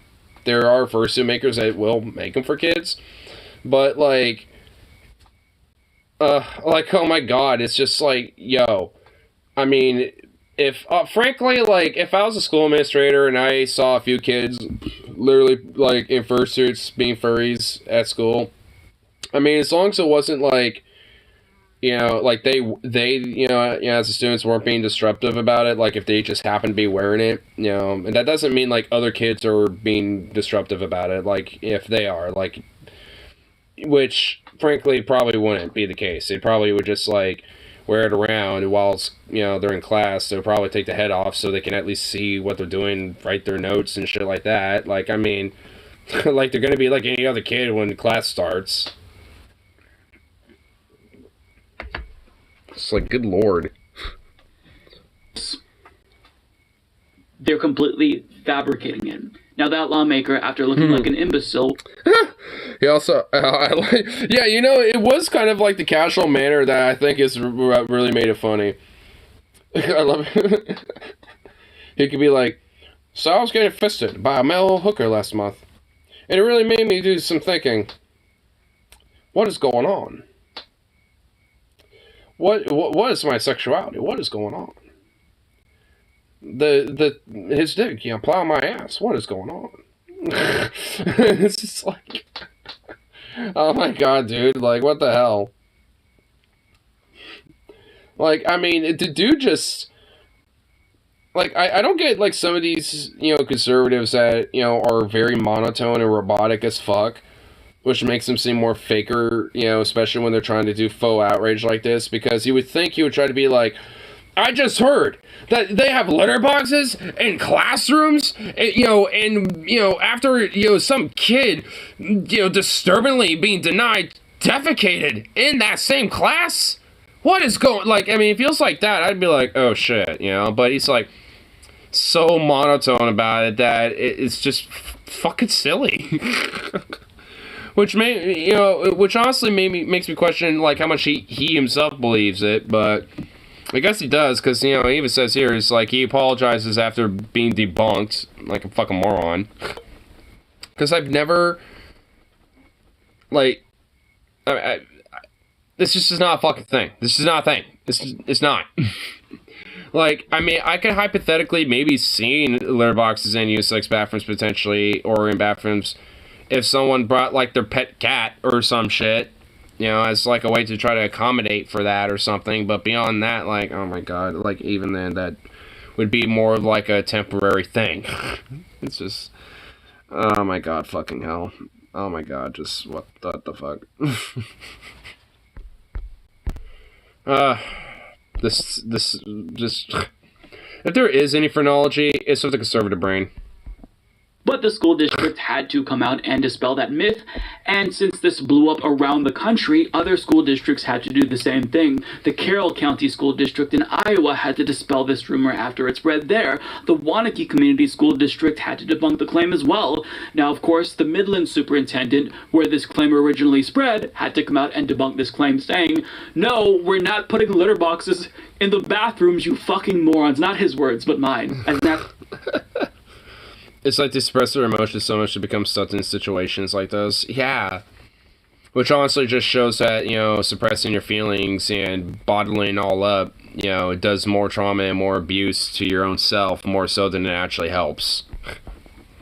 there are fursuit makers that will make them for kids. But, like, oh my god, it's just like, yo, I mean, if, frankly, like, if I was a school administrator and I saw a few kids literally, like, in fursuits being furries at school, I mean, as long as it wasn't, like, you know, like, they, you know, as the students weren't being disruptive about it, like, if they just happened to be wearing it, you know, and that doesn't mean, like, other kids are being disruptive about it, like, if they are, like, which, frankly, probably wouldn't be the case. They probably would just, like, wear it around while, you know, they're in class. They'll probably take the head off so they can at least see what they're doing, write their notes and shit like that. Like, I mean, like, they're gonna be like any other kid when class starts. It's like, good lord. They're completely fabricating it. Now that lawmaker, after looking like an imbecile... He also, yeah, you know, it was kind of like the casual manner that I think is really made it funny. I love it. He could be like, so I was getting fisted by a male hooker last month, and it really made me do some thinking. What is going on? What is my sexuality? What is going on? His dick, you know, plowing my ass. What is going on? It's just like, oh my god, dude! Like, what the hell? Like, I mean, the dude just, like, I don't get, like, some of these, you know, conservatives that, you know, are very monotone and robotic as fuck, which makes them seem more faker, you know, especially when they're trying to do faux outrage like this, because you would think he would try to be like, I just heard that they have litter boxes in classrooms, you know, and, you know, after, you know, some kid, you know, disturbingly being denied defecated in that same class? What is going, like, I mean, it feels like that, I'd be like, oh shit, you know, but he's like, so monotone about it that it's just fucking silly. Which which honestly makes me question, like, how much he himself believes it, but I guess he does, because, you know, he even says here, it's like, he apologizes after being debunked, like a fucking moron. Because I've never, like, this just is not a fucking thing. This is not a thing. It's not. Like, I mean, I could hypothetically maybe see litter boxes in unisex bathrooms potentially, or in bathrooms, if someone brought, like, their pet cat or some shit, you know, as, like, a way to try to accommodate for that or something. But beyond that, like, oh my god, like, even then, that would be more of, like, a temporary thing. It's just, oh my god, fucking hell. Oh my god, just, what the fuck? This, just, if there is any phrenology, it's with the conservative brain. But the school district had to come out and dispel that myth, and since this blew up around the country, other school districts had to do the same thing. The Carroll County School District in Iowa had to dispel this rumor after it spread there. The Waunakee Community School District had to debunk the claim as well. Now, of course, the Midland superintendent, where this claim originally spread, had to come out and debunk this claim, saying, no, we're not putting litter boxes in the bathrooms, you fucking morons. Not his words, but mine. And that... It's like they suppress their emotions so much to become stuck in situations like those. Yeah. Which honestly just shows that, you know, suppressing your feelings and bottling all up, you know, it does more trauma and more abuse to your own self, more so than it actually helps.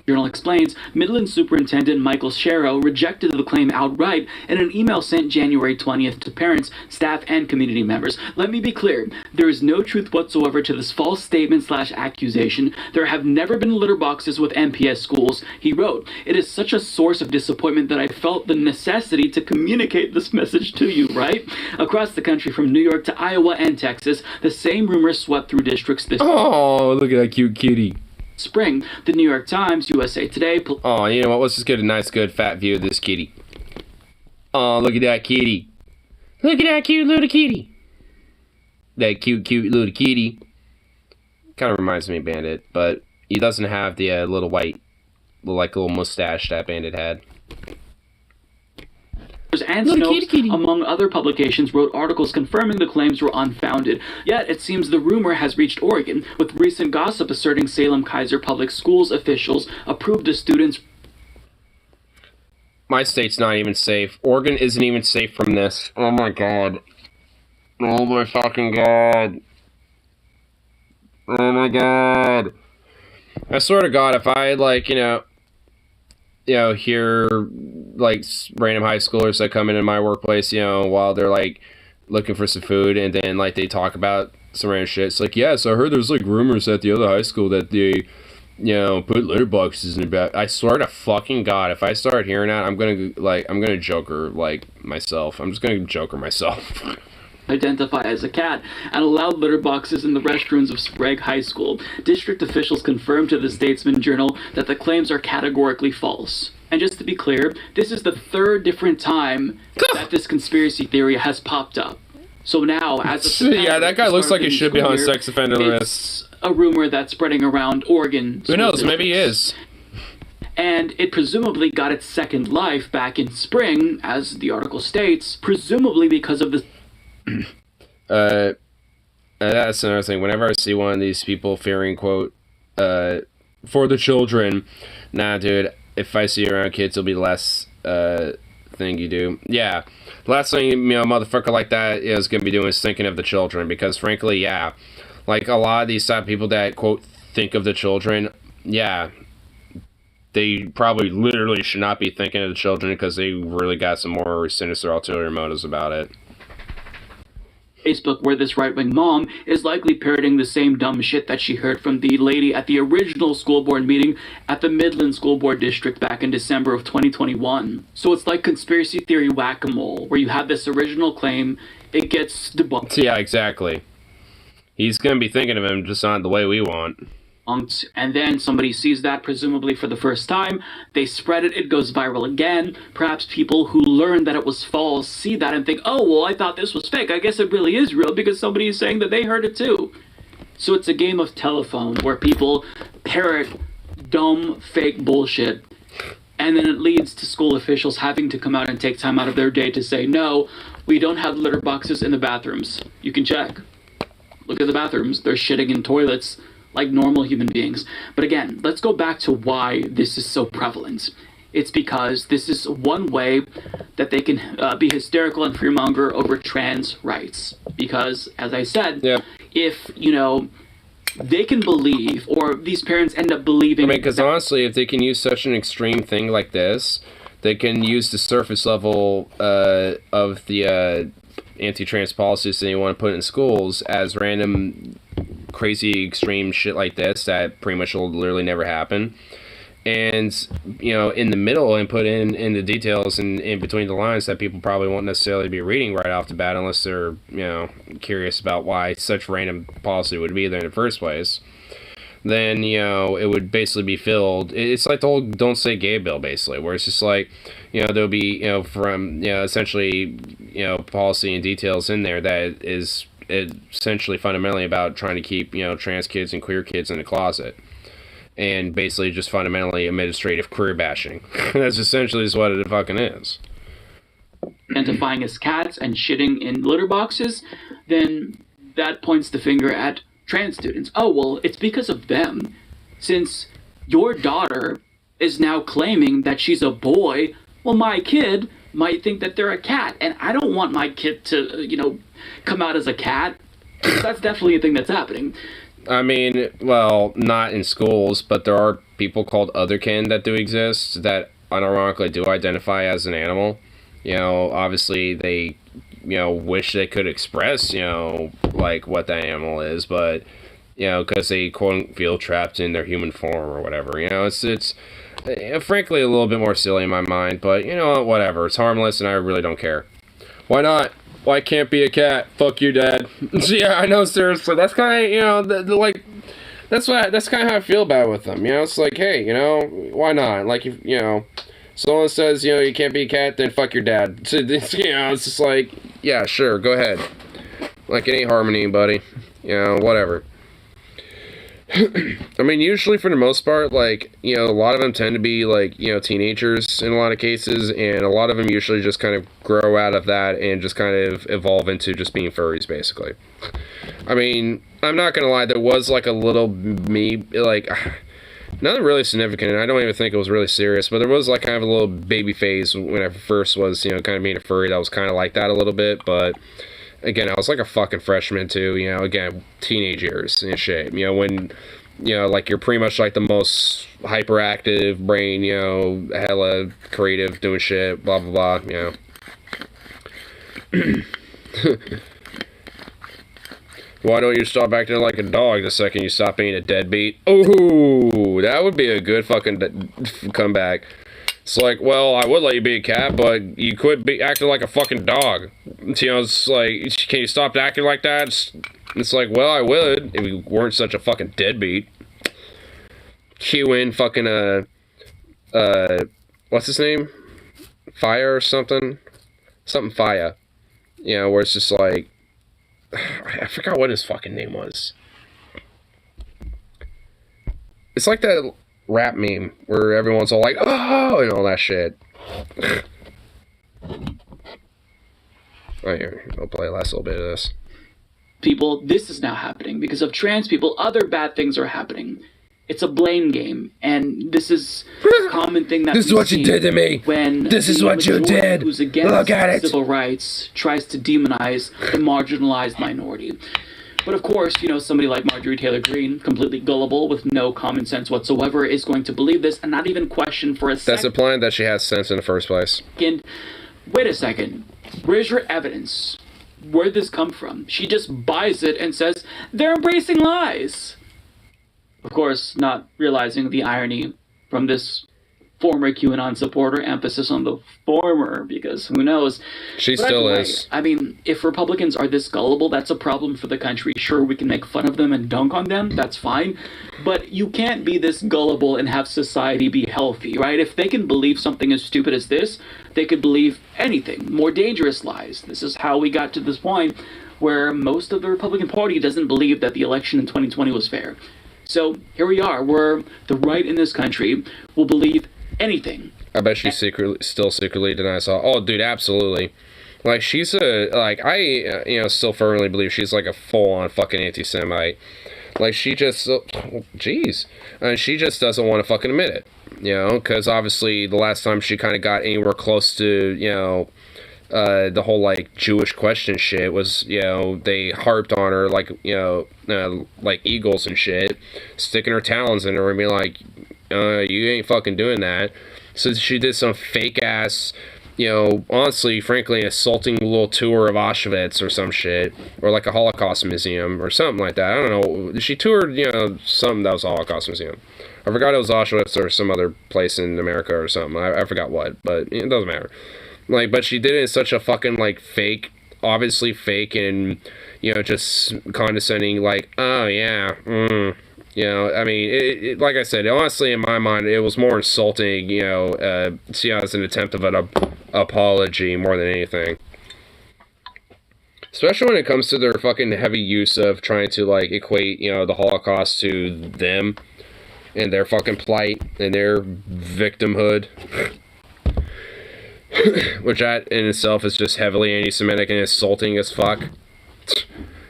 Journal explains, Midland Superintendent Michael Sharrow rejected the claim outright in an email sent January 20th to parents, staff, and community members. Let me be clear, there is no truth whatsoever to this false statement/accusation. There have never been litter boxes with MPS schools, he wrote. It is such a source of disappointment that I felt the necessity to communicate this message to you, right? Across the country, from New York to Iowa and Texas, the same rumors swept through districts this... Oh, look at that cute kitty. Spring. The New York Times, USA Today... Oh, you know what? Let's just get a nice, good, fat view of this kitty. Oh, look at that kitty. Look at that cute little kitty. That cute, cute little kitty. Kind of reminds me of Bandit, but he doesn't have the little white, little mustache that Bandit had. And Snopes, among other publications, wrote articles confirming the claims were unfounded. Yet, it seems the rumor has reached Oregon, with recent gossip asserting Salem-Keizer Public Schools officials approved a student's... My state's not even safe. Oregon isn't even safe from this. Oh my god. Oh my fucking god. Oh my god. I swear to god, if I, like, you know, hear, like, random high schoolers that come into my workplace, you know, while they're, like, looking for some food, and then, like, they talk about some random shit. It's like, yeah, so I heard there's, like, rumors at the other high school that they, you know, put litter boxes in the back. I swear to fucking god, if I start hearing that, I'm gonna Joker, like, myself. I'm just gonna Joker myself. Identify as a cat, and allowed litter boxes in the restrooms of Sprague High School. District officials confirmed to the Statesman Journal that the claims are categorically false. And just to be clear, this is the third different time that this conspiracy theory has popped up. So now, as of yeah, that guy looks like he should be on sex offender list. A rumor that's spreading around Oregon. Who knows? Maybe he is. And it presumably got its second life back in spring, as the article states, presumably because of the... That's another thing. Whenever I see one of these people fearing, quote, for the children, nah, dude, if I see you around kids, it'll be the last thing you do. Yeah, the last thing, a motherfucker like that is going to be doing is thinking of the children, because frankly, yeah, like a lot of these type of people that, quote, think of the children, yeah, they probably literally should not be thinking of the children, because they really got some more sinister ulterior motives about it. Facebook, where this right-wing mom is likely parroting the same dumb shit that she heard from the lady at the original school board meeting at the Midland School Board District back in December of 2021. So it's like conspiracy theory whack-a-mole, where you have this original claim, it gets debunked. Yeah, exactly. He's going to be thinking of him just not the way we want. And then somebody sees that, presumably for the first time, they spread it, it goes viral again. Perhaps people who learned that it was false see that and think, oh, well, I thought this was fake. I guess it really is real because somebody is saying that they heard it too. So it's a game of telephone where people parrot dumb, fake bullshit. And then it leads to school officials having to come out and take time out of their day to say, no, we don't have litter boxes in the bathrooms. You can check. Look at the bathrooms. They're shitting in toilets like normal human beings. But again, let's go back to why this is so prevalent. It's because this is one way that they can be hysterical and fearmonger over trans rights. Because, as I said, if, they can believe, or these parents end up believing... because honestly, if they can use such an extreme thing like this, they can use the surface level of the anti-trans policies that they want to put in schools as random crazy extreme shit like this that pretty much will literally never happen, and in the middle and put in the details and in between the lines that people probably won't necessarily be reading right off the bat unless they're curious about why such random policy would be there in the first place. Then it would basically be filled. It's like the whole "don't say gay" bill, basically, where it's just like there'll be from essentially policy and details in there that is essentially fundamentally about trying to keep trans kids and queer kids in the closet, and basically just fundamentally administrative career bashing. That's essentially just what it fucking is. Identifying as cats and shitting in litter boxes, then that points the finger at trans students. Oh, well, it's because of them. Since your daughter is now claiming that she's a boy, well, my kid might think that they're a cat, and I don't want my kid to, come out as a cat. That's definitely a thing that's happening. I mean, well, not in schools, but there are people called otherkin that do exist that unironically do identify as an animal. Obviously they, wish they could express, like what that animal is, but, because they, quote, feel trapped in their human form or whatever. It's frankly a little bit more silly in my mind, but, whatever. It's harmless and I really don't care. Why not? Why can't be a cat? Fuck you, Dad. Yeah, I know, seriously. That's kind of, that's kind of how I feel about it with them. It's like, hey, why not? Like, if, someone says, you can't be a cat, then fuck your dad. So, it's just like, yeah, sure, go ahead. Like, it ain't harmony, buddy. Whatever. I mean, usually for the most part, like, a lot of them tend to be, like, teenagers in a lot of cases, and a lot of them usually just kind of grow out of that and just kind of evolve into just being furries, basically. I mean, I'm not gonna lie, there was, like, a little nothing really significant, and I don't even think it was really serious, but there was, like, kind of a little baby phase when I first was, kind of being a furry that was kind of like that a little bit, but... Again, I was like a fucking freshman too, again, teenage years and shit, when, like you're pretty much like the most hyperactive brain, hella creative, doing shit, blah, blah, blah, Why don't you stop acting like a dog the second you stop being a deadbeat? Ooh, that would be a good fucking comeback. It's like, well, I would let you be a cat, but you could be acting like a fucking dog. It's like, can you stop acting like that? It's like, well, I would if you weren't such a fucking deadbeat. Cue in fucking, what's his name? Fire or something? Something Fire. Where it's just like, I forgot what his fucking name was. It's like that rap meme where everyone's all like, oh, and all that shit. Oh, here, I'll play the last little bit of this. People, this is now happening. Because of trans people, other bad things are happening. It's a blame game, and this is a common thing that this is what you did to me. When this is what you did. Who's against Look at it. Civil rights tries to demonize the marginalized minority. But of course, you know, somebody like Marjorie Taylor Greene, completely gullible with no common sense whatsoever, is going to believe this and not even question for a second. That's implying that she has sense in the first place. Wait a second. Where's your evidence? Where'd this come from? She just buys it and says, they're embracing lies. Of course, not realizing the irony from this former QAnon supporter, emphasis on the former, because who knows. She still is. I mean, if Republicans are this gullible, that's a problem for the country. Sure, we can make fun of them and dunk on them, that's fine. But you can't be this gullible and have society be healthy, right? If they can believe something as stupid as this, they could believe anything, more dangerous lies. This is how we got to this point where most of the Republican Party doesn't believe that the election in 2020 was fair. So here we are, where the right in this country will believe anything. I bet she still secretly denies all. Oh, dude, absolutely. Like, she's I still firmly believe she's like a full-on fucking anti-Semite. Like, she just, jeez. She just doesn't want to fucking admit it, you know, because obviously the last time she kind of got anywhere close to, you know, the whole, like, Jewish question shit was, you know, they harped on her, like, you know, like eagles and shit, sticking her talons in her and being like, you ain't fucking doing that. So she did some fake-ass, you know, honestly, frankly, assaulting little tour of Auschwitz or some shit, or like a Holocaust museum or something like that. I don't know. She toured, you know, something that was a Holocaust museum. I forgot it was Auschwitz or some other place in America or something. I forgot what, but it doesn't matter. Like, but she did it in such a fucking, like, fake, obviously fake and, you know, just condescending, like, oh, yeah, you know, I mean, like I said, honestly, in my mind, it was more insulting, you know, see, as an attempt of an apology more than anything. Especially when it comes to their fucking heavy use of trying to, like, equate, you know, the Holocaust to them and their fucking plight and their victimhood. Which that in itself is just heavily anti-Semitic and insulting as fuck.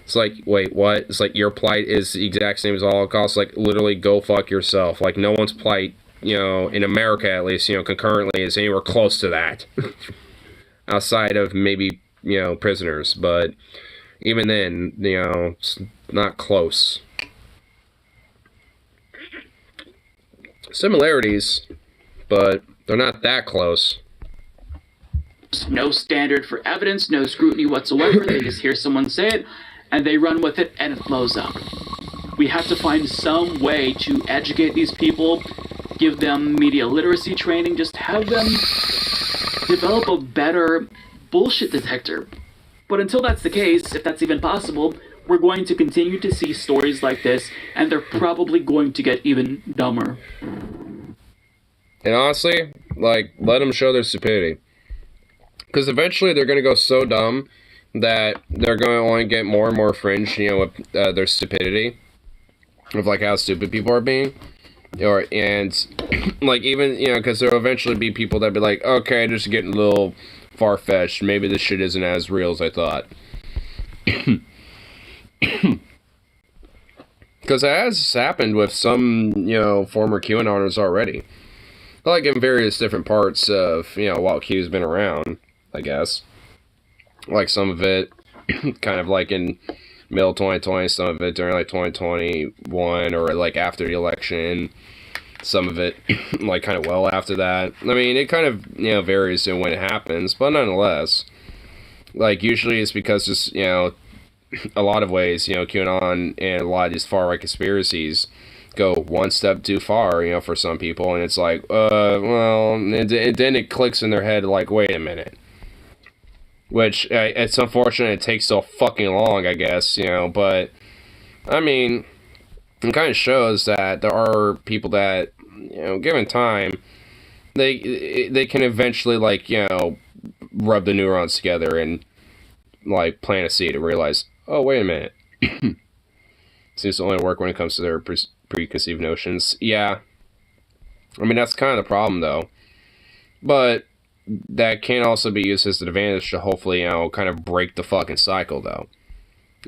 It's like, wait, what? It's like your plight is the exact same as the Holocaust. Like, literally, go fuck yourself. Like, no one's plight, you know, in America at least, you know, concurrently is anywhere close to that. Outside of maybe, you know, prisoners. But even then, you know, it's not close. Similarities, but they're not that close. No standard for evidence, no scrutiny whatsoever. They just hear someone say it, and they run with it, and it blows up. We have to find some way to educate these people, give them media literacy training, just have them develop a better bullshit detector. But until that's the case, if that's even possible, we're going to continue to see stories like this, and they're probably going to get even dumber. And honestly, like, let them show their stupidity. Because eventually they're going to go so dumb that they're going to only get more and more fringe, you know, with their stupidity. Of, like, how stupid people are being. And, like, even, you know, because there'll eventually be people that be like, okay, just getting a little far-fetched. Maybe this shit isn't as real as I thought. Because it has happened with some, you know, former QAnoners already. Like, in various different parts of, you know, while Q's been around, I guess. Like, some of it kind of like in middle 2020, some of it during, like, 2021, or, like, after the election. Some of it, like, kind of well after that. I mean, it kind of, you know, varies in when it happens, but nonetheless. Like, usually it's because just, you know, a lot of ways, you know, QAnon and a lot of these far-right conspiracies go one step too far, you know, for some people, and it's like, well, and then it clicks in their head, like, wait a minute. Which, it's unfortunate it takes so fucking long, I guess, you know, but, I mean, it kind of shows that there are people that, you know, given time, they can eventually, like, you know, rub the neurons together and, like, plant a seed and realize, oh, wait a minute. Seems to only work when it comes to their preconceived notions. Yeah. I mean, that's kind of the problem, though. But that can also be used as an advantage to hopefully, kind of break the fucking cycle, though.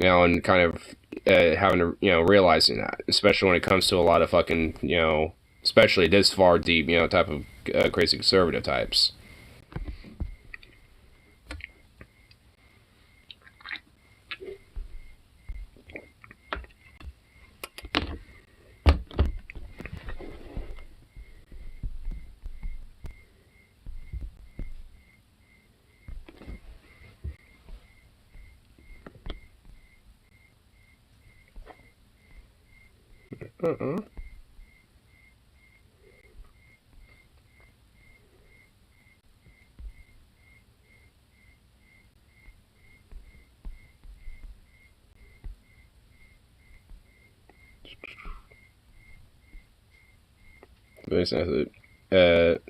And kind of having to, realizing that. Especially when it comes to a lot of fucking, especially this far deep, type of crazy conservative types.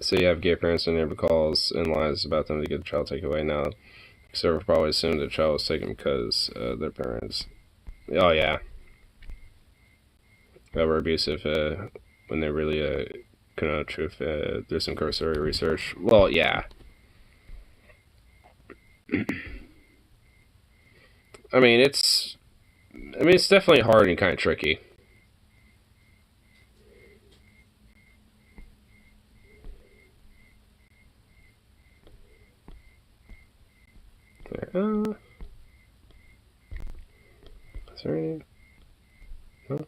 So you have gay parents and neighbor calls and lies about them to get the child taken away. Now, the server probably assumed the child was taken because their parents. Oh yeah, that were abusive when they really couldn't know the truth. There's some cursory research. Well, yeah. I mean, it's definitely hard and kind of tricky. Is there any? No?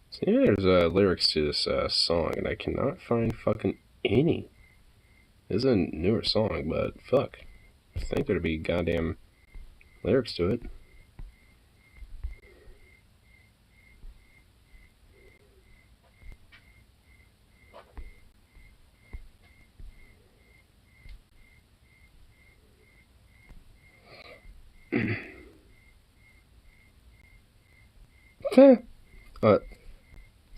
See, there's lyrics to this song, and I cannot find fucking any. This is a newer song, but fuck. I think there'd be goddamn lyrics to it.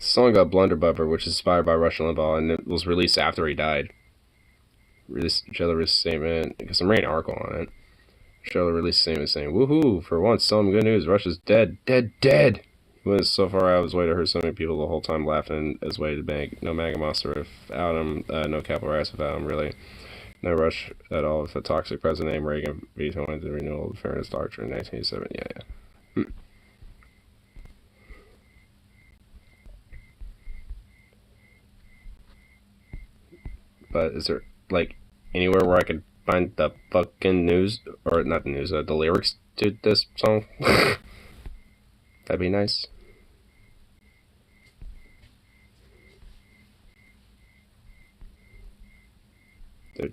Song got Blunderbubber, which is inspired by Rush Limbaugh, and it was released after he died. Sheller released a statement, because some rain article on it. Sheller released a statement saying, "Woohoo! For once, tell him good news. Rush is dead, dead, dead." He went so far out of his way to hurt so many people the whole time, laughing his way to bank. No MAGA monster without him, no capital rights without him, really. No Rush at all with a toxic president named Reagan vetoing the renewal of the Fairness Doctrine in 1987. Yeah. But is there, like, anywhere where I could find the fucking news, or not the news, the lyrics to this song? That'd be nice.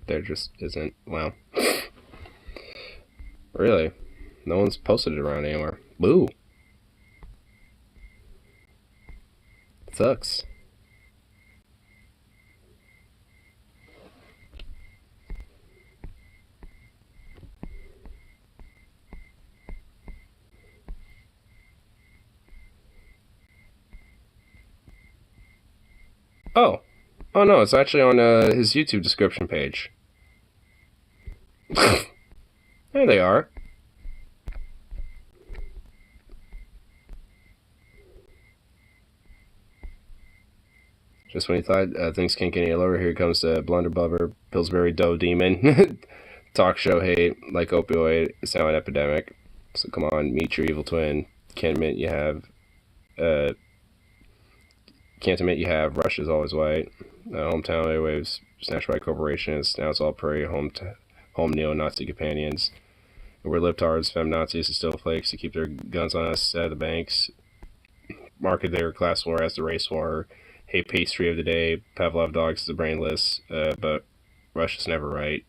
There just isn't. Wow. Really? No one's posted it around anywhere. Boo. Sucks. Oh. Oh no, it's actually on his YouTube description page. There they are. Just when you thought things can't get any lower, here comes the Blunderbubber, Pillsbury Dough Demon. Talk show hate, like opioid, sound epidemic. So come on, meet your evil twin. Can't admit you have Rush is always white. Hometown airwaves snatched by corporations. Now it's all prairie. Home neo-Nazi companions. We're libtards, feminazis, and still flakes to keep their guns on us at the banks. Market their class war as the race war. Hate pastry of the day. Pavlov dogs is the brainless. But Rush is never right.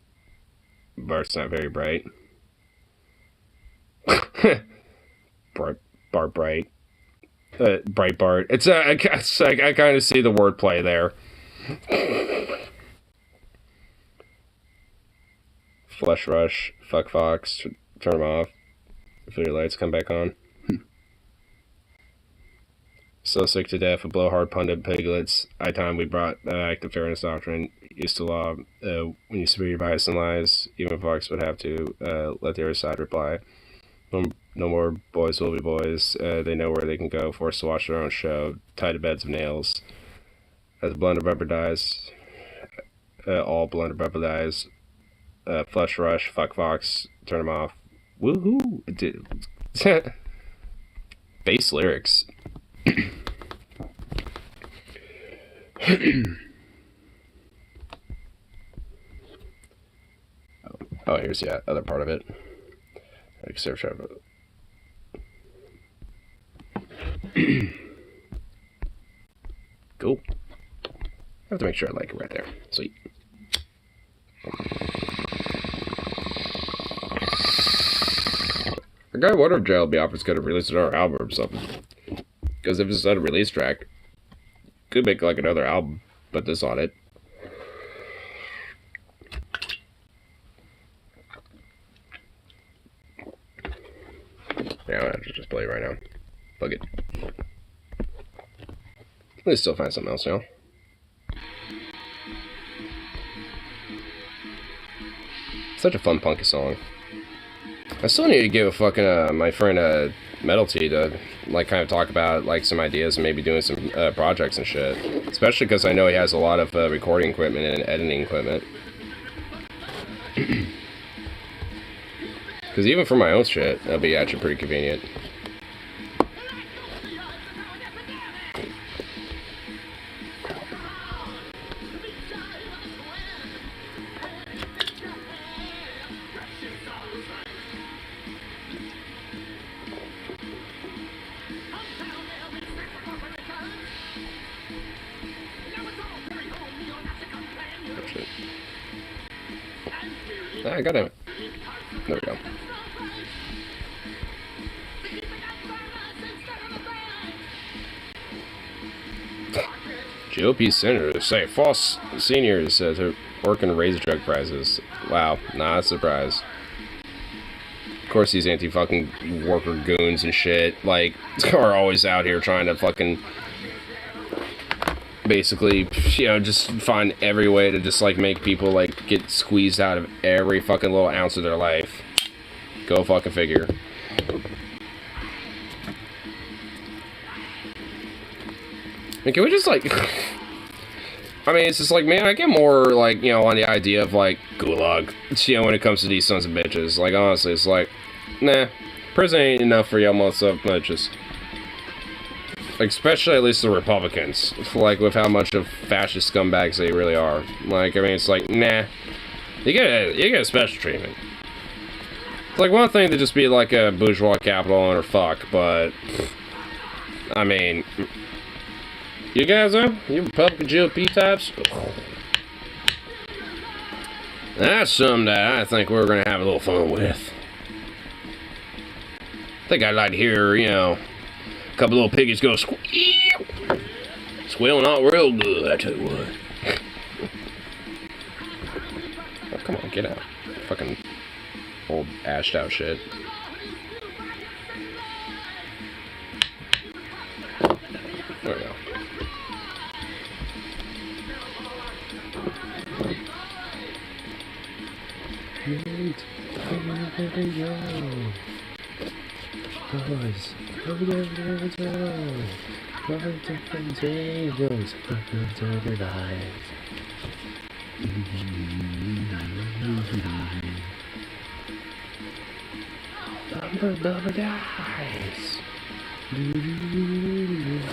Bart's not very bright. Bart Bright. Breitbart. It's I kind of see the wordplay there. Flush Rush, Fuck Fox, turn them off. If your lights come back on. So sick to death of blowhard pundit piglets. I time we brought back the fairness doctrine. Used to law when you spew your bias and lies, even Fox would have to let the other side reply. No more boys will be boys. They know where they can go, forced to watch their own show, tied to beds of nails. As blended rubber dies, all blended rubber dies. Flush Rush, Fuck Fox, turn them off. Woohoo! Bass lyrics. Oh, here's the other part of it. Cool. I have to make sure I like it right there. Sweet. I gotta wonder if JLB Office could have released another album or something. Because if it's not a release track, could make like another album, put this on it. Yeah, I'll have to just play it right now. Plug it. Let's still find something else, you know? Such a fun punky song. I still need to give a fucking my friend Metal T to like kind of talk about like some ideas and maybe doing some projects and shit. Especially because I know he has a lot of recording equipment and editing equipment. Because even for my own shit, that'd be actually pretty convenient. I got it. There we go. GOP senators say false seniors to work and raise drug prices. Wow, not a surprise. Of course, these anti-fucking worker goons and shit, like, are always out here trying to fucking basically, you know, just find every way to just, like, make people, like, get squeezed out of every fucking little ounce of their life. Go fucking figure. I mean, can we just, like... I mean, it's just like, man, I get more, like, you know, on the idea of, like, gulag, you know, when it comes to these sons of bitches. Like, honestly, it's like, nah, prison ain't enough for y'all sons of bitches. Like, especially at least the Republicans, like, with how much of fascist scumbags they really are. Like, I mean, it's like, nah, you get a special treatment. It's like one thing to just be like a bourgeois capital owner fuck, but, I mean, you guys are? You Republican GOP types? That's something that I think we're gonna have a little fun with. I think I'd like to hear, you know, a couple little piggies go squeal. Squeal not real good, I tell you what. Oh, come on, get out. Fucking old ashed out shit. There we go.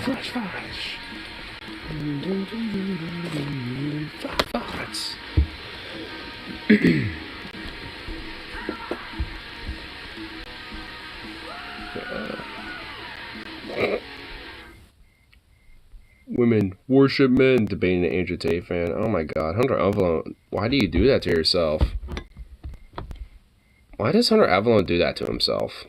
Flash flash. Flash. Women worship men, debating an Andrew Tate fan. Oh my god, Hunter Avalon, why do you do that to yourself? Why does Hunter Avalon do that to himself?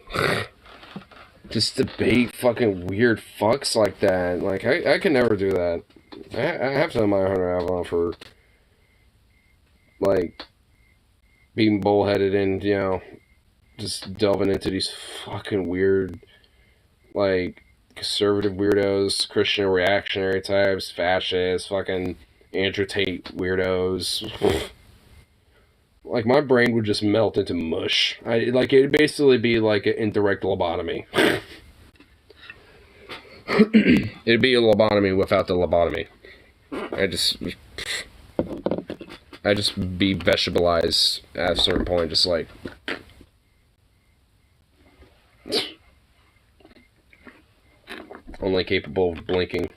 Just debate fucking weird fucks like that. Like, I can never do that. I have to admire Hunter Avalon for, like, being bullheaded and, you know, just delving into these fucking weird, like, conservative weirdos, Christian reactionary types, fascists, fucking Andrew Tate weirdos. Like, my brain would just melt into mush. Like, it'd basically be like an indirect lobotomy. It'd be a lobotomy without the lobotomy. I just be vegetabilized at a certain point, just like... only capable of blinking.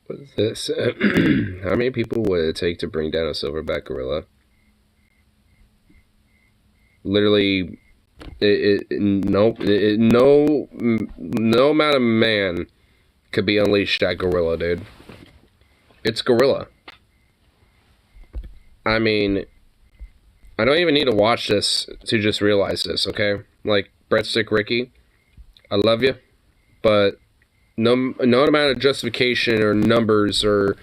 What is this? How many people would it take to bring down a silverback gorilla? Literally, no amount of man could be unleashed at gorilla, dude. It's gorilla. I mean, I don't even need to watch this to just realize this, okay? Like, Breadstick Ricky, I love you, but no amount of justification or numbers or,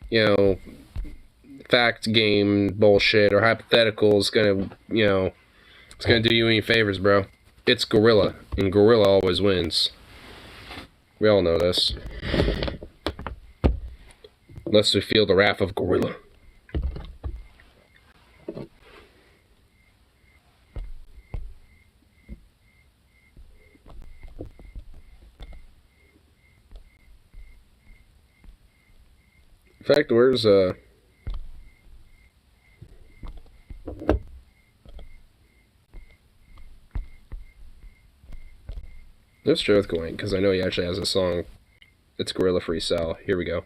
you know, fact game bullshit or hypothetical is gonna, you know, it's gonna do you any favors, bro. It's gorilla, and gorilla always wins. We all know this. Unless we feel the wrath of gorilla. In fact, where's let's try with going, because I know he actually has a song. It's Gorilla Freestyle. Here we go.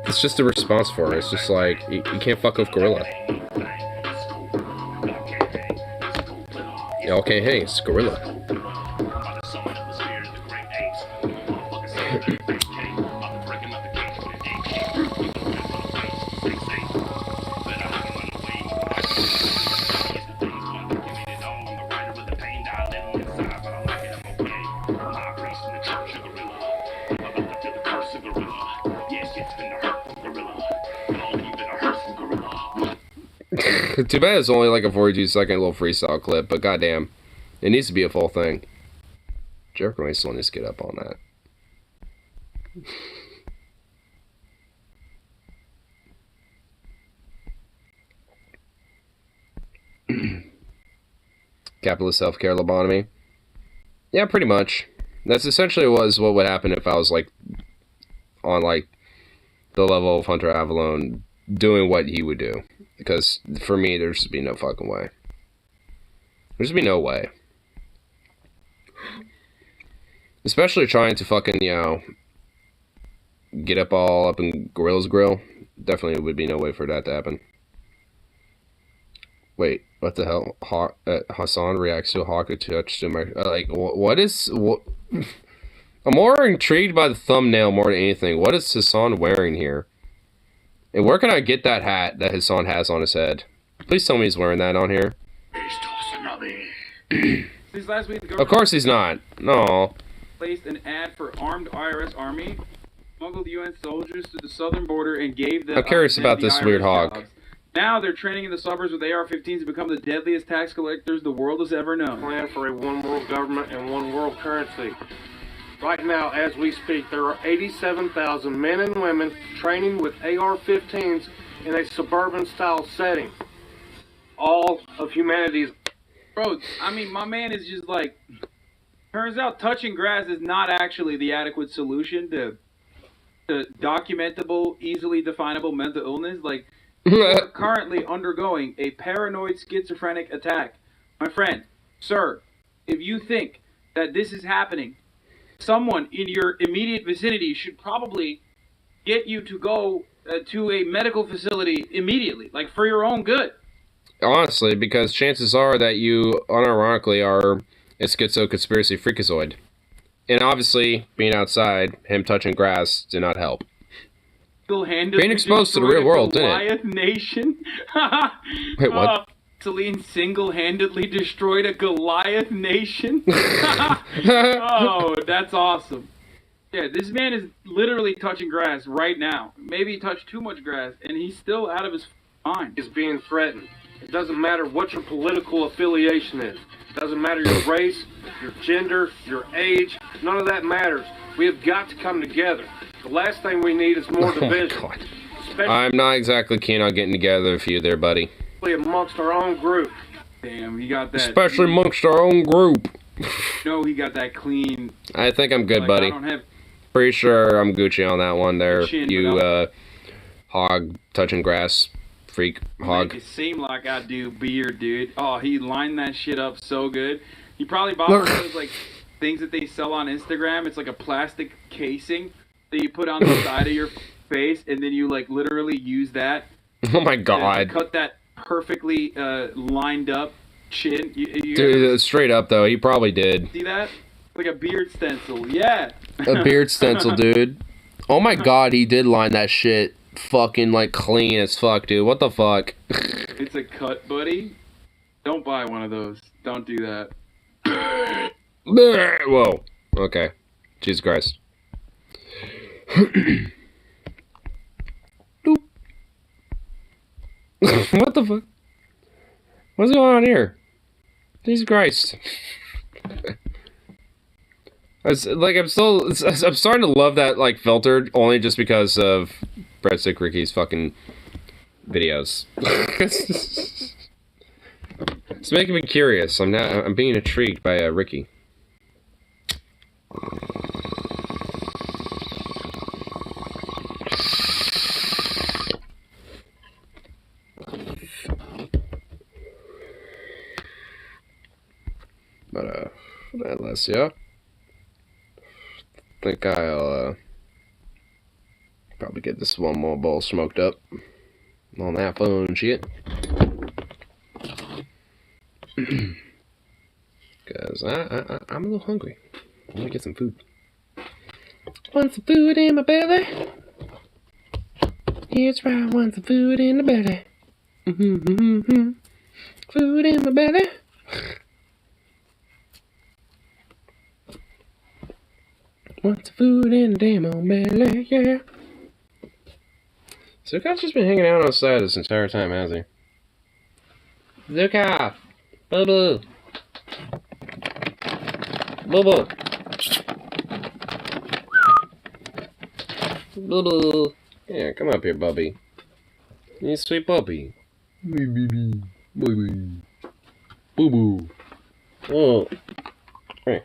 It's just a response for it. It's just like, you can't fuck with gorilla. Y'all can't hang, it's gorilla. Too bad it's only like a 42-second little freestyle clip, but goddamn, it needs to be a full thing. Jericho still needs to get up on that. Capitalist self-care lobotomy. Yeah, pretty much. That's essentially what would happen if I was like on like the level of Hunter Avalon doing what he would do. Because for me, there's just be no fucking way. There's just be no way. Especially trying to fucking, you know, get up all up in Gorilla's grill. Definitely would be no way for that to happen. Wait, what the hell? Hassan reacts to a hawk attached to my... like, what is... What? I'm more intrigued by the thumbnail more than anything. What is Hassan wearing here? And where can I get that hat that Hassan has on his head? Please tell me he's wearing that on here. Since last week, the Of course he's not. No. Placed an ad for armed IRS army, smuggled UN soldiers to the southern border, and gave them... I'm curious about this weird hog. Jobs. Now they're training in the suburbs with AR-15s to become the deadliest tax collectors the world has ever known. Plan for a one world government and one world currency. Right now, as we speak, there are 87,000 men and women training with AR-15s in a suburban-style setting. All of humanity's... Bro, I mean, my man is just like... Turns out touching grass is not actually the adequate solution to documentable, easily definable mental illness. Like, you're currently undergoing a paranoid schizophrenic attack. My friend, sir, if you think that this is happening, someone in your immediate vicinity should probably get you to go to a medical facility immediately, like for your own good. Honestly, because chances are that you unironically are a schizo conspiracy freakazoid. And obviously, being outside, him touching grass did not help. Single-handedly Being exposed to the real world, didn't it? Goliath Nation. Wait, what? Celine single-handedly destroyed a Goliath Nation. Oh, that's awesome. Yeah, this man is literally touching grass right now. Maybe he touched too much grass, and he's still out of his mind. Is being threatened. It doesn't matter what your political affiliation is. It doesn't matter your race, your gender, your age. None of that matters. We have got to come together. The last thing we need is more division. Oh my God. I'm not exactly keen on getting together with you there, buddy. Amongst our own group. Damn, he got that. Especially amongst our own group. No, he got that clean. I think I'm good, buddy. I don't have... Pretty sure I'm Gucci on that one there. Chin, you, hog touching grass freak hog. Make it seem like I do beard, dude. Oh, he lined that shit up so good. He probably bought one of those, like, things that they sell on Instagram. It's like a plastic casing that you put on the side of your face, and then you, like, literally use that. Oh my God. Cut that perfectly lined up chin. Dude, straight up though, he probably did. See that? Like a beard stencil. Yeah. A beard stencil, dude. Oh my God, he did line that shit fucking like clean as fuck, dude. What the fuck? It's a cut, buddy. Don't buy one of those. Don't do that. Whoa. Okay. Jesus Christ. What the fuck? What's going on here? Jesus Christ. I'm starting to love that, like, filter only just because of Breadstick Ricky's fucking videos. It's making me curious. I'm being intrigued by Ricky. But, unless, yeah. I think I'll, probably get this one more bowl smoked up on that phone shit. Because I'm a little hungry. I want to get some food. Want some food in my belly? It's right, want some food in the belly. Food in my belly. Want some food in the damn old belly, yeah. Zukav's just been hanging out outside this entire time, hasn't he? Zukav! Boo-boo! Boo-boo! Boo-boo! Yeah, come up here, Bubby. You sweet puppy. Boo-boo. Boo-boo. Boo-boo. Oh. Hey.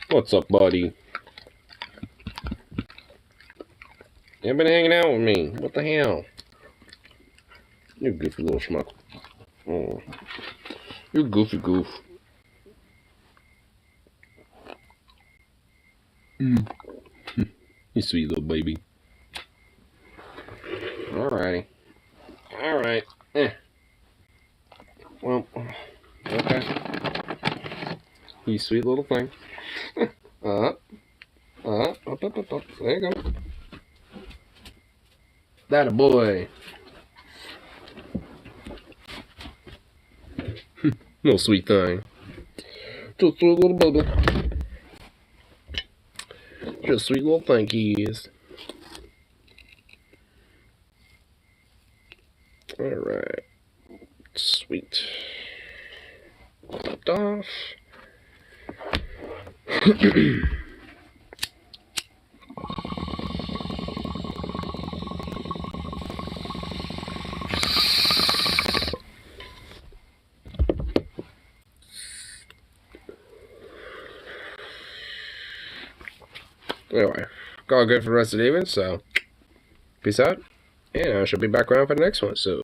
What's up, buddy? You been hanging out with me. What the hell? You goofy little schmuck. Oh. You goofy goof. You sweet little baby. Alrighty. Alright. Well, okay. You sweet little thing. Up. There you go. That a boy. Little sweet thing. Just a sweet little baby. Just a sweet little thing he is. Alright. Sweet. Popped off. Anyway, all good for the rest of the evening, so peace out, and I shall be back around for the next one, so